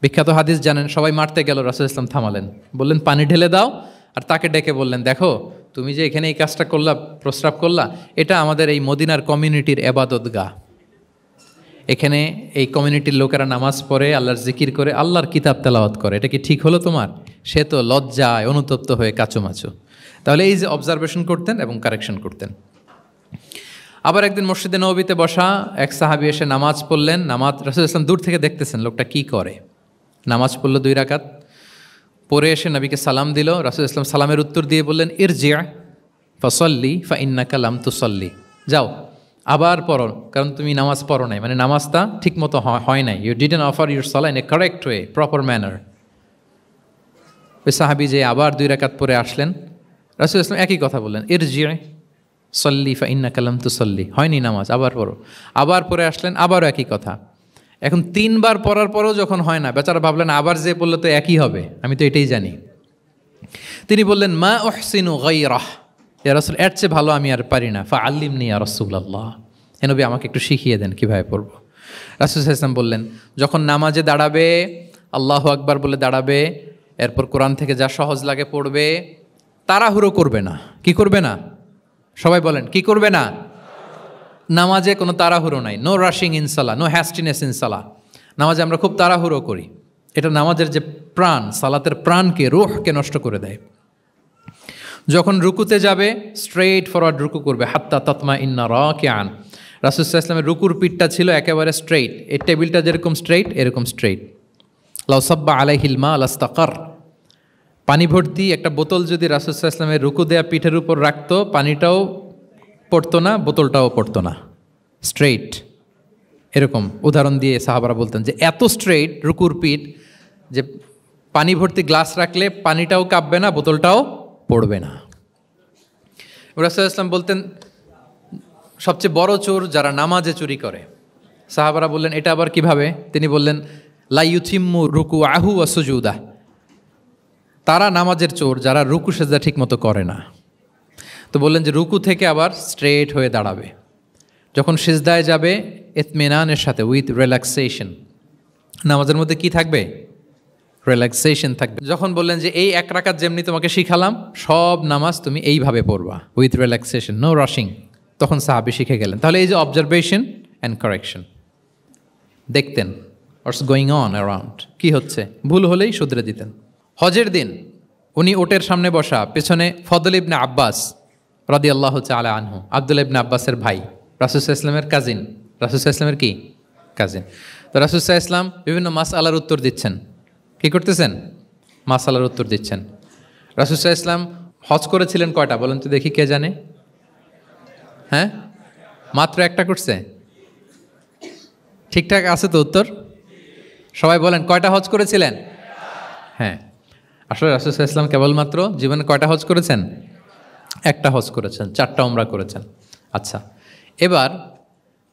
বিখ্যাত হাদিস জানেন, সবাই মারতে গেল, রাসূল ইসলাম থামালেন, বললেন পানি ঢেলে দাও, আর তাকে ডেকে বললেন, দেখো তুমি যে এখানে এই কাজটা করলা, প্রস্রাব করলা, এটা আমাদের এই মদিনার কমিউনিটির এবাদতগাহ। এখানে এই কমিউনিটির লোকেরা নামাজ পড়ে, আল্লাহর জিকির করে, আল্লাহর কিতাব তেলাওয়াত করে, এটা কি ঠিক হলো তোমার? সে তো লজ্জায় অনুতপ্ত হয়ে কাচুমাচু। তাহলে এই যে অবজারভেশন করতেন এবং কারেকশন করতেন। আবার একদিন মসজিদে নববীতে বসা এক সাহাবী এসে নামাজ পড়লেন, নামাজ রাসূল ইসলাম দূর থেকে দেখতেছেন লোকটা কি করে। নামাজ পড়লো 2 রাকাত, পরে এসে নবীকে সালাম দিল। রাসূল ইসলাম সালামের উত্তর দিয়ে বললেন, ইরজি' ফাসাল্লি ফাইন্নাকা লাম তুসাল্লি, যাও আবার পড়ো, কারণ তুমি নামাজ পড়ো নাই, মানে নামাজটা ঠিক মতো হয় নাই। ইউ ডিডন্ট অফার ইউর সালাহ in a correct way, proper manner. ওই সাহাবী যে আবার 2 রাকাত পরে আসলেন, রাসূল ইসলাম একই কথা বললেন, ইরজি' সল্লি ফাইন্নাকা লাম তুসাল্লি, হয়নি নামাজ, আবার পড়ো। আবার পরে আসলেন, আবারও একই কথা। এখন 3 বার পড়ার পরেও যখন হয় না, বেচারা ভাবলেন আবার যে বললে তো একই হবে, আমি তো এটাই জানি। তিনি বললেন, মা উহসিনু গায়রাহ, ইয়া রাসূল এর চেয়ে ভালো আমি আর পারি না, ফাআল্লিমনি ইয়া রাসূলুল্লাহ, হে নবী আমাকে একটু শিখিয়ে দেন কিভাবে পড়ব। রাসূল সাল্লাল্লাহু আলাইহি ওয়াসাল্লাম বললেন, যখন নামাজে দাঁড়াবে, আল্লাহু আকবার বলে দাঁড়াবে, এরপর কোরআন থেকে যা সহজ লাগে পড়বে, তাড়াহুড়ো করবে না। কি করবে না? সবাই বলেন, কি করবে না? নামাজে কোনো তাড়াহুড়ো নাই, নো রাশিং ইন সালাহ, নো হ্যাস্টিনেস ইন সালাহ। নামাজে আমরা খুব তাড়াহুড়ো করি, এটা নামাজের যে প্রাণ, সালাতের প্রাণকে, রূহকে নষ্ট করে দেয়। যখন রুকুতে যাবে স্ট্রেইট ফরওয়ার্ড রুকু করবে, হাত্তা তাতমা ইন্না রাকিআন। রাসূল সাল্লাল্লাহু আলাইহি ওয়াসাল্লামের রুকুর পিঠটা ছিল একেবারে স্ট্রেইট, এই টেবিলটা যেরকম স্ট্রেইট এরকম স্ট্রেইট। লাউ সাব্বা আলাইহিল মা লাস্তাকার, পানি ভর্তি একটা বোতল যদি রাসূল সাল্লাল্লাহু আলাইহি ওয়াসাল্লামের রুকু দেয়া পিঠের উপর রাখতো, পানিটাও পড়তো না, বোতলটাও পড়তো না, স্ট্রেইট। এরকম উদাহরণ দিয়ে সাহাবারা বলতেন যে এত স্ট্রেইট রুকুর পিঠ যে পানি ভর্তি গ্লাস রাখলে পানিটাও কাঁপবে না, বোতলটাও পড়বে না। রাসূল সাল্লাল্লাহু আলাইহি ওয়াসাল্লাম বলতেন, সবচেয়ে বড় চোর যারা নামাজে চুরি করে। সাহাবারা বললেন, এটা আবার কিভাবে? তিনি বললেন, লা ইউতিম্মু রুকুআহু ওয়া সুজুদাহ, তারা নামাজের চোর যারা রুকু সেজদা ঠিক মতো করে না। তো বললেন যে রুকু থেকে আবার স্ট্রেট হয়ে দাঁড়াবে, যখন সিজদায় যাবে ইতমিনানের সাথে, উইথ রিল্যাক্সেশন। নামাজের মধ্যে কি থাকবে? রিল্যাক্সেশন থাকবে। যখন বললেন যে এই এক রাকাত যেমনি তোমাকে শিখালাম, সব নামাজ তুমি এইভাবে পড়বা, উইথ রিল্যাক্সেশন, নো রাশিং, তখন সাহাবী শিখে গেলেন। তাহলে এই যে অবজারভেশন অ্যান্ড কারেকশন, দেখতেন হোয়াটস গোয়িং অন অ্যারাউন্ড, কী হচ্ছে, ভুল হলেই শুধরে দিতেন। হজের দিন উনি ওটের সামনে বসা, পেছনে ফদল ইবনে আব্বাস রাদিয়াল্লাহু তাআলা আনহু, আব্দুল্লাহ ইবনে আব্বাসের ভাই, রাসূল সাল্লাল্লাহু আলাইহি ওয়াসাল্লামের কাজিন, রাসূল সাল্লাল্লাহু আলাইহি ওয়াসাল্লামের কি কাজিন। তো রাসূল সাল্লাল্লাহু আলাইহি ওয়াসাল্লাম বিভিন্ন মাসআলার উত্তর দিচ্ছেন। কী করতেছেন? মাসআলার উত্তর দিচ্ছেন। রাসূল সাল্লাল্লাহু আলাইহি ওয়াসাল্লাম হজ করেছিলেন কয়টা বলেন তো দেখি, কে জানে? হ্যাঁ, মাত্র একটা করছে। ঠিকঠাক আছে তো উত্তর? সবাই বলেন, কয়টা হজ করেছিলেন? হ্যাঁ, আসলে রাসূল সাল্লাল্লাহু আলাইহি ওয়াসাল্লাম কেবলমাত্র জীবনে কয়টা হজ করেছেন? একটা হজ করেছেন, 4টা উমরা করেছেন। আচ্ছা, এবার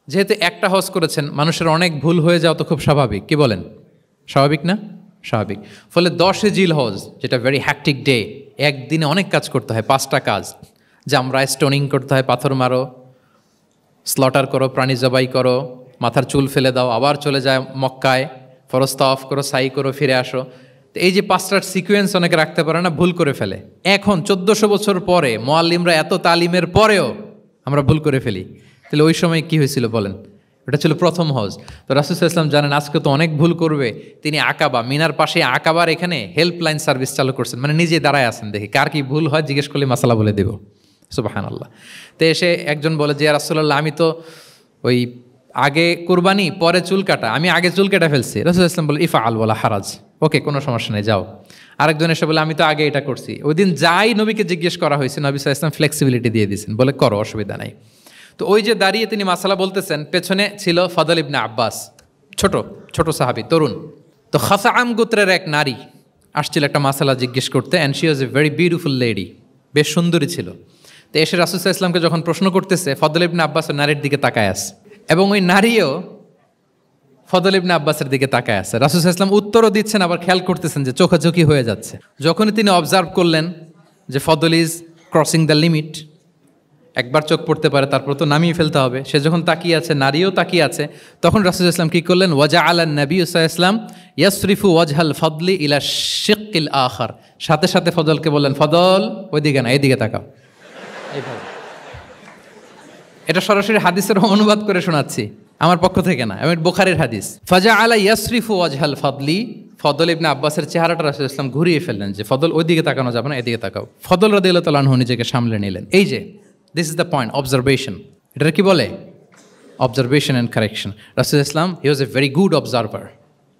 যেহেতু একটা হজ করেছেন, মানুষের অনেক ভুল হয়ে যাওয়া তো খুব স্বাভাবিক, কি বলেন? স্বাভাবিক না? স্বাভাবিক। ফলে 10 জিল হজ, যেটা ভেরি হ্যাকটিক ডে, একদিনে অনেক কাজ করতে হয়, 5টা কাজ। জামরায় স্টোনিং করতে হয়, পাথর মারো, স্লটার করো, প্রাণী জবাই করো, মাথার চুল ফেলে দাও, আবার চলে যায় মক্কায়, ফরজ তাওয়াফ করো, সাই করো, ফিরে আসো। তো এই যে 5টার সিকোয়েন্স অনেকে রাখতে পারে না, ভুল করে ফেলে। এখন 1400 বছর পরে, মুআল্লিমরা এত তালিমের পরেও আমরা ভুল করে ফেলি। তাহলে ওই সময় কি হয়েছিল বলেন? এটা ছিল প্রথম হজ। তো রাসূল সাল্লাল্লাহু আলাইহি ওয়াসাল্লাম জানেন আজকে তো অনেক ভুল করবে, তিনি আকাবা, মিনার পাশে আকাবার এখানে হেল্পলাইন সার্ভিস চালু করছেন, মানে নিজে দাঁড়ায় আছেন, দেখি কার কি ভুল হয় জিজ্ঞেস করলে মাসালা বলে দেব। সুবহানাল্লাহ। তো এসে একজন বলে যে ইয়া রাসূলুল্লাহ, আমি তো ওই আগে কুরবানি পরে চুল কাটা, আমি আগে চুল কেটে ফেলছি। রাসূল সাল্লাল্লাহু আলাইহি ওয়াসাল্লাম বলে ইফআল ওয়ালা হারাজ, ওকে কোনো সমস্যা নেই, যাও। আরেকজন এসে বলে আমি তো আগে এটা করছি। ওই দিন যাই নবীকে জিজ্ঞেস করা হয়েছে, নবী সাল্লাল্লাহু আলাইহি ওয়াসাল্লাম ফ্লেক্সিবিলিটি দিয়ে দিয়েছেন, বলে করো, অসুবিধা নাই। তো ওই যে দাঁড়িয়ে তিনি মাসালা বলতেছেন, পেছনে ছিল ফদল ইবনে আব্বাস, ছোট ছোট সাহাবী, তরুণ। তো খাসাআম গোত্রের এক নারী আসছিল একটা মাসালা জিজ্ঞেস করতে, and she was a very beautiful lady, বেশ সুন্দরী ছিল। তো এসে রাসূল সাল্লাল্লাহু আলাইহি ওয়াসাল্লামকে যখন প্রশ্ন করতেছে, ফদল ইবনে আব্বাস নারীর দিকে তাকায় আছে, এবং ওই নারীও ফদল ইবনে আব্বাসের দিকে তাকায় আছে। রাসূল সাল্লাল্লাহু আলাইহি ওয়াসাল্লাম উত্তরও দিচ্ছেন, আবার খেয়াল করতেছেন যে চোখাচোখি হয়ে যাচ্ছে। যখনই তিনি অবজার্ভ করলেন যে ফদল ইজ ক্রসিং দ্য লিমিট, একবার চোখ পড়তে পারে, তারপর তো নামিয়ে ফেলতে হবে, সে যখন তাকিয়ে আছে, নারীও তাকিয়ে আছে, তখন রাসূল সাল্লাল্লাহু আলাইহি ওয়াসাল্লাম কী করলেন? ওয়াজআলা নবী সাল্লাল্লাহু আলাইহি ওয়াসাল্লাম ইয়াসরিফু ওয়াজহাল ফদলি ইলা শিক্কিল আখার, সাথে সাথে ফদলকে বললেন, ফদল ওইদিকে না, এইদিকে তাকাও, এইভাবে। এটা সরাসরি হাদিসের অনুবাদ করে শোনাচ্ছি, আমার পক্ষ থেকে না, এবং বুখারীর হাদিস। ফাজআলা ইয়াসরিফু ওয়াজহাল ফদলি, ফদল ইবনে আব্বাসের চেহারাটা রাসূল সাল্লাল্লাহু আলাইহি ওয়াসাল্লাম ঘুরিয়ে ফেললেন যে ফদল ওইদিকে তাকানো যাবে না, এদিকে তাকাও। ফদল রাদিয়াল্লাহু তাআলা আনহু নিজেকে সামলে নিলেন। এই যে this is the point, observation. এটা কি বলে? Observation and correction. রাসূল ইসলাম he was a very good observer,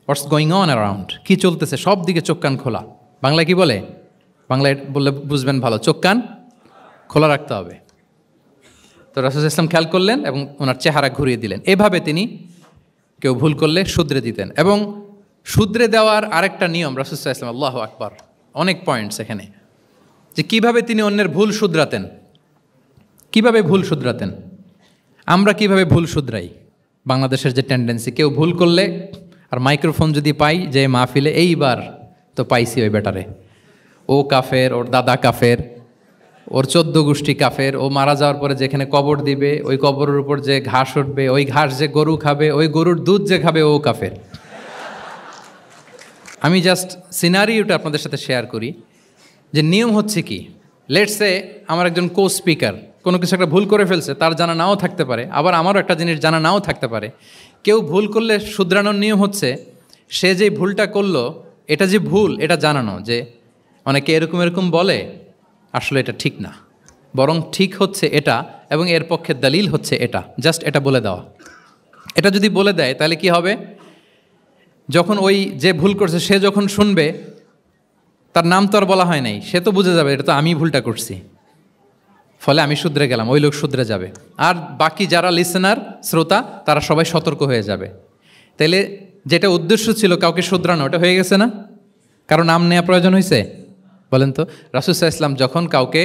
what's going on around, কী চলতেছে সব দিকে চোখ কান খোলা। বাংলায় কি বলে? বাংলায় বললে বুঝবেন ভালো, চোখ কান খোলা রাখতে হবে। তো রাসূল ইসলাম খেয়াল করলেন এবং ওনার চেহারা ঘুরিয়ে দিলেন। এভাবে তিনি কেউ ভুল করলে শুধরে দিতেন। এবং শুধরে দেওয়ার আরেকটা নিয়ম রাসূল ইসলাম, আল্লাহু আকবার, অনেক পয়েন্টস এখানে, যে কিভাবে তিনি অন্যের ভুল শুধরাতেন। কিভাবে ভুল শুধরাতেন? আমরা কিভাবে ভুল শুধরাই? বাংলাদেশের যে টেন্ডেন্সি, কেউ ভুল করলে আর মাইক্রোফোন যদি পাই যে মাহফিলে, এইবার তো পাইছি ওই বেটারে, ও কাফের, ওর দাদা কাফের, ওর 14 গোষ্ঠী কাফের, ও মারা যাওয়ার পরে যেখানে কবর দিবে, ওই কবরের উপর যে ঘাস উঠবে, ওই ঘাস যে গরু খাবে, ওই গরুর দুধ যে খাবে, ও কাফের। আমি জাস্ট সিনারিওটা আপনাদের সাথে শেয়ার করি যে নিয়ম হচ্ছে কি। লেটসে আমার একজন কো স্পিকার কোনো কিছু একটা ভুল করে ফেলছে, তার জানা নাও থাকতে পারে, আবার আমারও একটা জিনিস জানা নাও থাকতে পারে। কেউ ভুল করলে শুধরানোর নিয়ম হচ্ছে, সে যে ভুলটা করলো এটা যে ভুল এটা জানানো, যে অনেকে এরকম এরকম বলে, আসলে এটা ঠিক না, বরং ঠিক হচ্ছে এটা, এবং এর পক্ষে দলিল হচ্ছে এটা, জাস্ট এটা বলে দেওয়া। এটা যদি বলে দেয় তাহলে কি হবে? যখন ওই যে ভুল করছে সে যখন শুনবে, তার নাম তো আর বলা হয় নাই, সে তো বুঝে যাবে এটা তো আমি ভুলটা করছি, ফলে আমি শুধরে গেলাম, ওই লোক শুধরে যাবে, আর বাকি যারা লিসেনার, শ্রোতা, তারা সবাই সতর্ক হয়ে যাবে। তাইলে যেটা উদ্দেশ্য ছিল কাউকে শুধরানো, ওটা হয়ে গেছে না? কারো নাম নেওয়া প্রয়োজন হয়েছে? বলেন তো। রাসূল সাল্লাল্লাহু আলাইহি ওয়াসাল্লাম যখন কাউকে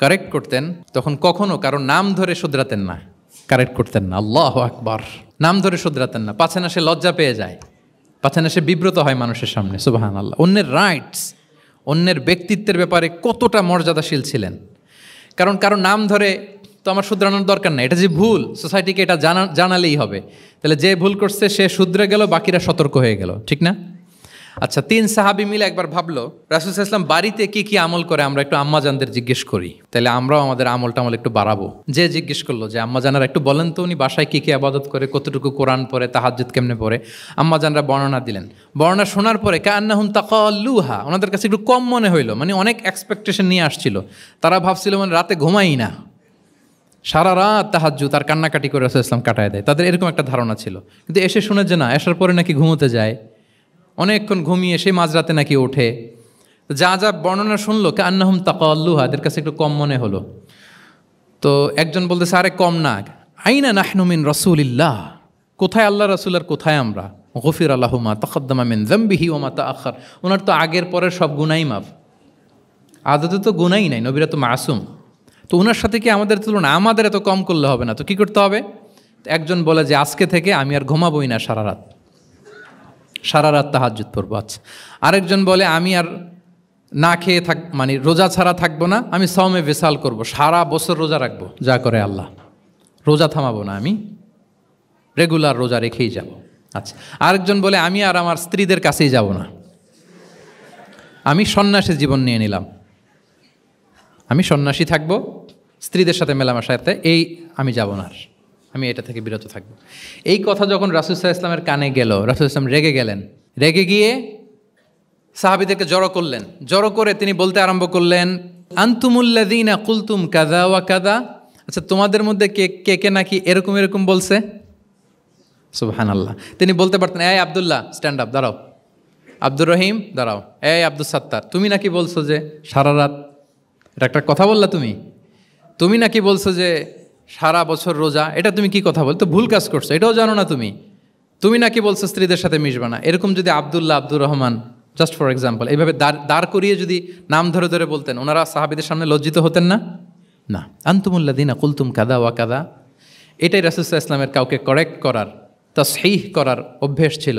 কারেক্ট করতেন, তখন কখনো কারো নাম ধরে শুধরাতেন না, কারেক্ট করতেন না। আল্লাহু আকবার। নাম ধরে শুধরাতেন না, পাছে না সে লজ্জা পেয়ে যায়, পাচ্ছেন, সে বিব্রত হয় মানুষের সামনে। সুবহানাল্লাহ। অন্যের রাইটস, অন্যের ব্যক্তিত্বের ব্যাপারে কতটা মর্যাদাশীল ছিলেন। কারণ কারো নাম ধরে তো আমার শুধরানোর দরকার নাই, এটা যে ভুল সোসাইটিকে এটা জানালেই হবে। তাহলে যে ভুল করছে সে শুধরে গেল, বাকিরা সতর্ক হয়ে গেল, ঠিক না? আচ্ছা, 3 সাহাবী মিলে একবার ভাবলো রাসূল সাল্লাল্লাহু আলাইহি ওয়াসাল্লাম বাড়িতে কি কি আমল করে, আমরা একটু আম্মাজানদের জিজ্ঞেস করি, তাহলে আমরাও আমাদের আমল একটু বাড়াবো। যে জিজ্ঞেস করলো যে আম্মাজানারা একটু বলেন তো উনি বাসায় কি কি ইবাদত করে, কতটুকু কোরআন পড়ে, তাহাজ্জুদ কেমনে পড়ে। আম্মাজানরা বর্ণনা দিলেন। বর্ণনা শোনার পরে কান্নাহুম তাকাল্লুহা, ওনাদের কাছে একটু কম মনে হইলো, মানে অনেক এক্সপেকটেশন নিয়ে আসছিল। তারা ভাবছিল মানে রাতে ঘুমাই না, সারা রাত তাহাজ্জুদ আর কান্নাকাটি করে রাসূল ইসলাম কাটায় দেয়, তাদের এরকম একটা ধারণা ছিল। কিন্তু এসে শুনে যে না, আসার পরে নাকি ঘুমোতে যায়, অনেকক্ষণ ঘুমিয়ে সেই মাঝরাতে নাকি ওঠে। যা যা বর্ণনা শুনলো কান্নাহুম তাকাল্লুহা, এদের কাছে একটু কম মনে হলো। তো একজন বলতেছে আরে কম না, আইনা নাহনু মিন রাসূলিল্লাহ, কোথায় আল্লাহ রাসূল আর কোথায় আমরা। গফিরা লাহু মা তাকাদ্দামা মিন যামবিহি ওয়া মা তাআখার, ওনার তো আগের পরের সব গুনাহ মাফ। আদতে তো গুনাহই নাই, নবীরা তো মাসুম। তো ওনার সাথে কি আমাদের তুলনা, আমাদের এত কম করলে হবে না, তো কি করতে হবে? একজন বলে যে আজকে থেকে আমি আর ঘুমাবোই না সারা রাত তাহাজ্জুদ পড়বো। আচ্ছা, আরেকজন বলে আমি আর না খেয়ে মানে রোজা ছাড়া থাকবো না, আমি সাওমে ভিসাল করব, সারা বছর রোজা রাখবো, যা করে আল্লাহ, রোজা থামাবো না, আমি রেগুলার রোজা রেখেই যাব। আচ্ছা, আরেকজন বলে আমি আর আমার স্ত্রীদের কাছেই যাব না, আমি সন্ন্যাসী জীবন নিয়ে নিলাম, আমি সন্ন্যাসী থাকবো, স্ত্রীদের সাথে মেলামেশাতে এই আমি যাব না, আর আমি এটা থেকে বিরত থাকবো। এই কথা যখন রাসূল সাল্লাল্লাহু আলাইহি ওয়াসাল্লামের কানে গেল, রাসূল ইসলাম রেগে গেলেন। রেগে গিয়ে সাহাবীদেরকে জড়ো করলেন। জড়ো করে তিনি বলতে আরম্ভ করলেন, আনতুমুল্লাযীনা কুলতুম কাযা ওয়া কাযা, আচ্ছা তোমাদের মধ্যে কে কে নাকি এরকম বলছে। সুবহানাল্লাহ। তিনি বলতে পারতেন এই আব্দুল্লাহ স্ট্যান্ড আপ, দাঁড়াও, আব্দুর রহিম দাঁড়াও, এই আব্দুল সাত্তার তুমি নাকি বলছো যে সারা রাত, এটা একটা কথা বললা তুমি নাকি বলছো যে সারা বছর রোজা, এটা তুমি কি কথা বল, তো ভুল কাজ করছো, এটাও জানো না তুমি নাকি বলছো স্ত্রীদের সাথে মিশবা না। এরকম যদি Abdullah, Abdur Rahman, just for example, এইভাবে দাঁড় করিয়ে যদি নাম ধরে ধরে বলতেন, ওনারা সাহাবীদের সামনে লজ্জিত হতেন না? না। আনতুমুল্লাযীনা কুলতুম কাযা ওয়া কাযা, এটাই রাসূল সাল্লাল্লাহু আলাইহি ওয়াসাল্লামের কাউকে কারেক্ট করার, তাসহিহ করার অভ্যেস ছিল।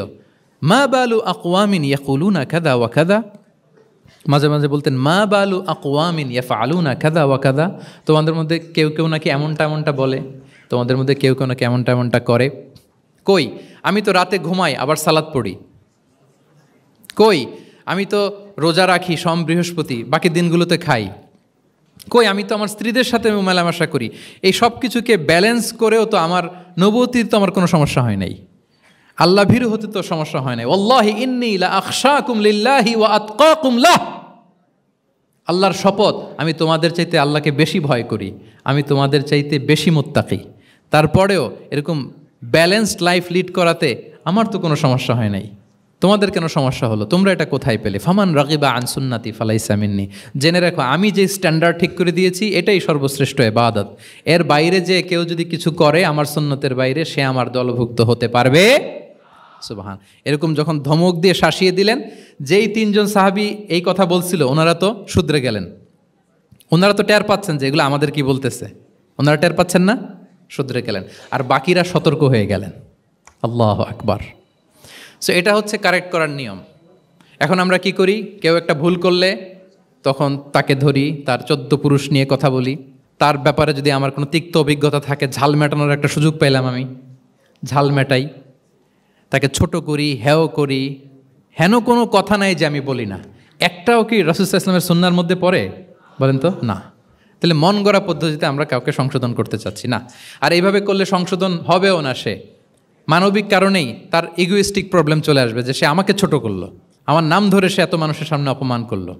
মা বালু আকওয়ামিন ইয়াকুলুনা কাযা ওয়া কাযা, মাঝে মাঝে বলতেন মা বালু আকওয়ামিন ইয়াফআলুনা কাযা ওয়া কাযা, তোমাদের মধ্যে কেউ নাকি এমনটা বলে, তোমাদের মধ্যে কেউ নাকি এমনটা করে। কই আমি তো রাতে ঘুমাই আবার সালাত পড়ি, কই আমি তো রোজা রাখি সোম বৃহস্পতি, বাকি দিনগুলোতে খাই, কই আমি তো আমার স্ত্রীদের সাথে মেলামেশা করি, এই সব কিছুকে ব্যালেন্স করেও তো আমার নবুয়তির তো আমার কোনো সমস্যা হয় নাই, আল্লাহ ভীরু হতে তো সমস্যা হয় নাই। ওয়াল্লাহি ইন্নী লা আখশাকুম লিল্লাহি ওয়া আতকাকুম লাহ, আল্লাহর শপথ আমি তোমাদের চাইতে আল্লাহকে বেশি ভয় করি, আমি তোমাদের চাইতে বেশি মুত্তাকি। তারপরেও এরকম ব্যালেন্সড লাইফ লিড করাতে আমার তো কোনো সমস্যা হয় নাই, তোমাদের কেন সমস্যা হলো, তোমরা এটা কোথায় পেলে? ফামান রাগিবা আন সুন্নাতি ফালাইসা মিন্নি, জেনে রাখো আমি যে স্ট্যান্ডার্ড ঠিক করে দিয়েছি এটাই সর্বশ্রেষ্ঠ ইবাদত, এর বাইরে যে কেউ যদি কিছু করে আমার সুন্নতের বাইরে, সে আমার দলভুক্ত হতে পারবে। সুবহান। এরকম যখন ধমক দিয়ে শাসিয়ে দিলেন, যেই 3 জন সাহাবী এই কথা বলছিল ওনারা তো শুধরে গেলেন, ওনারা তো টের পাচ্ছেন যে এগুলো আমাদের কি বলতেছে, ওনারা টের পাচ্ছেন না, শুধরে গেলেন, আর বাকিরা সতর্ক হয়ে গেলেন। আল্লাহু আকবার। সো এটা হচ্ছে কারেক্ট করার নিয়ম। এখন আমরা কি করি, কেউ একটা ভুল করলে তখন তাকে ধরি, তার 14 পুরুষ নিয়ে কথা বলি, তার ব্যাপারে যদি আমার কোনো তিক্ত অভিজ্ঞতা থাকে, ঝাল মেটানোর একটা সুযোগ পেলাম, আমি ঝাল মেটাই, তাকে ছোট করি, হেয় করি, হেন কোনো কথা নাই যে আমি বলি না। একটাও কি রাসূল সাল্লাল্লাহু আলাইহি ওয়াসাল্লামের সুন্নাহর মধ্যে পড়ে বলেন তো? না। তাহলে মন গড়া পদ্ধতিতে আমরা কাউকে সংশোধন করতে চাচ্ছি না, আর এইভাবে করলে সংশোধন হবেও না। সে মানবিক কারণেই তার ইগোইস্টিক প্রবলেম চলে আসবে, যে সে আমাকে ছোট করলো, আমার নাম ধরে সে এত মানুষের সামনে অপমান করলো,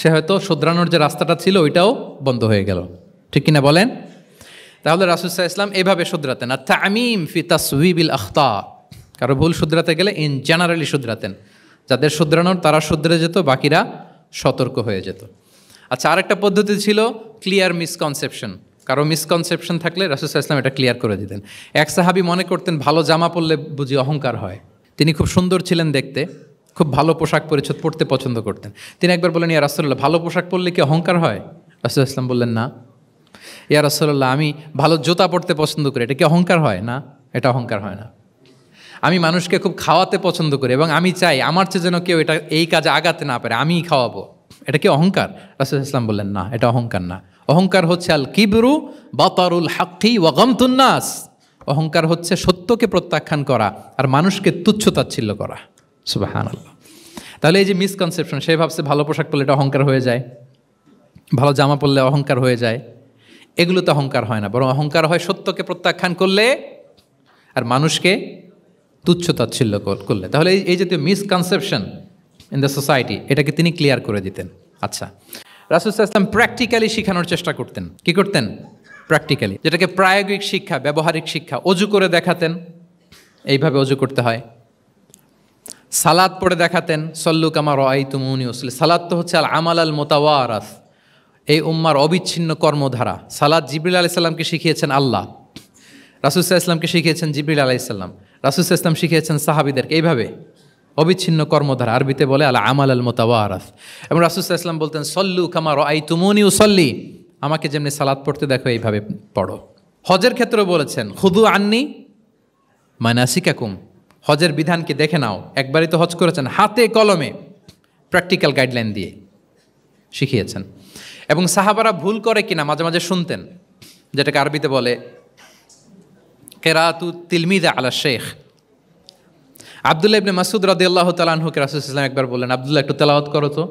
সে হয়তো শুধরানোর যে রাস্তাটা ছিল ওইটাও বন্ধ হয়ে গেল, ঠিক কিনা বলেন? তাহলে রাসূল সাল্লাল্লাহু আলাইহি ওয়াসাল্লাম এইভাবে শুধরাতেন। আর তামিম ফি তাসওয়িবিল আখতা, কারো ভুল শুধরাতে গেলে ইন জেনারেলি শুধরাতেন, যাদের শুধরানোর তারা শুধরে যেত, বাকিরা সতর্ক হয়ে যেত। আচ্ছা, আরেকটা পদ্ধতি ছিল ক্লিয়ার মিসকনসেপশন। কারো মিসকনসেপশন থাকলে রাসূল সাল্লাল্লাহু আলাইহি ওয়াসাল্লাম এটা ক্লিয়ার করে দিতেন। এক সাহাবী মনে করতেন ভালো জামা পরলে বুঝি অহংকার হয়, তিনি খুব সুন্দর ছিলেন দেখতে, খুব ভালো পোশাক পরিচ্ছদ পরতে পছন্দ করতেন। তিনি একবার বললেন, ইয়া রাসূলুল্লাহ, ভালো পোশাক পরলে কি অহংকার হয়? রাসূল সাল্লাল্লাহু আলাইহি ওয়াসাল্লাম বললেন, না। ইয়া রাসূলুল্লাহ, আমি ভালো জুতা পরতে পছন্দ করি, এটা কি অহংকার হয়? না, এটা অহংকার হয় না। আমি মানুষকে খুব খাওয়াতে পছন্দ করি এবং আমি চাই আমার চেয়ে যেন কেউ এই কাজে আগাতে না পারে, আমিই খাওয়াবো। এটা কি অহংকার? রাসূল ইসলাম বললেন না, এটা অহংকার না। অহংকার হচ্ছে আল কিবরু বাতারুল হাক্কি ওয়া গামতুন নাস। অহংকার হচ্ছে সত্যকে প্রত্যাখ্যান করা আর মানুষকে তুচ্ছ-তাচ্ছিল্য করা। সুবহানাল্লাহ। তাহলে এই যে মিসকনসেপশন, সে ভাবছে ভালো পোশাক পরলে এটা অহংকার হয়ে যায়, ভালো জামা পরলে অহংকার হয়ে যায়। এগুলো তো অহংকার হয় না, বরং অহংকার হয় সত্যকে প্রত্যাখ্যান করলে আর মানুষকে তুচ্ছ-তাচ্ছিল্য করলে। তাহলে এই জাতীয় মিসকনসেপশন ইন দ্য সোসাইটি, এটাকে তিনি ক্লিয়ার করে দিতেন। আচ্ছা, রাসূল সাল্লাল্লাহু আলাইহি ওয়াসাল্লাম প্র্যাকটিক্যালি শেখানোর চেষ্টা করতেন। কি করতেন? প্র্যাকটিক্যালি, যেটাকে প্রায়োগিক শিক্ষা, ব্যবহারিক শিক্ষা। অজু করে দেখাতেন, এইভাবে অজু করতে হয়। সালাত পড়ে দেখাতেন, সল্লু কামা রাআইতুমুনি উসাল্লি। সালাত তো হচ্ছে আল আমাল আল মুতাওয়ারাস, এই উম্মার অবিচ্ছিন্ন কর্মধারা। সালাত জিবরিল আলাইহিস সালামকে শিখিয়েছেন আল্লাহ, রাসূল সাল্লাল্লাহু আলাইহি ওয়াসাল্লামকে শিখিয়েছেন জিবরিল আলাইহিস সালাম, রাসূল সাল্লাল্লাহু আলাইহি ওয়াসাল্লাম শিখিয়েছেন সাহাবীদেরকে। এইভাবে অবিচ্ছিন্ন কর্মধারা, আরবিতে বলে আল আমাল আল মুতাওয়ারাস। এবং রাসূল সাল্লাল্লাহু আলাইহি ওয়াসাল্লাম বলতেন সল্লু কামা রাআইতুমুনি উসাল্লি, আমাকে যেমনি সালাত পড়তে দেখো এইভাবে পড়ো। হজের ক্ষেত্রেও বলেছেন খুদু আন্নি মানাসিকাকুম, হজের বিধানকে দেখে নাও। একবারই তো হজ করেছেন, হাতে কলমে প্র্যাকটিক্যাল গাইডলাইন দিয়ে শিখিয়েছেন। এবং সাহাবারা ভুল করে কিনা মাঝে মাঝে শুনতেন, যেটাকে আরবিতে বলে কেরাতু তিলমিদা আলা শেখ। আব্দুল্লাহ ইবনে মাসউদ রাদিয়াল্লাহু তাআলা আনহুকে রাসূল সাল্লাল্লাহু আলাইহি ওয়াসাল্লাম একবার বললেন, আব্দুল্লাহ একটু তেলাওয়াত করো তো।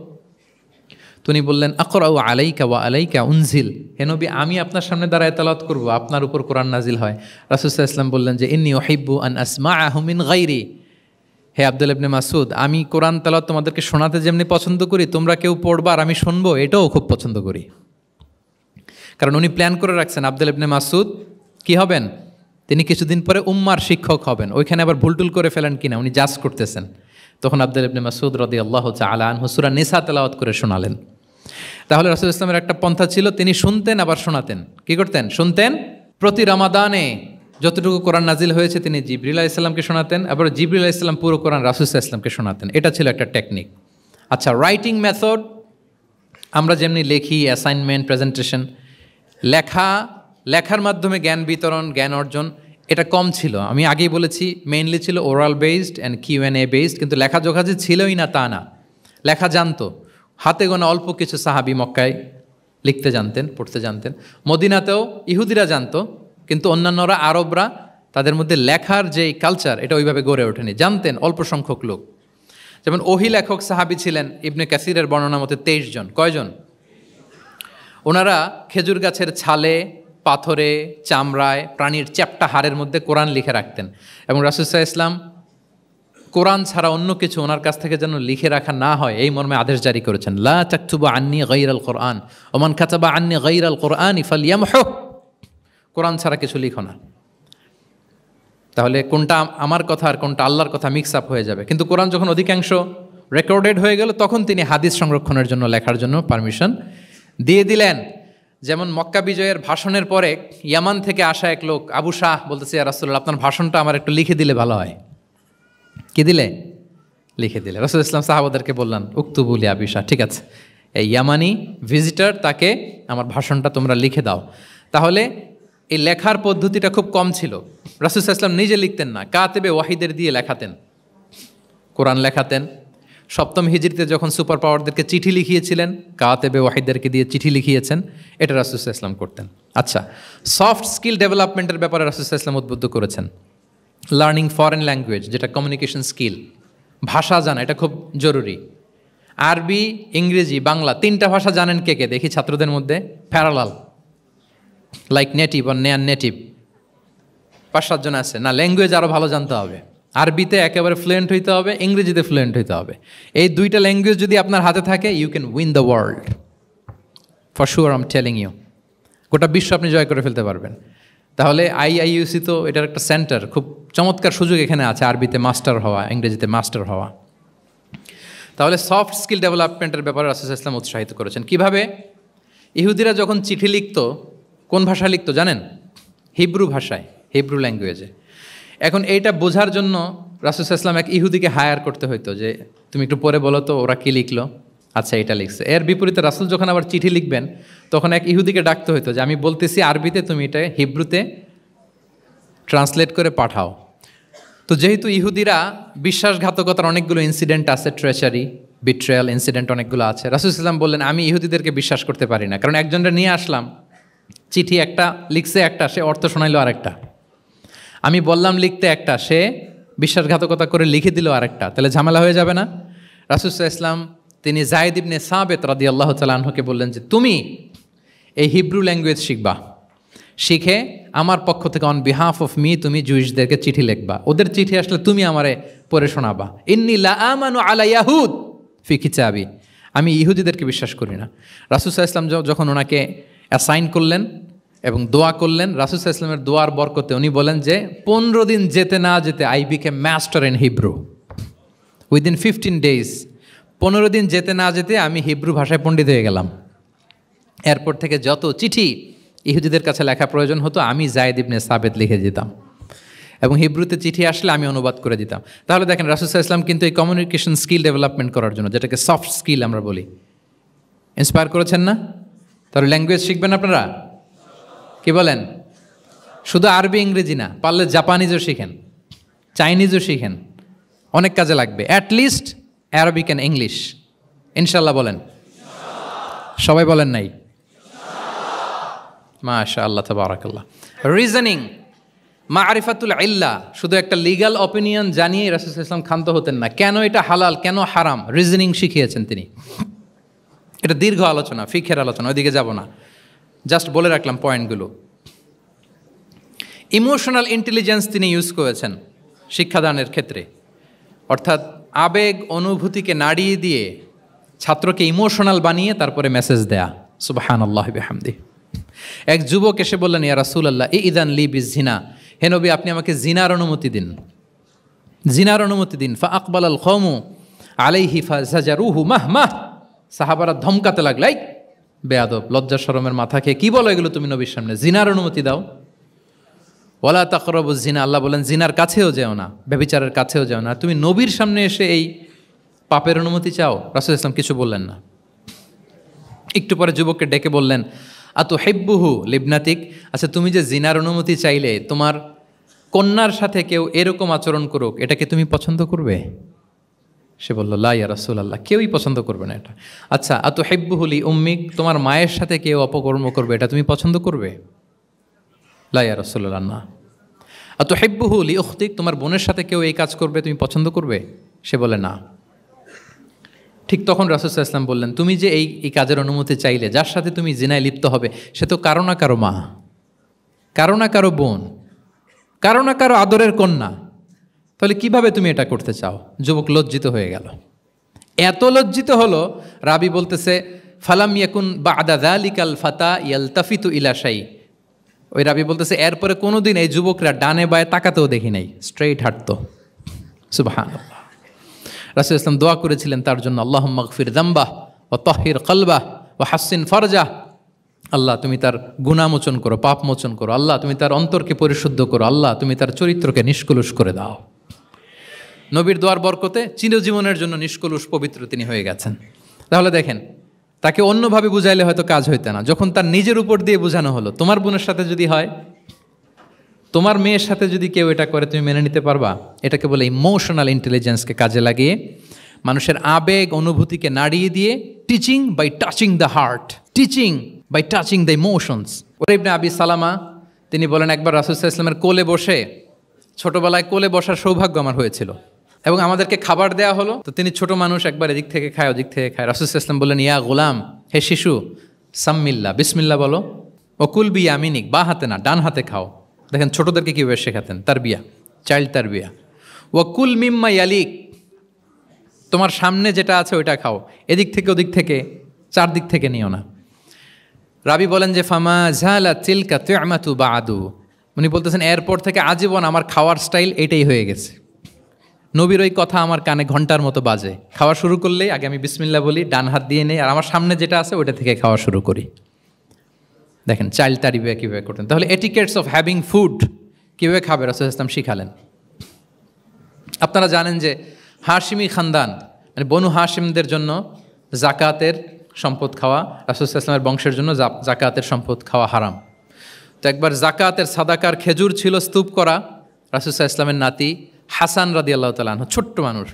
তিনি বললেন আকরাউ আলাইকা ওয়া আলাইকা উনজিল, হে নবী আমি আপনার সামনে দাঁড়ায় তেলাওয়াত করব, আপনার উপর কোরআন নাজিল হয়। রাসূল সাল্লাল্লাহু আলাইহি ওয়াসাল্লাম বললেন যে ইন্নী উহিব্বু আন আসমাআহু মিন গায়রি, হে আব্দুল্লাহ ইবনে মাসউদ, আমি কোরআন তেলাওয়াত তোমাদেরকে শোনাতে যেমনি পছন্দ করি, তোমরা কেউ পড়বা আর আমি শুনবো, এটাও খুব পছন্দ করি। কারণ উনি প্ল্যান করে রাখছেন আব্দুল্লাহ ইবনে মাসউদ কি হবেন, তিনি কিছুদিন পরে উম্মার শিক্ষক হবেন। ওইখানে আবার ভুলটুল করে ফেলেন কিনা উনি জাজ করতেছেন। তখন আব্দুল্লাহ ইবনে মাসউদ রাদিয়াল্লাহু তাআলা আনহু সূরা নিসা তেলাওয়াত করে শোনালেন। তাহলে রাসূল ইসলামের একটা পন্থা ছিল, তিনি শুনতেন আবার শোনাতেন। কি করতেন? শুনতেন। প্রতি রমাদানে যতটুকু কোরআন নাজিল হয়েছে তিনি জিবরিল আলাইহিস সালামকে শোনাতেন, আবার জিবরিল আলাইহিস সালাম পুরো কোরআন রাসূল সাল্লাল্লাহু আলাইহি ওয়াসাল্লামকে শোনাতেন। এটা ছিল একটা টেকনিক। আচ্ছা, রাইটিং মেথড, আমরা যেমনি লেখি, অ্যাসাইনমেন্ট, প্রেজেন্টেশন, লেখার মাধ্যমে জ্ঞান বিতরণ, জ্ঞান অর্জন, এটা কম ছিল। আমি আগেই বলেছি মেইনলি ছিল oral based and QnA based, কিন্তু লেখাজোখা যে ছিলই না তা না, লেখা জানতো। হাতে গোনা অল্প কিছু সাহাবী মক্কায় লিখতে জানতেন, পড়তে জানতেন। মদিনাতেও ইহুদিরা জানতো, কিন্তু অন্যান্যরা, আরবরা, তাদের মধ্যে লেখার যে কালচার এটা ওইভাবে গড়ে ওঠেনি, জানতেন অল্প সংখ্যক লোক। যেমন ওহী লেখক সাহাবী ছিলেন ইবনে কাসিরের বর্ণনা মতে 23 জন। কয়জন? ওনারা খেজুর গাছের ছালে, পাথরে, চামড়ায়, প্রাণীর চ্যাপ্টা হাড়ের মধ্যে কোরআন লিখে রাখতেন। এবং রাসূল সাল্লাল্লাহু আলাইহি ওয়াসাল্লাম কোরআন ছাড়া অন্য কিছু ওনার কাছ থেকে যেন লিখে রাখা না হয় এই মর্মে আদেশ জারি করেছেন, লা তাকতুবু আন্নি গায়রাল কোরআন ওমান কাতাবা আন্নি গায়রাল কোরআন ফালইয়ামহু, কোরআন ছাড়া কিছু লিখো না। তাহলে কোনটা আমার কথা আর কোনটা আল্লাহর কথা মিক্স আপ হয়ে যাবে। কিন্তু কোরআন যখন অধিকাংশ রেকর্ডেড হয়ে গেল, তখন তিনি হাদিস সংরক্ষণের জন্য, লেখার জন্য পারমিশন দিয়ে দিলেন। যেমন মক্কা বিজয়ের ভাষণের পরে ইয়ামান থেকে আসা এক লোক আবু শাহ বলতেছে, ইয়া রাসূলুল্লাহ আপনার ভাষণটা আমার একটু লিখে দিলে ভালো হয়। কি দিলে? লিখে দিলে। রাসূল ইসলাম সাহাবাদেরকে বললেন উক্তুবু লি আবি শাহ, ঠিক আছে এই ইয়ামানি ভিজিটর, তাকে আমার ভাষণটা তোমরা লিখে দাও। তাহলে এই লেখার পদ্ধতিটা খুব কম ছিল। রাসূল সাল্লাল্লাহু আলাইহি ওয়াসাল্লাম নিজে লিখতেন না, কাতেবে ওয়াহিদের দিয়ে লেখাতেন, কোরআন লেখাতেন। 7ম হিজরিতে যখন সুপার পাওয়ারদেরকে চিঠি লিখিয়েছিলেন, কাতেবে ওয়াহিদদেরকে দিয়ে চিঠি লিখিয়েছেন, এটা রাসূল সাল্লাল্লাহু আলাইহি ওয়াসাল্লাম করতেন। আচ্ছা, সফট স্কিল ডেভেলপমেন্টের ব্যাপারে রাসূল সাল্লাল্লাহু আলাইহি ওয়াসাল্লাম উদ্বুদ্ধ করেছেন। লার্নিং ফরেন ল্যাঙ্গুয়েজ, যেটা কমিউনিকেশন স্কিল, ভাষা জানা, এটা খুব জরুরি। আরবি, ইংরেজি, বাংলা 3টা ভাষা জানেন কে কে? দেখি ছাত্রদের মধ্যে প্যারালাল, লাইক নেটিভ আর নেয়ার নেটিভ 5-7 জন আছে না? ল্যাঙ্গুয়েজ আরও ভালো জানতে হবে। আরবিতে একেবারে ফ্লুয়েন্ট হইতে হবে, ইংরেজিতে ফ্লুয়েন্ট হইতে হবে। এই 2টা ল্যাঙ্গুয়েজ যদি আপনার হাতে থাকে, you can win the world for sure, I am telling you. গোটা বিশ্ব আপনি জয় করে ফেলতে পারবেন। তাহলে আইইউসি তো এটার একটা সেন্টার, খুব চমৎকার সুযোগ এখানে আছে আরবিতে মাস্টার হওয়া, ইংরেজিতে মাস্টার হওয়া। তাহলে সফট স্কিল ডেভেলপমেন্টের ব্যাপারে রাসূল সাল্লাল্লাহু আলাইহি ওয়াসাল্লাম উৎসাহিত করেছেন। কিভাবে? ইহুদিরা যখন চিঠি লিখত, কোন ভাষা লিখত জানেন? হিব্রু ভাষায়, হিব্রু ল্যাঙ্গুয়েজে। এখন এইটা বোঝার জন্য রাসূল সাল্লাল্লাহু আলাইহি ওয়াসাল্লাম এক ইহুদিকে হায়ার করতে হইতো, যে তুমি একটু পরে বলো তো ওরা কি লিখলো। আচ্ছা, এটা লিখছে। এর বিপরীতে রাসূল যখন আবার চিঠি লিখবেন, তখন এক ইহুদিকে ডাকতে হইতো যে আমি বলতেছি আরবিতে, তুমি এটা হিব্রুতে ট্রান্সলেট করে পাঠাও। তো যেহেতু ইহুদিরা বিশ্বাসঘাতকতার অনেকগুলো ইনসিডেন্ট আছে, ট্রেচারি, বিট্রেয়াল ইনসিডেন্ট অনেকগুলো আছে, রাসূল সাল্লাল্লাহু আলাইহি ওয়াসাল্লাম বললেন আমি ইহুদিদেরকে বিশ্বাস করতে পারি না, কারণ একজনটা নিয়ে আসলাম, চিঠি একটা লিখছে একটা, সে অর্থ শোনাইলো আরেকটা। আমি বললাম লিখতে একটা, সে বিশ্বাসঘাতকতা করে লিখে দিল আরেকটা, তাহলে ঝামেলা হয়ে যাবে না? রাসূল সাল্লাল্লাহু আলাইহি ওয়াসাল্লাম তিনি যায়েদ ইবনে সাবিত রাদিয়াল্লাহু তাআলা আনহুকে বললেন যে তুমি এই হিব্রু ল্যাঙ্গুয়েজ শিখবা, শিখে আমার পক্ষ থেকে অন বিহাফ অফ মি তুমি জুইশদেরকে চিঠি লিখবা, ওদের চিঠি আসলে তুমি আমারে পড়ে শোনাবা। ইন্নী লা আমানু আলা ইয়াহুদ ফি কিতাবি, আমি ইহুদিদেরকে বিশ্বাস করি না। রাসূল সাল্লাল্লাহু আলাইহি ওয়াসাল্লাম যখন ওনাকে অ্যাসাইন করলেন এবং দোয়া করলেন, রাসূল সাল্লাল্লাহু আলাইহি ওয়াসাল্লামের দোয়ার বরকতে উনি বলেন যে 15 দিন যেতে না যেতে I became master in Hebrew within 15 days. 15 দিন যেতে না যেতে আমি হিব্রু ভাষায় পণ্ডিত হয়ে গেলাম। এরপর থেকে যত চিঠি ইহুদিদের কাছে লেখা প্রয়োজন হতো আমি যায়েদ ইবনে সাবিত লিখে দিতাম, এবং হিব্রুতে চিঠি আসলে আমি অনুবাদ করে দিতাম। তাহলে দেখেন রাসূল সাল্লাল্লাহু আলাইহি ওয়াসাল্লাম কিন্তু এই কমিউনিকেশন স্কিল ডেভেলপমেন্ট করার জন্য, যেটাকে সফট স্কিল আমরা বলি, ইন্সপায়ার করেছেন না? তাহলে ল্যাঙ্গুয়েজ শিখবেন আপনারা, কি বলেন? শুধু আরবি ইংরেজি না, পারলে জাপানিজও শিখেন, চাইনিজও শিখেন, অনেক কাজে লাগবে। অ্যাটলিস্ট অ্যারাবিক অ্যান্ড ইংলিশ, ইনশাল্লাহ বলেন। সবাই বলেন নাই? মাশাআল্লাহ তাবারাকাল্লাহ। রিজনিং, মারিফাতুল ইল্লা, শুধু একটা লিগ্যাল অপিনিয়ন জানিয়ে রাসূল সাল্লাল্লাহু আলাইহি ওয়াসাল্লাম ক্ষান্ত হতেন না, কেন এটা হালাল কেন হারাম, রিজনিং শিখিয়েছেন তিনি। এটা দীর্ঘ আলোচনা, ফিকহের আলোচনা, ওইদিকে যাব না, জাস্ট বলে রাখলাম পয়েন্টগুলো। ইমোশনাল ইন্টেলিজেন্স তিনি ইউজ করেছেন শিক্ষাদানের ক্ষেত্রে, অর্থাৎ আবেগ অনুভূতিকে নাড়িয়ে দিয়ে ছাত্রকে ইমোশনাল বানিয়ে তারপরে মেসেজ দেয়া। সুবহানাল্লাহি বিহামদিহি। এক যুবক এসে বললেন ইয়া রাসূলুল্লাহ ইদান লি বিজিনা, হে নবী আপনি আমাকে জিনার অনুমতি দিন, জিনার অনুমতি দিন। ফা আকবালাল কওমু আলাইহি ফাজাজারুহু মাহমাহ, সাহাবারা ধমকাতে লাগলো, এই বেয়াদব, লজ্জা শরমের মাথা খেয়ে কি বলো এগুলো তুমি নবীর সামনে, জিনার অনুমতি দাও। ওয়ালা তাকরাবুজ জিনা, আল্লাহ বলেন জিনার কাছেও যেও না, ব্যভিচারের কাছেও যেও না, তুমি নবীর সামনে এসে এই পাপের অনুমতি চাও? রাসূল ইসলাম কিছু বললেন না। একটু পরে যুবককে ডেকে বললেন আতু হিব্বুহু লিবনাতিক, আচ্ছা তুমি যে জিনার অনুমতি চাইলে তোমার কন্যার সাথে কেউ এরকম আচরণ করুক, এটাকে তুমি পছন্দ করবে? সে বলল লা ইয়া রাসূলুল্লাহ, কেউই পছন্দ করবে না এটা। আচ্ছা আতু হিব্বুহু লি উম্মিক, তোমার মায়ের সাথে কেউ অপকর্ম করবে, এটা তুমি পছন্দ করবে? লা ইয়া রাসূলুল্লাহ না। আতু হিব্বুহু লি উখতিক, তোমার বোনের সাথে কেউ এই কাজ করবে, তুমি পছন্দ করবে? সে বলে না। ঠিক তখন রাসূল সাল্লাল্লাহু আলাইহি ওয়াসাল্লাম বললেন তুমি যে এই কাজের অনুমতি চাইলে, যার সাথে তুমি জিনায় লিপ্ত হবে সে তো কারো না কারো মা, কারো না কারো বোন, কারো না কারো আদরের কন্যা, তাহলে কিভাবে তুমি এটা করতে চাও? যুবক লজ্জিত হয়ে গেল, এত লজ্জিত হলো, রাবি বলতেছে ফালাম ইয়াকুন বা'দা যালিকাল ফাতা ইয়ালতাফিতু ইলা শাই, ওই রাবি বলতেছে এরপরে কোনোদিন এই যুবকরা ডানে বায়ে তাকাতেও দেখি নাই, স্ট্রেইট হাঁটতো। সুবহানাল্লাহ। রাসূল ইসলাম দোয়া করেছিলেন তার জন্য, আল্লাহুম্মা গফির যামবাহ ওয়া তাহহির কলবাহ ওয়া হাসসিন ফারজাহ, আল্লাহ তুমি তার গুনাহ মোচন করো, পাপ মোচন করো, আল্লাহ তুমি তার অন্তরকে পরিশুদ্ধ করো, আল্লাহ তুমি তার চরিত্রকে নিষ্কলুষ করে দাও। নবীর দোয়ার বরকতে চিরজীবনের জন্য নিষ্কলুষ পবিত্র তিনি হয়ে গেছেন। তাহলে দেখেন, তাকে অন্যভাবে বুঝাইলে হয়তো কাজ হইতে না, যখন তার নিজের উপর দিয়ে বোঝানো হলো, তোমার বোনের সাথে যদি হয়, তোমার মেয়ের সাথে যদি কেউ এটা করে তুমি মেনে নিতে পারবা? এটাকে বলে ইমোশনাল ইন্টেলিজেন্সকে কাজে লাগিয়ে মানুষের আবেগ অনুভূতিকে নাড়িয়ে দিয়ে teaching by touching the heart, teaching by touching the emotions. ইবনে আবি সালামা তিনি বলেন একবার রাসূল সাল্লাল্লাহু আলাইহি ওয়াসাল্লামের কোলে বসে, ছোটবেলায় কোলে বসার সৌভাগ্য আমার হয়েছিল, এবং আমাদেরকে খাবার দেয়া হলো, তো তিনি ছোট মানুষ, একবার এদিক থেকে খায় ওদিক থেকে খায়। রাসূল সাল্লাল্লাহু আলাইহি ওয়াসাল্লাম বললেন ইয়া গোলাম, হে শিশু, সাম্মিল্লাহ, বিসমিল্লাহ বলো, ওকুল বি ইয়ামিনিক, বা হাতে না ডান হাতে খাও। দেখেন ছোটদেরকে কীভাবে শেখাতেন, তারবিয়া, চাইল্ড তারবিয়া। ওয়াকুল মিম্মা ইয়ালিক, তোমার সামনে যেটা আছে ওইটা খাও, এদিক থেকে ওদিক থেকে চারদিক থেকে নিও না। রাবি বলেন যে ফামা ঝালা তিলকা তু'মাতু বাদু, উনি বলতেছেন এরপর থেকে আজীবন আমার খাওয়ার স্টাইল এটাই হয়ে গেছে। নবীর ওই কথা আমার কানে ঘন্টার মতো বাজে, খাওয়া শুরু করলেই আগে আমি বিসমিল্লাহ বলি, ডান হাত দিয়ে নেই, আর আমার সামনে যেটা আছে ওইটা থেকে খাওয়া শুরু করি। দেখেন চাইল্ড তারবিয়া কীভাবে করতেন। তাহলে এটিকেটস অফ হ্যাভিং ফুড কীভাবে খাবে রাসূল ইসলাম শিখালেন। আপনারা জানেন যে হাশিমি খানদান, মানে বনু হাশিমদের জন্য জাকাতের সম্পদ খাওয়া, রাসূল ইসলামের বংশের জন্য জাকাতের সম্পদ খাওয়া হারাম। তো একবার জাকাতের সাদাকার খেজুর ছিল স্তূপ করা, রাসূল ইসলামের নাতি হাসান রাদিয়াল্লাহু তাআলা আনহু, ছোট্ট মানুষ,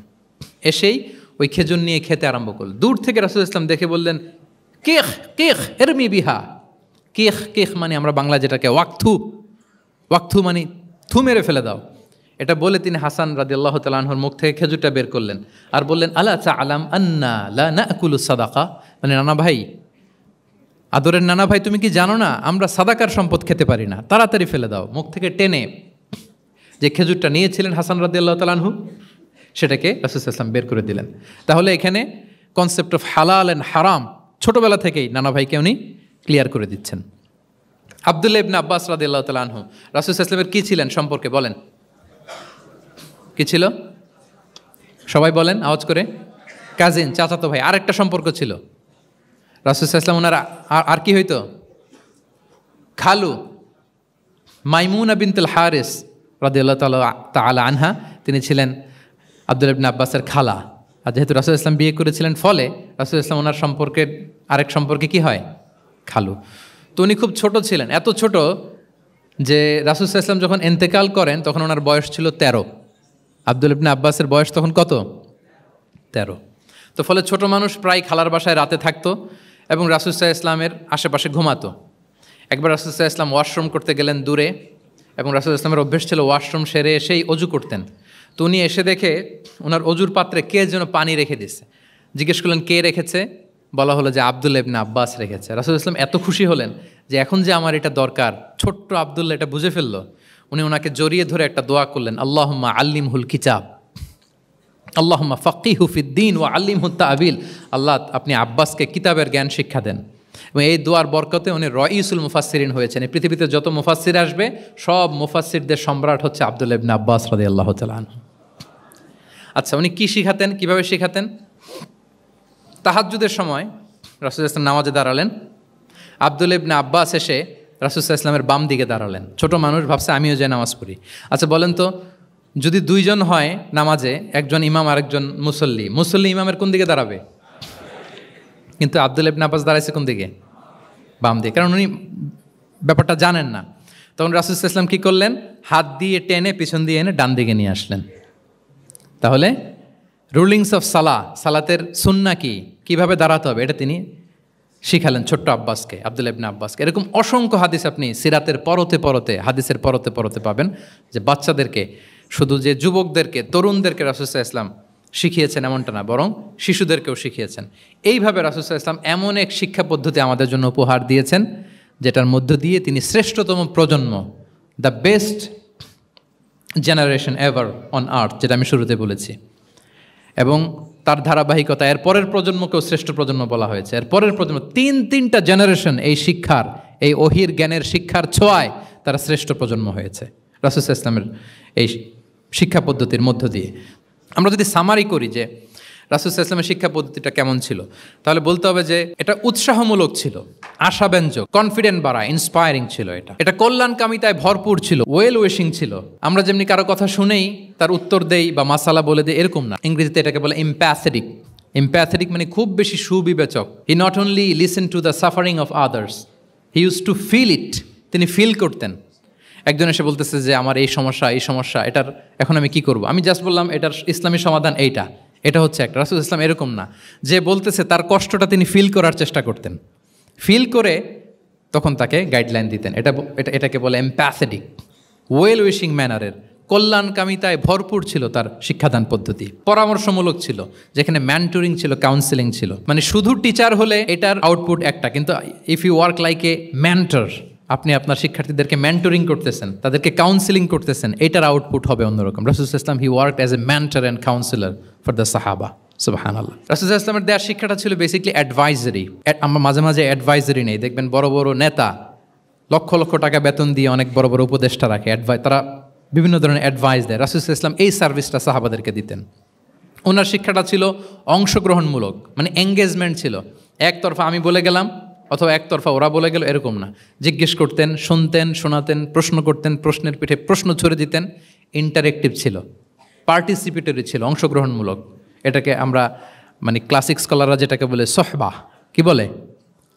এসেই ওই খেজুর নিয়ে খেতে আরম্ভ করল। দূর থেকে রাসূলুল্লাহ সাল্লাল্লাহু আলাইহি ওয়াসাল্লাম দেখে বললেন, কেখ কেখ এরমি বিহা। কেখ কেখ মানে আমরা বাংলা যেটাকে ওয়াক্থু, ওয়াক্থু মানে থু মেরে ফেলে দাও। এটা বলে তিনি হাসান রাদিয়াল্লাহু তাআলা আনহুর মুখ থেকে খেজুরটা বের করলেন আর বললেন, আলা তা'লাম আন্না লা নাকুলু সাদাকা, মানে নানা ভাই, আদরের নানা ভাই, তুমি কি জানো না আমরা সাদাকার সম্পদ খেতে পারি না, তাড়াতাড়ি ফেলে দাও। মুখ থেকে টেনে যে খেজুরটা নিয়েছিলেন হাসান রাদিয়াল্লাহু তাআলা আনহু, সেটাকে রাসূলুল্লাহ সাল্লাল্লাহু আলাইহি ওয়াসাল্লাম বের করে দিলেন। তাহলে এখানে কনসেপ্ট অফ হালাল অ্যান্ড হারাম ছোটবেলা থেকেই নানা ভাইকে উনি ক্লিয়ার করে দিচ্ছেন। আব্দুল্লাহ ইবনে আব্বাস রাদিয়াল্লাহু তাআলা আনহু রাসূলুল্লাহ সাল্লাল্লাহু আলাইহি ওয়াসাল্লামের কী ছিলেন সম্পর্কে বলেন, কি ছিল? সবাই বলেন আওয়াজ করে। কাজিন, চাচাতো ভাই। আরেকটা সম্পর্ক ছিল রাসূলুল্লাহ সাল্লাল্লাহু আলাইহি ওয়াসাল্লাম ওনার আর কি হইতো? খালু মাইমুনা বিনতুল হারিস রাদিয়াল্লাহু তাআলা আনহা, তিনি ছিলেন আব্দুল্লাহ ইবনে আব্বাসের খালা। আর যেহেতু রাসূলুল্লাহ সাল্লাল্লাহু আলাইহি ওয়াসাল্লাম বিয়ে করেছিলেন, ফলে রাসূলুল্লাহ সাল্লাল্লাহু আলাইহি ওয়াসাল্লাম ওনার সম্পর্কের আরেক সম্পর্কে কি হয়? খালু। তো উনি খুব ছোট ছিলেন, এত ছোট যে রাসূলুল্লাহ সাল্লাল্লাহু আলাইহি ওয়াসাল্লাম যখন ইন্তেকাল করেন তখন ওনার বয়স ছিল 13। আব্দুল্লাহ ইবনে আব্বাসের বয়স তখন কত? 13। তো ফলে ছোট মানুষ প্রায় খালার বাসায় রাতে থাকতো এবং রাসূল সাল্লাল্লাহু আলাইহি ওয়াসাল্লামের আশেপাশে ঘুমাতো। একবার রাসূল সাল্লাল্লাহু আলাইহি ওয়াসাল্লাম ওয়াশরুম করতে গেলেন দূরে, এবং রাসূল সাল্লাল্লাহু আলাইহি ওয়াসাল্লামের অভ্যেস ছিল ওয়াশরুম সেরে এসেই অজু করতেন। তো উনি এসে দেখে ওনার অজুর পাত্রে কে যেন পানি রেখে দিচ্ছে। জিজ্ঞেস করলেন কে রেখেছে? বলা হলো যে আব্দুল্লাহ ইবনে আব্বাস রেখেছে। রাসূল সাল্লাল্লাহু আলাইহি ওয়াসাল্লাম এত খুশি হলেন যে এখন যে আমার এটা দরকার, ছোট্ট আব্দুল্লাহ এটা বুঝে ফেললো। উনি ওনাকে জড়িয়ে ধরে একটা দোয়া করলেন, আল্লাহুম্মা আল্লিমহুল কিতাব, আল্লাহুম্মা ফাক্কিহু ফিদ্দীন ওয়া আল্লিমহু তা'বিল। আল্লাহ, আপনি আব্বাসকে কিতাবের জ্ঞান শিক্ষা দেন। এবং এই দোয়ার বরকতে উনি রাইসুল মুফাসসিরিন হয়েছেন। এই পৃথিবীতে যত মুফাসসির আসবে সব মুফাসসিরদের সম্রাট হচ্ছে আব্দুল্লাহ ইবনে আব্বাস রাদিয়াল্লাহু তাআলা আনহু। আচ্ছা, উনি কি শিখাতেন, কিভাবে শিখাতেন? তাহাজ্জুদের সময় রাসূল সাল্লাল্লাহু আলাইহি ওয়াসাল্লাম নামাজে দাঁড়ালেন, আব্দুল্লাহ ইবনে আব্বাস এসে রাসূল সাল্লাল্লাহু আলাইহি ওয়াসাল্লামের বাম দিকে দাঁড়ালেন। ছোট মানুষ ভাবছে আমিও যাই নামাজ পড়ি। আচ্ছা বলেন তো, যদি দুইজন হয় নামাজে, একজন ইমাম আরেকজন মুসল্লি, মুসল্লি ইমামের কোন দিকে দাঁড়াবে? কিন্তু আব্দুল্লাহ ইবনে আব্বাস দাঁড়াইছে কোন দিকে? বাম দিকে, কারণ উনি ব্যাপারটা জানেন না। তখন রাসূল সাল্লাল্লাহু আলাইহি ওয়াসাল্লাম কী করলেন? হাত দিয়ে টেনে পিছন দিয়ে এনে ডান দিকে নিয়ে আসলেন। তাহলে রুলিংস অফ সালাতের সুন্নাহ কি, কীভাবে দাঁড়াতে হবে, এটা তিনি শিখালেন ছোট্ট আব্বাসকে, আব্দুল্লাহ ইবনে আব্বাসকে। এরকম অসংখ্য হাদিস আপনি সিরাতের পরতে পরতে, হাদিসের পরতে পরতে পাবেন, যে বাচ্চাদেরকে, শুধু যে যুবকদেরকে, তরুণদেরকে রাসূল সাল্লাল্লাহু আলাইহি ওয়াসাল্লাম শিখিয়েছেন এমনটা না, বরং শিশুদেরকেও শিখিয়েছেন। এইভাবে রাসূল সাল্লাল্লাহু আলাইহি ওয়াসাল্লাম এমন এক শিক্ষা পদ্ধতি আমাদের জন্য উপহার দিয়েছেন, যেটার মধ্য দিয়ে তিনি শ্রেষ্ঠতম প্রজন্ম, the best generation ever on আর্থ, যেটা আমি শুরুতে বলেছি, এবং তার ধারাবাহিকতা এর পরের প্রজন্মকেও শ্রেষ্ঠ প্রজন্ম বলা হয়েছে। এর পরের প্রজন্ম, তিনটা জেনারেশন এই শিক্ষার, এই ওহির জ্ঞানের শিক্ষার ছোঁয়ায় তারা শ্রেষ্ঠ প্রজন্ম হয়েছে রাসূল সাল্লাল্লাহু আলাইহি ওয়াসাল্লামের এই শিক্ষা পদ্ধতির মধ্য দিয়ে। আমরা যদি সামারি করি যে রাসূল সাল্লাল্লাহু আলাইহি ওয়াসাল্লামের শিক্ষা পদ্ধতিটা কেমন ছিল, তাহলে বলতে হবে যে এটা উৎসাহমূলক ছিল, আশাব্যঞ্জক, কনফিডেন্ট বাড়া, ইন্সপায়ারিং ছিল। এটা কল্যাণকামিতায় ভরপুর ছিল, ওয়েল উইশিং ছিল। আমরা যেমনি কারো কথা শুনেই তার উত্তর দেই বা মাসালা বলে দেই, এরকম না। ইংরেজিতে এটাকে বলে এমপ্যাথেটিক। এমপ্যাথেটিক মানে খুব বেশি সুবিবেচক। He not only listen to the suffering of others, he use to feel it. তিনি ফিল করতেন। একজন এসে বলতেছে যে আমার এই সমস্যা, এটার এখন আমি কি করব? আমি জাস্ট বললাম এটার ইসলামী সমাধান এইটা, এটা হচ্ছে একটা। রাসূল ইসলাম এরকম না, যে বলতেছে তার কষ্টটা তিনি ফিল করার চেষ্টা করতেন, ফিল করে তখন তাকে গাইডলাইন দিতেন। এটাকে বলে এমপ্যাথেটিক, ওয়েল উইশিং ম্যানারের, কল্যাণকামিতায় ভরপুর ছিল তার শিক্ষাদান পদ্ধতি। পরামর্শমূলক ছিল, যেখানে ম্যান্টরিং ছিল, কাউন্সেলিং ছিল। মানে শুধু টিচার হলে এটার আউটপুট একটা, কিন্তু if you work like a mentor, আপনি আপনার শিক্ষার্থীদেরকে মেন্টরিং করতেছেন, তাদেরকে কাউন্সেলিং করতেছেন, এটার আউটপুট হবে অন্যরকম। রাসূল সাল্লাল্লাহু আলাইহি ওয়াসাল্লাম হি worked as a mentor and councillor for the সাহাবা। সুবহানাল্লাহ। রাসূল সাল্লাল্লাহু আলাইহি ওয়াসাল্লামের দেওয়ার শিক্ষাটা ছিল বেসিক্যালি অ্যাডভাইজারি। আমরা মাঝে মাঝে অ্যাডভাইজারি নেই, দেখবেন বড় বড় নেতা লক্ষ লক্ষ টাকা বেতন দিয়ে অনেক বড় বড় উপদেষ্টা রাখে, তারা বিভিন্ন ধরনের অ্যাডভাইস দেয়। রাসূল সাল্লাল্লাহু আলাইহি ওয়াসাল্লাম এই সার্ভিসটা সাহাবাদেরকে দিতেন। ওনার শিক্ষাটা ছিল অংশগ্রহণমূলক, মানে এঙ্গেজমেন্ট ছিল। একতরফা আমি বলে গেলাম অথবা একতরফা ওরা বলে গেল, এরকম না। জিজ্ঞেস করতেন, শুনতেন, শোনাতেন, প্রশ্ন করতেন, প্রশ্নের পিঠে প্রশ্ন ছুড়ে দিতেন। ইন্টারেক্টিভ ছিল, পার্টিসিপেটরি ছিল, অংশগ্রহণমূলক। এটাকে আমরা মানে ক্লাসিক স্কলাররা যেটাকে বলে সোহবাহ, কি বলে?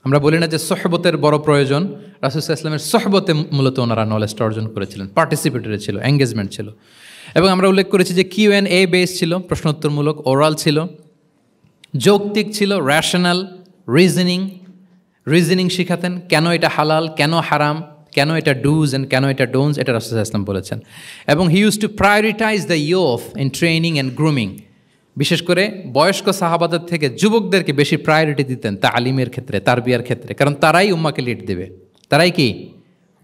আমরা বলি না যে সোহবতের বড় প্রয়োজন, রাসূল সাল্লাল্লাহু আলাইহি ওয়াসাল্লামের সোহবতে মূলত ওনারা নলেজটা অর্জন করেছিলেন, পার্টিসিপেটরি ছিল, এঙ্গেজমেন্ট ছিল। এবং আমরা উল্লেখ করেছি যে Q&A বেস ছিল, প্রশ্নোত্তরমূলক, ওরাল ছিল, যৌক্তিক ছিল, র্যাশনাল, রিজনিং শিখাতেন, কেন এটা হালাল, কেন হারাম, কেন এটা ডুজ অ্যান্ড কেন এটা ডোন্টস, এটা রাসূল সাল্লাল্লাহু আলাইহি ওয়াসাল্লাম বলেছেন। এবং হি use two prioritise the youth in training and grooming. বিশেষ করে বয়স্ক সাহাবাদের থেকে যুবকদেরকে বেশি প্রায়োরিটি দিতেন তালিমের ক্ষেত্রে, তারবিয়ার ক্ষেত্রে, কারণ তারাই উম্মাকে লিড দেবে। তারাই কি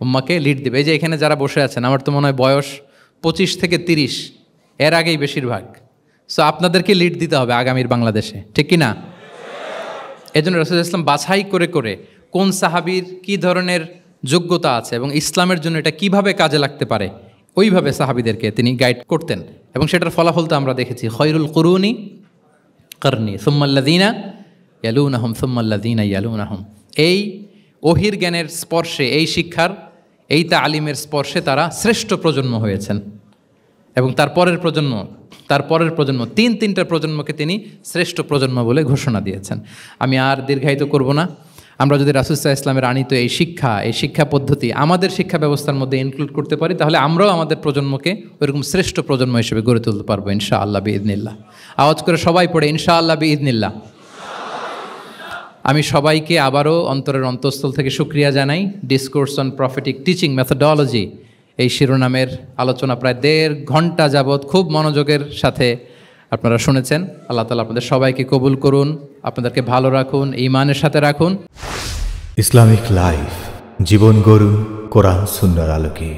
উম্মাকে লিড দেবে। এই যে এখানে যারা বসে আছেন, আমার তো মনে হয় বয়স 25 থেকে 30, এর আগেই বেশিরভাগ। সো আপনাদেরকে লিড দিতে হবে আগামীর বাংলাদেশে, ঠিক কি না? এই জন্য রাসূল সাল্লাল্লাহু আলাইহি ওয়াসাল্লাম বাছাই করে করে কোন সাহাবীর কী ধরনের যোগ্যতা আছে এবং ইসলামের জন্য এটা কিভাবে কাজে লাগতে পারে, ওইভাবে সাহাবীদেরকে তিনি গাইড করতেন। এবং সেটার ফলাফল তো আমরা দেখেছি, খয়রুল কুরুনি করনি সুম্মাল্লাযীনা ইয়ালুনাহুম সুম্মাল্লাযীনা ইয়ালুনাহুম। এই ওহির জ্ঞানের স্পর্শে, এই শিক্ষার, এই তালিমের স্পর্শে তারা শ্রেষ্ঠ প্রজন্ম হয়েছেন। এবং তার পরের প্রজন্ম 3টা প্রজন্মকে তিনি শ্রেষ্ঠ প্রজন্ম বলে ঘোষণা দিয়েছেন। আমি আর দীর্ঘায়িত করব না। আমরা যদি রাসূল সাল্লাল্লাহু আলাইহি ওয়াসাল্লামের আনিত এই শিক্ষা পদ্ধতি আমাদের শিক্ষা ব্যবস্থার মধ্যে ইনক্লুড করতে পারি, তাহলে আমরাও আমাদের প্রজন্মকে ওইরকম শ্রেষ্ঠ প্রজন্ম হিসেবে গড়ে তুলতে পারবো ইনশাআল্লাহ বিইذনিল্লাহ। আওয়াজ করে সবাই পড়ে ইনশাআল্লাহ বিইذনিল্লাহ। আমি সবাইকে আবারও অন্তরের অন্তঃস্থল থেকে শুকরিয়া জানাই। Discourse on prophetic teaching methodology এই শিরোনামের আলোচনা প্রায় 1.5 ঘন্টা যাবৎ খুব মনোযোগের সাথে আপনারা শুনেছেন। আল্লাহ তাআলা আপনাদের সবাইকে কবুল করুন, আপনাদেরকে ভালো রাখুন, ঈমানের সাথে রাখুন। ইসলামিক লাইফ, জীবন গড়ুন কোরআন সুন্নাহর আলোকে।